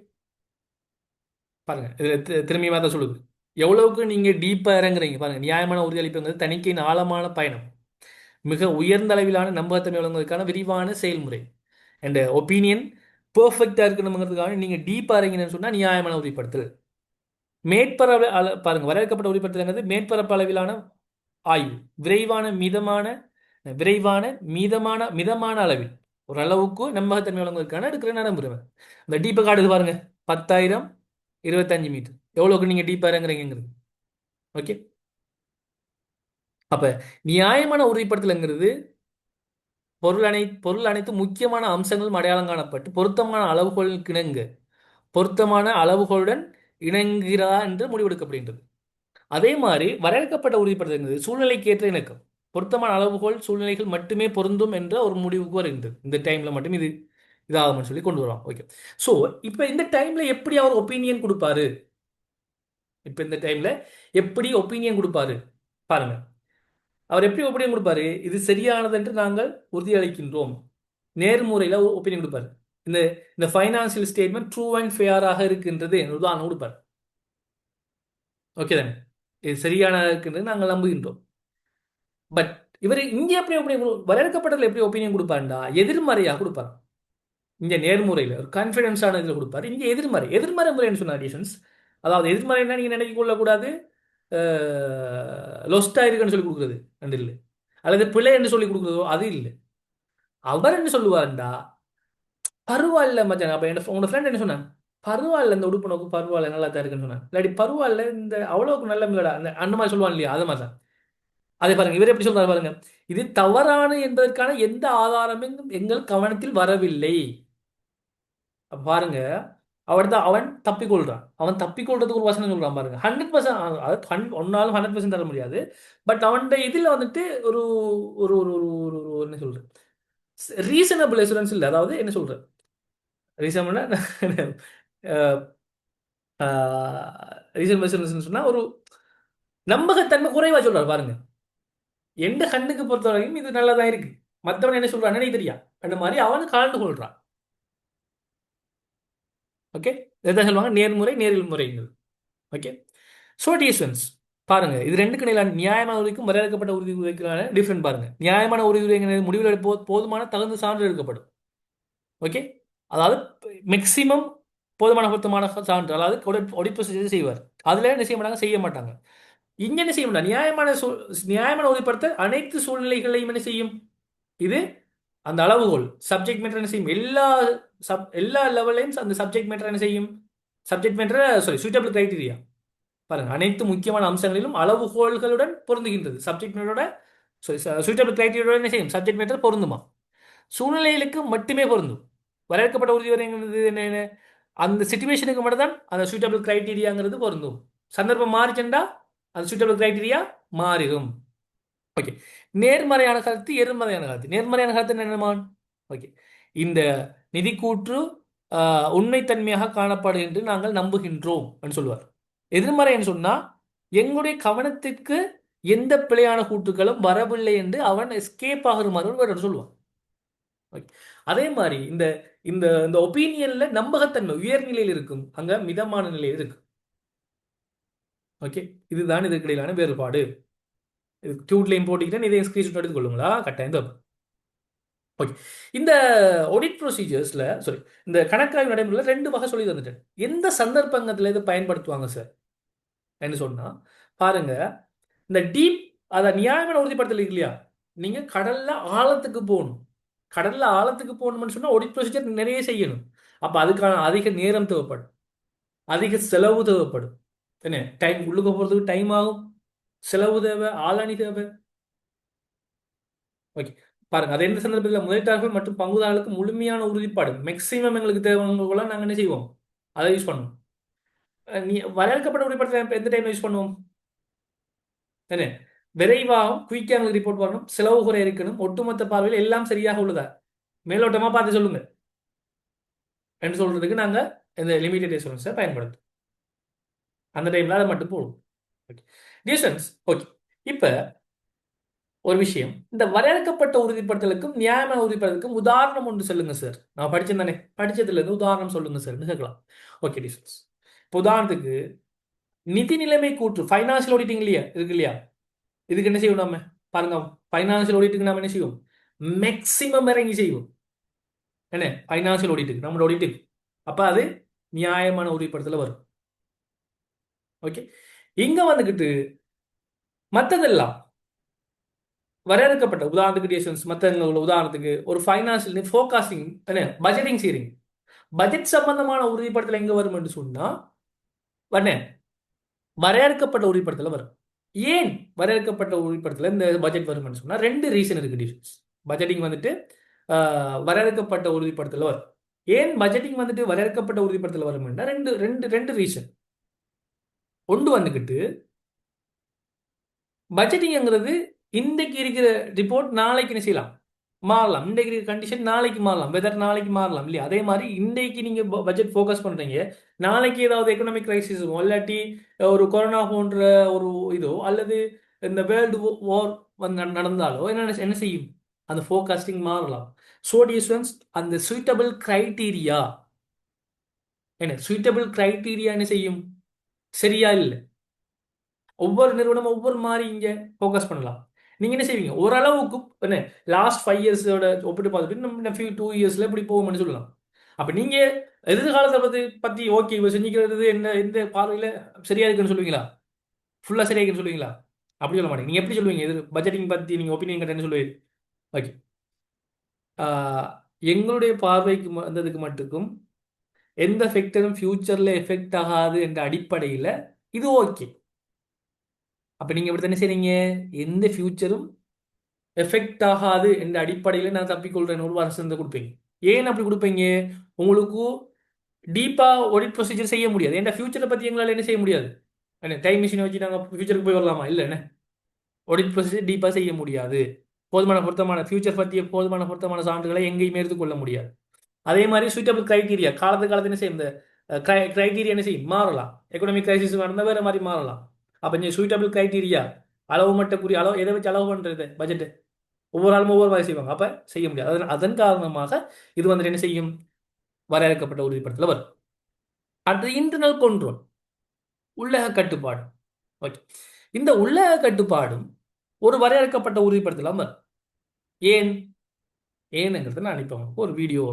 பாருங்க இது திரும்பியுமா தான் சொல்லுது. எவ்வளவுக்கு நீங்க டீப்பா இறங்குறீங்க பாருங்க. நியாயமான உறுதியளிப்புங்கிறது தணிக்கையின் ஆழமான பயணம், மிக உயர்ந்த அளவிலான நம்பகத்தன்மை வழங்குவதற்கான விரிவான செயல்முறை. அண்ட் ஒப்பீனியன் பெர்ஃபெக்டா இருக்கணுங்கிறதுக்காக நீங்க டீப்பா இறங்கினு சொன்னா நியாயமான உறுதிப்படுத்தல். மேற்பரப்பு பாருங்க, வரையறுக்கப்பட்ட உறுதிப்படுத்தல்ங்கிறது மேற்பரப்பு அளவிலான ஆய்வு, விரைவான மிதமான அளவில் ஓரளவுக்கு நம்பகத்தன்மை வழங்குவதற்கான எடுக்கிற நடைமுறை. இந்த டீப்பை காட்டுது பாருங்க, 10,000 25 மீட்டர், எவ்வளோக்கு நீங்கள் டீப்பாக இறங்குறீங்கிறது. ஓகே, அப்போ நியாயமான உறுதிப்படுத்தலுங்கிறது பொருள் அனைத்து முக்கியமான அம்சங்களும் அடையாளம் காணப்பட்டு பொருத்தமான அளவுகளுடன் இணங்குகிறா என்று முடிவெடுக்கப்படுகின்றது. அதே மாதிரி வரையறுக்கப்பட்ட உறுதிப்படுத்தல் சூழ்நிலைக்கு ஏற்ற இணக்கம், பொருத்தமான அளவுகோல் சூழ்நிலைகள் மட்டுமே பொருந்தும் என்ற ஒரு முடிவுக்கு வருகின்றது. இந்த டைம்ல மட்டும் இது இதாகும்னு சொல்லி கொண்டு வருவாங்க. ஓகே, ஸோ இப்போ இந்த டைம்ல எப்படி அவர் ஒப்பீனியன் கொடுப்பாரு? இப்போ இந்த டைம்ல எப்படி ஒப்பீனியன் கொடுப்பாரு பாருங்க. அவர் எப்படி ஒப்பீனியன் கொடுப்பாரு? இது சரியானது என்று நாங்கள் உறுதியளிக்கின்றோம், நேர்முறையில் ஒப்பீனியன் கொடுப்பாரு. இந்த இந்த ஃபைனான்சியல் ஸ்டேட்மெண்ட் ட்ரூ அண்ட் ஃபேராக இருக்கின்றது உதாரணம் கொடுப்பார். ஓகே தானே? இது சரியானதாக இருக்கின்றது நாங்கள் நம்புகின்றோம். பட் இவர் இங்கே எப்படி வரையறுக்கப்பட்டதில் எப்படி ஒப்பீனியன் கொடுப்பாருண்டா எதிர்மறையாக கொடுப்பார். இங்கே நேர்முறையில் ஒரு கான்ஃபிடன்ஸான இதில் கொடுப்பார். இங்கே எதிர்மறை முறைன்னு சொன்ன அடிஷன்ஸ், அதாவது எதிர்மறைன்னா நீங்கள் நினைக்க கொள்ளக்கூடாது லொஸ்டாக இருக்குன்னு சொல்லி கொடுக்குறது அண்டு இல்லை, அல்லது பிள்ளை என்று சொல்லி கொடுக்குறதோ அது இல்லை. அவர் என்ன சொல்லுவாருண்டா, பரவாயில்ல மச்சான். அப்போ உங்களோட ஃப்ரெண்ட் என்ன சொன்னான்? பரவாயில்ல, இந்த உடுப்பு நோக்கு பரவாயில்ல, நல்லா தான் இருக்குன்னு சொன்னான். இல்லாட்டி பரவாயில்ல, இந்த அவ்வளோக்கு நல்ல இல்லடா அந்த மாதிரி சொல்லுவான் இல்லையா, அது மாதிரி தான். அதே பாருங்க, இவர் எப்படி சொல்றாரு பாருங்க, இது தவறான என்பதற்கான எந்த ஆதாரமும் எங்கள் கவனத்தில் வரவில்லை. பாருங்க, அவன் தப்பிக்கொள்றான். அவன் தப்பிக்கொள்றதுக்கு ஒரு வசனம் சொல்றான் பாருங்க. 100% ஒன்னாலும் 100% தர முடியாது. பட் அவன் இதுல வந்துட்டு ஒரு ஒரு ஒரு ஒரு ஒரு என்ன சொல்றது, ரீசனபிள் எசூரன்ஸ் இல்லை. அதாவது என்ன சொல்றது, ரீசனபிள்னா ரீசனபிள் எசூரன்ஸ் சொன்னா ஒரு நம்பகத்தன்மை குறைவா சொல்றாரு பாருங்க. எந்த கண்ணுக்கு பொறுத்த வரைக்கும் இது நல்லதா இருக்கு, மற்றவன் என்ன சொல்றான்னு எனக்கு தெரியா. அந்த மாதிரி அவன் கலந்து கொள்றான். ஓகே, இதான் சொல்லுவாங்க நேர்முறை நேரில் முறைங்கிறது. ஓகே, ஸோ டீசன்ஸ் பாருங்க, இது ரெண்டுக்கு இடையிலான நியாயமான உறுதிக்கும் வரையறுக்கப்பட்ட உறுதிக்கான டிஃப்ரெண்ட் பாருங்க. நியாயமான உறுதிங்கிறது முடிவில் போதுமான தகுந்த சான்று எடுக்கப்படும். ஓகே, அதாவது மேக்சிமம் போதுமான பொருத்தமான சான்று, அதாவது ஒடிப்பு செய்வார். அதில் என்ன செய்ய மாட்டாங்க, செய்ய மாட்டாங்க. இங்க என்ன செய்ய மாட்டாங்க, நியாயமான உறுதிப்படுத்த அனைத்து சூழ்நிலைகளையும் என்ன செய்யும், இது அந்த அளவுகோல் சப்ஜெக்ட் மேட்டர் என்ன செய்யும், எல்லா லெவலையும் அந்த சப்ஜெக்ட் மேட்டர் என்ன செய்யும், subject matter sorry suitable criteria பாருங்க, அனைத்து முக்கியமான அம்சங்களிலும் அளவுகோல்களுடன் பொருந்துகின்றது. சப்ஜெக்ட் மேட்டரோட சூட்டபிள் கிரைட்டீரியோட என்ன செய்யும், சப்ஜெக்ட் மேட்டர் பொருந்துமா, சூழ்நிலைகளுக்கு மட்டுமே பொருந்தும். வரையறுக்கப்பட்ட உறுதி வரைங்கிறது என்ன, அந்த சிச்சுவேஷனுக்கு மட்டும் தான் அந்த சூட்டபிள் கிரைட்டீரியாங்கிறது பொருந்தும். சந்தர்ப்பம் மாறிச்சுண்டா அந்த சூட்டபிள் கிரைட்டீரியா மாறிடும். ஓகே, நேர்மறையான கருத்து எதிர்மறையான கருத்து. நேர்மறையான கருத்து என்னமான், ஓகே, இந்த நிதிக்கூற்று உண்மைத்தன்மையாக காணப்படும் என்று நாங்கள் நம்புகின்றோம் என்று சொல்லுவார். எதிர்மறைன்னு சொன்னா எங்களுடைய கவனத்திற்கு எந்த பிழையான கூற்றுகளும் வரவில்லை என்று அவன் எஸ்கேப் ஆகிற மாதிரி சொல்லுவான். அதே மாதிரி இந்த இந்த இந்த ஒப்பீனியன்ல நம்பகத்தன்மை உயர்நிலையில் இருக்கும், அங்க மிதமான நிலையில் இருக்கு. ஓகே, இதுதான் இதுக்கு இடையிலான வேறுபாடு. டியூட்லையும் போட்டிக்கிட்டேன், இதை ஸ்கிரீன்ஷாட் எடுத்துக்கொள்ளுங்களா, கட்டாயம் தான். ஓகே, இந்த ஆடிட் ப்ரொசீஜர்ஸ்ல சாரி இந்த கணக்காய்வு நடைமுறையில் 2 வகை சொல்லி தந்துட்டேன். எந்த சந்தர்ப்பங்கத்தில் இதை பயன்படுத்துவாங்க சார் என்ன சொன்னா பாருங்க, இந்த டீப் அதை நியாயமான உறுதிப்படுத்தல் இருக்கு இல்லையா, நீங்க கடல்ல ஆழத்துக்கு போகணும். கடல்ல ஆழத்துக்கு போகணும்னு சொன்னா ஆடிட் ப்ரொசீஜர் நிறைய செய்யணும். அப்ப அதுக்கான அதிக நேரம் தேவைப்படும், அதிக செலவு தேவைப்படும். என்ன டைம் உள்ளுக்க போறதுக்கு டைம் ஆகும், செலவு தேவை, ஆளாணி தேவை. ஓகே, பாருங்க, அது எந்த சந்தர்ப்பத்தில் முதலீட்டாளர்கள் மற்றும் பங்குதாரர்களுக்கு முழுமையான உறுதிப்பாடு மேக்சிமம் எங்களுக்கு தேவையான நாங்கள் என்ன செய்வோம், அதை யூஸ் பண்ணுவோம். நீ வரையறுக்கப்பட்ட உறுதிப்படுத்த எந்த டைம் யூஸ் பண்ணுவோம், என்ன விரைவாகவும் குயிக்காக ரிப்போர்ட் வரணும், செலவு குறை இருக்கணும், ஒட்டுமொத்த பார்வையில் எல்லாம் சரியாக உள்ளதா, மேலோட்டமா பார்த்து சொல்லுங்க என்று சொல்றதுக்கு நாங்க இந்த லிமிடெட் எஷூரன்ஸை பயன்படுத்தும். அந்த டைம்ல அதை மட்டும் போடும். Okay distance. ஓகே, இப்ப ஒரு விஷயம், இந்த வரையறுக்கப்பட்ட உறுதிப்படுத்தலுக்கும் நியாயமான உறுதிப்படுத்தலுக்கும் உதாரணம் ஒன்று சொல்லுங்க சார். நான் படிச்சேன் தானே, படிச்சதுல இருந்து உதாரணம் சொல்லுங்க சார் கேட்கலாம். Okay distance. இப்போ உதாரணத்துக்கு நிதி நிலைமை கூற்று ஃபைனான்சியல் ஆடிட்டிங் இல்லையா இருக்கு இல்லையா, இதுக்கு என்ன செய்வோம் நம்ம பாருங்க, ஃபைனான்சியல் ஆடிட்டுக்கு நம்ம என்ன செய்வோம், மேக்சிமம் இறங்கி செய்வோம். என்ன ஃபைனான்சியல் ஆடிட்டுக்கு நம்மளோட ஆடிட்டுக்கு, அப்ப அது நியாயமான உறுதிப்படுத்தல வரும். ஓகே, இங்க வந்துகிட்டு மற்றதெல்லாம் வரையறுக்கப்பட்ட உதாரணத்துக்கு டிஎஸ்என்ஸ் மற்ற உதாரணத்துக்கு ஒரு ஃபைனான்சியல் ஃபோகாஸ்டிங் என்ன பட்ஜெட்டிங் செய்றீங்க, பட்ஜெட் சம்பந்தமான உறுதிப்படுத்தல் எங்க வரும் என்று சொன்னா வரையறுக்கப்பட்ட உறுதிப்படுத்தல வரும். ஏன் வரையறுக்கப்பட்ட உறுதிப்படுத்தல இந்த பட்ஜெட் வரும்னு சொன்னா 2 ரீசன் இருக்கு டிஃபரன்ஸ். பட்ஜெட்டிங் வந்துட்டு வரையறுக்கப்பட்ட உறுதிப்படுத்தல வரும். ஏன் பட்ஜெட்டிங் வந்துட்டு வரையறுக்கப்பட்ட உறுதிப்படுத்தல வரும்னா ரெண்டு ரீசன். ஒன்று வந்துக்கிட்டு பட்ஜெட்டிங்கிறது இன்றைக்கு இருக்கிற ரிப்போர்ட் நாளைக்கு என்ன செய்யலாம், மாறலாம். இன்றைக்கு இருக்கிற கண்டிஷன் நாளைக்கு மாறலாம், வெதர் நாளைக்கு மாறலாம் இல்லையா. அதே மாதிரி இன்றைக்கு நீங்க பட்ஜெட் ஃபோக்கஸ் பண்றீங்க, நாளைக்கு ஏதாவது எக்கனாமிக் கிரைசிஸோ இல்லாட்டி ஒரு கொரோனா போன்ற ஒரு இதோ அல்லது இந்த வேர்ல்டு வார் நடந்தாலோ என்ன செய்யும், அந்த ஃபோகாஸ்டிங் மாறலாம். ஸோ டிஸ்டன்ஸ் அந்த சூட்டபிள் கிரைட்டீரியா என்ன செய்யும், சரியா இல்லை. ஒவ்வொரு நிறுவனம் ஒவ்வொரு மாதிரி இங்க ஃபோக்கஸ் பண்ணலாம். நீங்க என்ன செய்வீங்க, ஓரளவுக்கு என்ன லாஸ்ட் 5 இயர்ஸோட ஒப்பிட்டு பார்த்துட்டு நம்ம 2 இயர்ஸ்ல இப்படி போகும்னு சொல்லலாம். அப்ப நீங்க எதிர்காலத்தை பத்தி ஓகே இவ செஞ்சுக்கிறது என்ன எந்த பார்வையில சரியா இருக்குன்னு சொல்லுவீங்களா, ஃபுல்லா சரியா இருக்குன்னு சொல்லுவீங்களா, அப்படி சொல்ல மாட்டீங்க. நீங்க எப்படி சொல்லுவீங்க, இது பட்ஜெட்டிங் பத்தி நீங்க ஒப்பீனியன் கட்டன்னு சொல்லுவீங்க. ஓகே, எங்களுடைய பார்வைக்கு வந்ததுக்கு மட்டுக்கும் எந்த ஃபேக்டரும் ஃபியூச்சர்ல எஃபெக்ட் ஆகாது என்ற அடிப்படையில் இது ஓகே. அப்ப நீங்க இப்படி தானே செய்றீங்க, எந்த ஃபியூச்சரும் எஃபெக்ட் ஆகாது என்ற அடிப்படையில் நான் தப்பிக்கொள்றேன் ஒரு வருஷம் கொடுப்பீங்க. ஏன் அப்படி கொடுப்பீங்க, உங்களுக்கு டீப்பா ஆடிட் ப்ரொசீஜர் செய்ய முடியாது. ஏன்னா ஃபியூச்சரை பத்தி எங்களால் என்ன செய்ய முடியாது, என்ன டைம் மிஷினை வச்சு நாங்கள் ஃபியூச்சருக்கு போய் வரலாமா, இல்லை என்ன ஆடிட் ப்ரொசீஜர் டீப்பா செய்ய முடியாது. போதுமான பொருத்தமான ஃபியூச்சர் பற்றிய போதுமான பொருத்தமான சான்றுகளை எங்கேயுமே எடுத்துக்கொள்ள முடியாது. அதே மாதிரி சூட்டபிள் கிரைட்டீரியா காலத்து என்ன செய்யும், இந்த கிரைட்டீரியா என்ன செய்யும் மாறலாம். எக்கனாமிக் கிரைசிஸ் நடந்தால் வேற மாதிரி மாறலாம். அப்போ இந்த சூட்டபிள் கிரைட்டீரியா அளவு மட்டும் அளவு எதை வச்சு அளவு பண்றது பட்ஜெட் ஒவ்வொரு ஆளும் ஒவ்வொரு மாதிரி செய்வாங்க. அப்போ செய்ய முடியாது. அதன் காரணமாக இது வந்துட்டு என்ன செய்யும், வரையறுக்கப்பட்ட உறுதிப்படுத்தல வரும். அடுத்து இன்டர்னல் கண்ட்ரோல், உள்ளக கட்டுப்பாடு. ஓகே, இந்த உள்ளக கட்டுப்பாடும் ஒரு வரையறுக்கப்பட்ட உறுதிப்படுத்தலாம் வரும். ஏன் ஏனுங்கிறது நான் இப்போ உங்களுக்கு ஒரு வீடியோ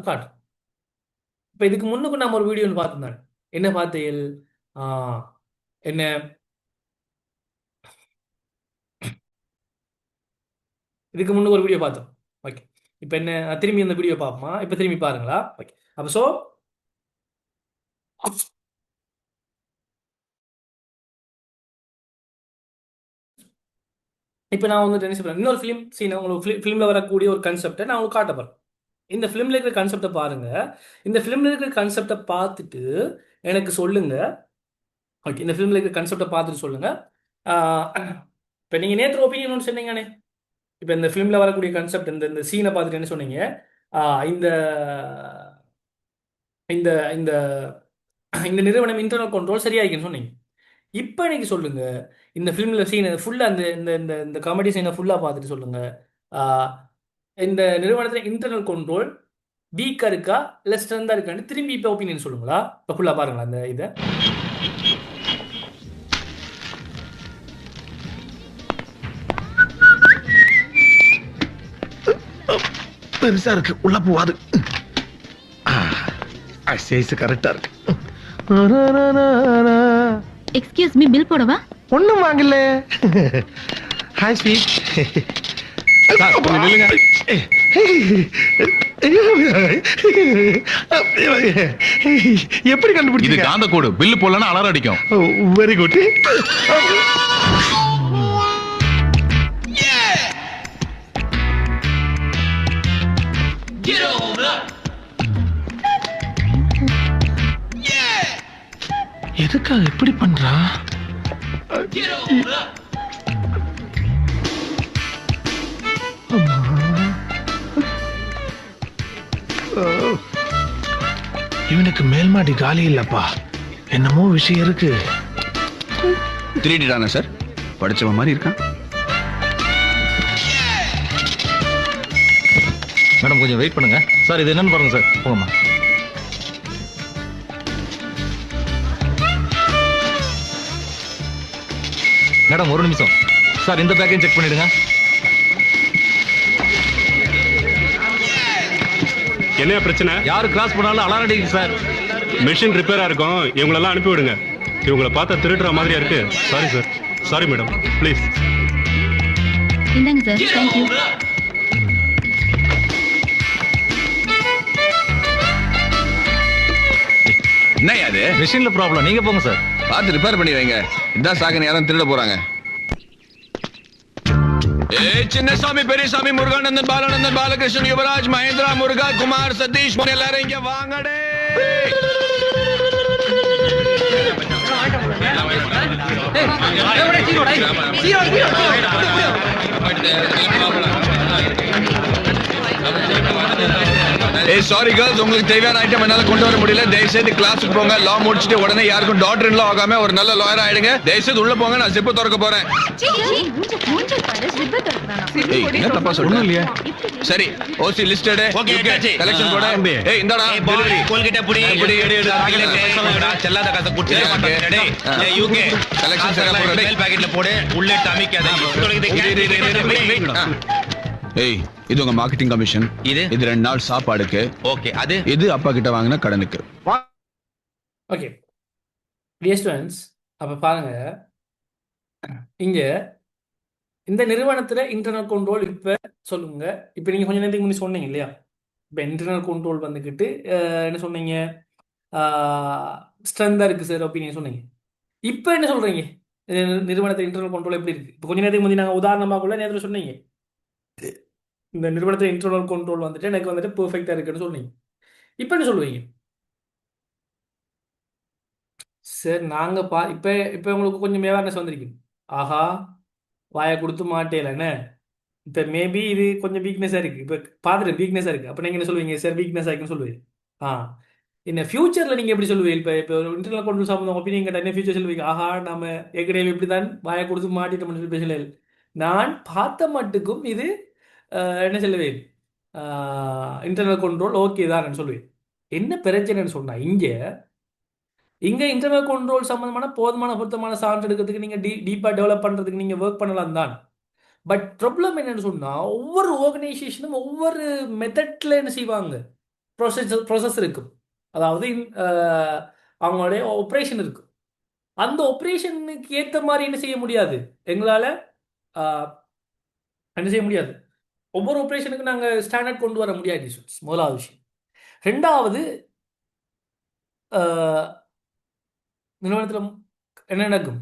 காட்டுறேன். இப்போ இதுக்கு முன்னுக்கு நம்ம ஒரு வீடியோ பார்த்துருந்தாங்க. என்ன பார்த்தீர்கள்? என்ன இதுக்கு முன்னுக்கு ஒரு வீடியோ பார்த்தோம். ஓகே, இப்போ என்ன திரும்பி அந்த வீடியோ பார்ப்போமா? இப்போ திரும்பி பாருங்களா? ஓகே, அப்போ இப்போ நான் வந்துட்டு என்ன சொல்றேன், இன்னொரு ஃபிலிம் சீனை உங்களுக்கு ஃபிலிமில் வரக்கூடிய ஒரு கன்செப்டை நான் உங்களுக்கு காட்ட போகிறேன். இந்த ஃபிலிமில் இருக்கிற கன்செப்டை பாருங்க. இந்த ஃபிலிமில் இருக்கிற கன்செப்டை பார்த்துட்டு எனக்கு சொல்லுங்க. ஓகே, இந்த ஃபிலிமில் இருக்கிற கன்செப்டை பார்த்துட்டு சொல்லுங்க. இப்போ நீங்கள் நேற்று ஒப்பீனியன் ஒன்று சொன்னீங்கண்ணே. இப்போ இந்த ஃபிலிமில் வரக்கூடிய கன்செப்ட், இந்த சீனை பார்த்துட்டு என்ன சொன்னீங்க? இந்த இந்த இந்த இந்த நிறுவனம் இன்டர்னல் கண்ட்ரோல் சரியாயிருக்குன்னு சொன்னீங்க. இப்போ எனக்கு சொல்லுங்க, இந்த ஃபிலிமில் சீனை ஃபுல்லாக இந்த இந்த இந்த இந்த காமெடி சீனை ஃபுல்லாக பார்த்துட்டு சொல்லுங்க, இந்த நிறுவனத்தில் இன்டர்னல் கண்ட்ரோல் வீக்காக இருக்கா இல்லை ஸ்ட்ரென்த்தாக இருக்கான்னு திரும்பி இப்போ ஒப்பீனியன் சொல்லுங்களா? இப்போ ஃபுல்லாக பாருங்களா அந்த இதை. பெருசா இருக்கு, உள்ள போவாது. சைஸ் கரெக்டா இருக்கு. எக்ஸ்கியூஸ் மீ, பில் போடவா? ஒண்ணும் வாங்கல. Hi sweet. நில்லுங்க. எப்படி இது கண்டுபிடிச்சீங்க? காந்த கோடு. பில்லு போடலன்னா அலாரம் அடிக்கும். Very good. எதுக்காக இப்படி பண்றா? இவனுக்கு மேல்மாடி காலி இல்லப்பா, என்னமோ விஷயம் இருக்கு. திருடிட்டானா சார்? படிச்சவன் மாதிரி இருக்கான். மேடம் கொஞ்சம் வெயிட் பண்ணுங்க சார். இது என்னன்னு பாருங்க சார். போங்கம்மா. மேடம் ஒரு நிமிஷம் சார், இந்த பேக்கையும் செக் பண்ணிடுங்க. என்ன பிரச்சனை? யாரு கிராஸ் பண்ணாலும் அலாரம் அடிக்குது சார். மெஷின் ரிப்பேரா இருக்கும், இவங்களெல்லாம் அனுப்பி விடுங்க. இவங்கள பார்த்தா திருடுற மாதிரியா இருக்கு. Sorry sir, sorry madam, please. இந்தாங்க சார், தேங்க்யூ. என்ன அது? மிஷின்ல ப்ராப்ளம், நீங்க போங்க சார். பார்த்து ரிப்பேர் பண்ணி வைங்க. இதான் சாகன் யாரும் திருட போறாங்க. சின்னசாமி, பெரியசாமி, முருகானந்தன், பாலானந்தன், பாலகிருஷ்ணன், யுவராஜ், மகேந்திரா, முருகா, குமார், சதீஷ் எல்லாரும் இங்க வாங்கடே. சாரி கேர்ள்ஸ், உங்களுக்கு தேவையான ஐட்டம் என்னால கொண்டு வர முடியல. தயவுசெய்து கிளாஸுக்கு போங்க. லா முடிச்சுட்டு உடனே யாருக்கும் டாக்டர் இன் லா ஆகாம ஒரு நல்ல லாயர் ஆயிடுங்க. தயவுசெய்து உள்ள போங்க, நான் ஜிப்பு திறக்க போறேன். என்ன தப்பா சொல்றேன் இல்லையா? சரி, ஓசி லிஸ்ட் எடு. கலெக்ஷன் போடு. ஏய் இந்தாடா டெலிவரி. கோல்கேட் புடி எடு செல்லாத காசை குடிச்சு மாட்டேன். டேய் யூகே கலெக்ஷன் சரியா போடு. மேல் பாக்கெட்ல போடு, உள்ளே டமிக்காத. ஏய், இது உங்க மார்க்கெட்டிங் கமிஷன். இது 2 நாள் சாப்பாடுக்கு. ஓகே, அது இது அப்பா கிட்ட வாங்கின கடனுக்கு. ஓகே டியர் ஸ்டூடெண்ட்ஸ், அப்போ பாருங்க, இங்கே இந்த நிறுவனத்தில் இன்டர்னல் கண்ட்ரோல் இப்போ சொல்லுங்க. இப்போ நீங்கள் கொஞ்சம் நேரத்துக்கு முன்னாடி சொன்னீங்க இல்லையா, இப்போ இன்டர்னல் கண்ட்ரோல் வந்துக்கிட்டு என்ன சொன்னீங்க, ஸ்ட்ரென்த்தாக இருக்குது சார் ஒப்பீனியன் சொன்னீங்க. இப்போ என்ன சொல்கிறீங்க, நிறுவனத்தில் இன்டர்னல் கண்ட்ரோல் எப்படி இருக்குது? இப்போ கொஞ்சம் நேரத்துக்கு முன்னாடி நாங்கள் உதாரணமாக கூட நேரத்தில் சொன்னீங்க, இந்த நிறுவனத்தில் இன்டர்னல் கண்ட்ரோல் வந்துட்டு எனக்கு வந்துட்டு பெர்ஃபெக்டாக இருக்குன்னு சொன்னீங்க. இப்போ என்ன சொல்லுவீங்க சார்? நாங்கள் இப்போ இப்போ உங்களுக்கு கொஞ்சம் அவேர்னஸ் வந்திருக்கு. ஆஹா, வாயை கொடுத்து மாட்டேலண்ணே, இப்போ மேபி இது கொஞ்சம் வீக்னஸாக இருக்குது, இப்போ பார்த்துட்டு வீக்னஸாக இருக்குது. அப்போ நீங்கள் என்ன சொல்லுவீங்க சார்? வீக்னஸ் ஆகிக்குன்னு சொல்லுவீங்க. என்ன ஃபியூச்சரில் நீங்கள் எப்படி சொல்லுவீங்க? இப்போ இன்டர்னல் கண்ட்ரோல் சம்மந்தம் ஒப்பீனியன் கேட்டால் என்ன ஃபியூச்சர் சொல்லுவீங்க? ஆஹா, நம்ம ஏற்கனவே இப்படி தான் வாயை கொடுத்து மாட்டிட்டோம்னு சொல்லி பேசல. நான் பார்த்த மட்டுக்கும் இது என்ன சொல்லுவேன், இன்டர்னல் கண்ட்ரோல் ஓகே தான் சொல்லுவேன். என்ன பிரச்சனைன்னு சொன்னா, இங்க இங்க இன்டர்னல் கண்ட்ரோல் சம்பந்தமான போதுமான பொருத்தமான சான்று எடுக்கிறதுக்கு நீங்க டீப்பா டெவலப் பண்றதுக்கு நீங்க ஒர்க் பண்ணலாம் தான். பட் ப்ராப்ளம் என்னன்னு சொன்னா, ஒவ்வொரு ஆர்கனைசேஷனும் ஒவ்வொரு மெத்தட்ல என்ன செய்வாங்க, ப்ரொசஸ் இருக்கும். அதாவது அவங்களுடைய ஆப்ரேஷன் இருக்கும். அந்த ஆப்ரேஷனுக்கு ஏற்ற மாதிரி என்ன செய்ய முடியாது, எங்களால என்ன செய்ய முடியாது. ஒவ்வொரு ஆப்ரேஷனுக்கு நாங்கள் ஸ்டாண்டர்ட் கொண்டு வர முடியாது. முதலாவது விஷயம். ரெண்டாவது, நிறுவனத்தில் என்ன நடக்கும்,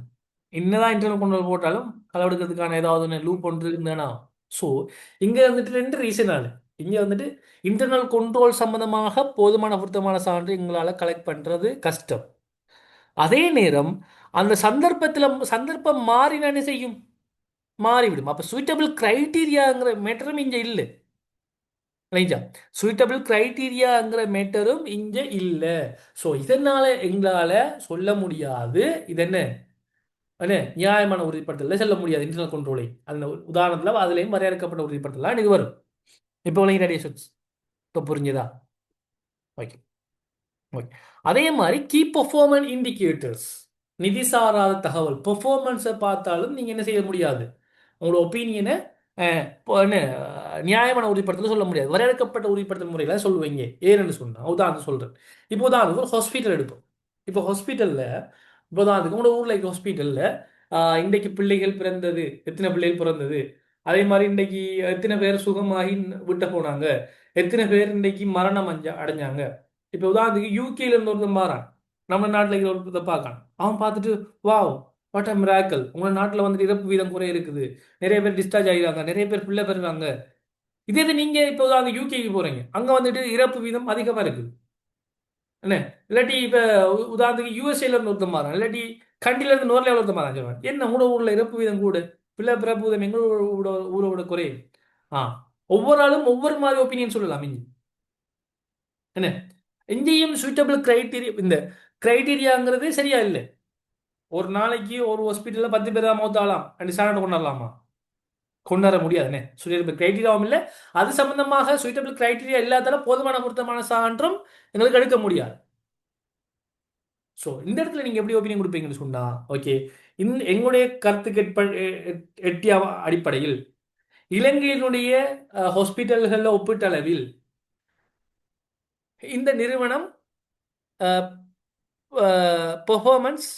என்னதான் இன்டர்னல் கொண்டு போட்டாலும் களவெடுக்கிறதுக்கான ஏதாவது லூப் ஒன்று இருந்தானா. ஸோ இங்கே வந்துட்டு 2 ரீசனால இங்கே வந்துட்டு இன்டர்னல் கண்ட்ரோல் சம்பந்தமாக போதுமான பொருத்தமான சான்று எங்களால் கலெக்ட் பண்ணுறது கஷ்டம். அதே நேரம் அந்த சந்தர்ப்பம் மாறினா என்ன செய்யும், மாறிவிடும். அப்போ சூட்டபிள் கிரைட்டீரியாங்கிற மேட்டரும் இங்கே இல்லை. ரைட்டா, சூட்டபிள் கிரைட்டீரியாங்கிற மேட்டரும் இங்கே இல்லை. ஸோ இதனால எங்களால் சொல்ல முடியாது இது என்ன நியாயமான உறுதிப்படுத்தல சொல்ல முடியாது. இன்டர்னல் கண்ட்ரோலை அந்த உதாரணத்தில் அதுலேயும் வரையறுக்கப்பட்ட உறுதிப்படுத்தலாம் எனக்கு வரும். இப்போ ரேடியேஷன்ஸ் இப்போ புரிஞ்சுதா? Okay okay. அதே மாதிரி கீ பெர்ஃபார்மன்ஸ் இண்டிகேட்டர்ஸ், நிதி சாராத தகவல் பெர்ஃபார்மன்ஸை பார்த்தாலும் நீங்கள் என்ன செய்ய முடியாது, உங்களோட ஒப்பீனியனை என்ன நியாயமான உறுதிப்படுத்தல சொல்ல முடியாது. வரையறுக்கப்பட்ட உறுதிப்படுத்தல் முறையில் சொல்லுவீங்க. ஏன்னு சொன்னால் உதாரணம் சொல்கிறேன். இப்போ உதாரணத்துக்கு ஒரு ஹாஸ்பிட்டல் எடுப்போம். இப்போ ஹாஸ்பிட்டலில் இப்போ உதாரணத்துக்கு உங்களோட ஊரில் இருக்க ஹாஸ்பிட்டலில் இன்றைக்கு பிள்ளைகள் பிறந்தது, எத்தனை பிள்ளைகள் பிறந்தது, அதே மாதிரி இன்றைக்கு எத்தனை பேர் சுகமாகி விட்ட போனாங்க, எத்தனை பேர் இன்றைக்கு மரணம் அடைஞ்சாங்க. இப்போ உதாரணத்துக்கு யூகேல இருந்து ஒருத்தன் மாறான், நம்ம நாட்டில் இருக்கிற ஒருத்தரை பார்க்கான். அவன் பார்த்துட்டு வாவ் வாட் அ மிராக்கல், உங்களோட நாட்டில் வந்துட்டு இறப்பு வீதம் குறை இருக்குது, நிறைய பேர் டிஸ்சார்ஜ் ஆகிடுறாங்க, நிறைய பேர் பிள்ளை பெறுறாங்க. இதே இது நீங்கள் இப்போ அந்த யூகேக்கு போகிறீங்க, அங்கே வந்துட்டு இறப்பு வீதம் அதிகமாக இருக்குது என்ன. இல்லாட்டி இப்போ உதாரணத்துக்கு யூஎஸ்ஏல இருந்து ஒருத்தன் மாறான், இல்லாட்டி கண்டில இருந்து நோர்லேவில் ஒருத்தன் மாறான் சொல்லுவான், என்ன உங்களோட ஊரில் இறப்பு வீதம் கூட, பிள்ளை பிறப்பு வீதம் எங்களோட ஊரோட குறையும். ஒவ்வொரு ஆளும் ஒவ்வொரு மாதிரி ஒப்பீனியன் சொல்லலாம் இங்கே என்ன. இங்கேயும் சூட்டபிள் கிரைட்டீரியா, இந்த கிரைட்டீரியாங்கிறது சரியா இல்லை. ஒரு நாளைக்கு ஒரு ஹாஸ்பிட்டலில் 10 பேர் தான் மௌத்தாகலாம், ரெண்டு ஸ்டாண்டர்ட் கொண்டாடலாமா, கொண்டாட முடியாதுண்ணே. சூட்டபிள் கிரைட்டீரியாவும் இல்லை, அது சம்பந்தமாக சூட்டபிள் கிரைட்டீரியா இல்லாதால போதுமான பொருத்தமான சான்றும் எங்களுக்கு எடுக்க முடியாது. ஸோ இந்த இடத்துல நீங்கள் எப்படி ஒப்பீனியன் கொடுப்பீங்கன்னு சொன்னால், ஓகே எங்களுடைய கருத்துக்கு எட்டிய அடிப்படையில் இலங்கையினுடைய ஹாஸ்பிட்டல்களில் ஒப்பீட்டளவில் இந்த நிறுவனம் பெர்ஃபார்மன்ஸ்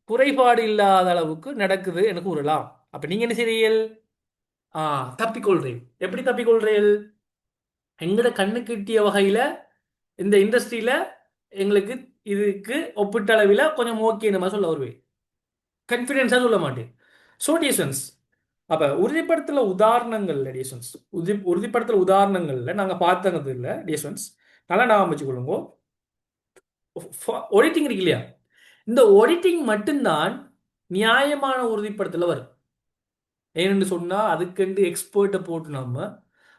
குறைபாடு இல்லாத அளவுக்கு நடக்குது எனக்கு கூறலாம். அப்போ நீங்கள் என்ன செய்றீர்கள், தப்பிக்கொள்றீங்க. எப்படி தப்பிக்கொள்றீர்கள், எங்களோட கண்ணுக்கு கிட்டிய வகையில் இந்த இண்டஸ்ட்ரியில் எங்களுக்கு இதுக்கு ஒப்பீட்டளவில் கொஞ்சம் ஓகே நம்ம சொல்ல வருவேன், கான்ஃபிடென்ஸாக சொல்ல மாட்டேன். ஸோ டியூஷன்ஸ் அப்போ உறுதிப்படுத்தல உதாரணங்கள் டியூஷன்ஸ் உறுதிப்படுத்தல உதாரணங்களில் நாங்கள் பார்த்தது இல்லை டியூஷன்ஸ், நல்லா ஞாபகம் வச்சுக்கொள்ளுங்க. ஆடிட்டிங் இருக்கு இல்லையா, இந்த ஆடிட்டிங் மட்டும்தான் நியாயமான உறுதிப்படுத்தல வரும். ஏன்னு சொன்னால் அதுக்கெண்டு எக்ஸ்பர்ட்டை போட்டு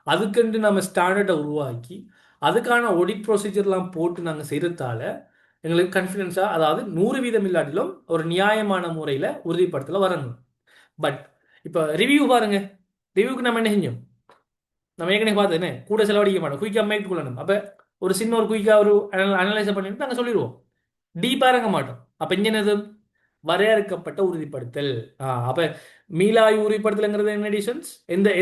அதுக்கெண்டு நம்ம ஸ்டாண்டர்டை உருவாக்கி அதுக்கான ஆடிட் ப்ரொசீஜர்லாம் போட்டு நாங்கள் செய்கிறதால எங்களுக்கு கான்ஃபிடென்ஸாக, அதாவது 100% இல்லாட்டிலும் ஒரு நியாயமான முறையில் உறுதிப்படுத்தல வரணும். பட் இப்போ ரிவ்யூ பாருங்க, ரிவ்யூக்கு நம்ம என்ன செஞ்சோம், நம்ம ஏற்கனவே பார்த்ததுன்னு கூட செலவழிக்க மாட்டோம், குயிக்காக மேய்ட்டு கொள்ளணும். அப்போ ஒரு சின்ன ஒரு குயிக்காக ஒரு அனலைஸ் பண்ணிட்டு நாங்கள் சொல்லிடுவோம், டீப்பாக இறங்க மாட்டோம். அப்போ இங்கே என்னது, வரையறுக்கப்பட்ட உறுதிப்படுத்தல். அப்போ மீளாய்வு உறுதிப்படுத்தல்ங்கிறது என்ன டிஷன்ஸ்,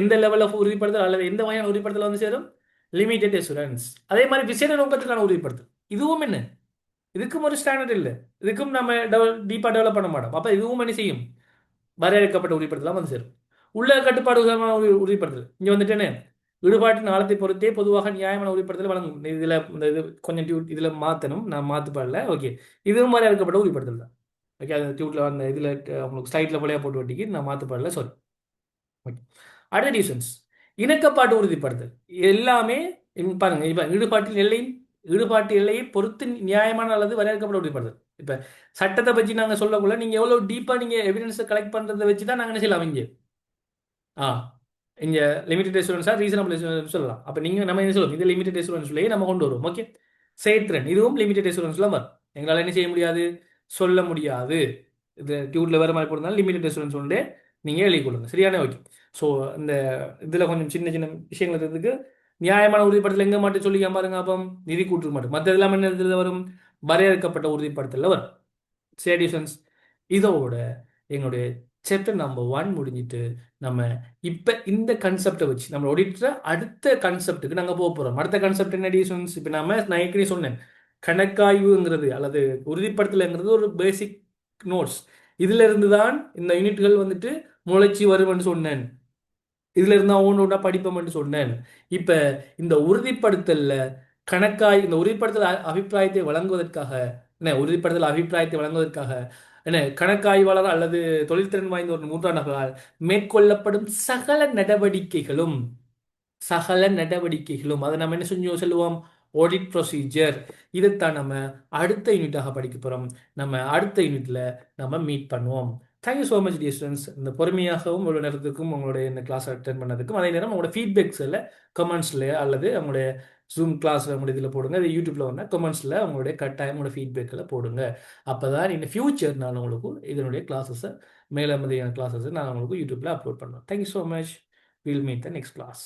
எந்த லெவல் ஆஃப் உறுதிப்படுத்தல் அல்லது எந்த வகையான உறுதிப்படுத்தல் வந்து சேரும், லிமிடெட் அசூரன்ஸ். அதே மாதிரி விசேட நோக்கத்துக்கான உறுதிப்படுத்தல், இதுவும் என்ன, இதுக்கும் ஒரு ஸ்டாண்டர்ட் இல்லை, இதுக்கும் நம்ம டீப்பாக டெவலப் பண்ண மாட்டோம். அப்போ இதுவும் என்ன செய்யும், வரையறுக்கப்பட்ட உறுதிப்படுத்தலாம் வந்து சேரும். உள்ள கட்டுப்பாடு உறுதிப்படுத்தல் இங்கே வந்துட்டு என்ன, ஈடுபாட்டின் ஆழத்தை பொறுத்தே பொதுவாக நியாயமான உறுதிப்படுத்தல் வழங்கும். இதில் இந்த இது கொஞ்சம் இதில் மாற்றணும், நான் மாற்றுப்பாடல. ஓகே, இதுவும் வரையறுக்கப்பட்ட உறுதிப்படுத்தல் தான். ஓகே, அது டியூட்டில் அந்த இதில் உங்களுக்கு ஸ்லைட்டில் போலையாக போட்டு வட்டிக்கு நான் மாற்றுப்பாடல, சாரி. ஓகே, அடுத்த டியூஷன்ஸ் இணக்கப்பாட்டு உறுதிப்படுத்தல். எல்லாமே பாருங்க, இப்போ ஈடுபாட்டு எல்லையை பொறுத்து நியாயமான அல்லது வரையறுக்கப்பட்ட உறுதிப்படுத்தல். இப்போ சட்டத்தை பற்றி நாங்கள் சொல்லக்குள்ள நீங்கள் எவ்வளோ டீப்பாக நீங்கள் எவிடன்ஸை கலெக்ட் பண்ணுறதை வச்சு தான் நாங்கள் என்ன செய்யலாம் இங்கே இங்கே லிமிடெட் அசூரன்ஸாக ரீசனபிள் அசூரன்ஸ் சொல்லலாம். அப்போ நீங்கள் நம்ம என்ன சொல்லுவோம், இது லிமிடெட் அசூரன்ஸ்லேயே நம்ம கொண்டு வருவோம். ஓகே, சேட்ரன் இதுவும் லிமிடெட் அசூரன்ஸ்லாம் வரும். எங்களால் என்ன செய்ய முடியாது, சொல்ல முடியாது. இது டியூட்டில் வேறு மாதிரி போடுறதுனால லிமிடெட் அசூரன்ஸ் ஒன்று நீங்கள் எழுதி கொடுங்க. சரியான? ஓகே. ஸோ இந்த இதில் கொஞ்சம் சின்ன சின்ன விஷயங்கள் இருக்கிறதுக்கு நியாயமான உறுதிப்படுத்தல் எங்கே மட்டும் சொல்லி பாருங்க. அப்போ நிதி கூட்டு மட்டும் மற்ற எல்லாம் என்ன இதில் வரும்? வரையறுக்கப்பட்ட உறுதிப்படுத்தலில் வரும். சேடிஷன்ஸ் இதோட எங்களுடைய சாப்டர் நம்பர் 1 முடிஞ்சிட்டு நம்ம இப்போ இந்த கன்செப்டை வச்சு நம்ம ஒடிட்டுற அடுத்த கன்செப்டுக்கு நாங்கள் போக போகிறோம். அடுத்த கன்செப்ட் என்ன டிஷன்ஸ்? இப்போ நான் ஏற்கனவே சொன்னேன், கணக்காய்வுங்கிறது அல்லது உறுதிப்படுத்தலைங்கிறது ஒரு பேசிக் நோட்ஸ். இதுல இருந்து தான் இந்த யூனிட்கள் வந்துட்டு முளைச்சி வரும்னு சொன்னேன். இதுல இருந்தா ஒவ்வொன்றா படிப்போம்னு சொன்னேன். இப்ப இந்த உறுதிப்படுத்தல்ல இந்த உறுதிப்படுத்தல் அபிப்பிராயத்தை வழங்குவதற்காக என்ன கணக்காய்வாளர் அல்லது தொழில்திறன் வாய்ந்த ஒரு நூற்றாண்டுகளால் மேற்கொள்ளப்படும் சகல நடவடிக்கைகளும் அதை நம்ம என்ன சொல்லுவோம்? Audit procedure. இதைத்தான் நம்ம அடுத்த யூனிட்டாக படிக்க போகிறோம். நம்ம அடுத்த யூனிட்ல நம்ம மீட் பண்ணுவோம். Thank you so much dear students. இந்த பொறுமையாகவும் உங்களோட நேரத்துக்கும் உங்களுடைய இந்த கிளாஸ் அட்டென்ட் பண்ணதுக்கும், அதே நேரம் உங்களோட ஃபீட்பேக்ஸில் கமெண்ட்ஸில் அல்லது அவங்களுடைய ஜூம் கிளாஸில் உங்களுடைய இதில் போடுங்க. அது யூடியூப்பில் வந்தால் கமெண்ட்ஸில் உங்களுடைய கட்டாயம் உங்களோட ஃபீட்பேக்கில் போடுங்க. அப்போ தான் இந்த ஃபியூச்சர் நான் உங்களுக்கு இதனுடைய கிளாஸஸை மேலே மாதிரியான கிளாஸஸை நான் உங்களுக்கு யூடியூப்பில் அப்லோட் பண்ணுவேன். Thank you so much. Will meet the next class.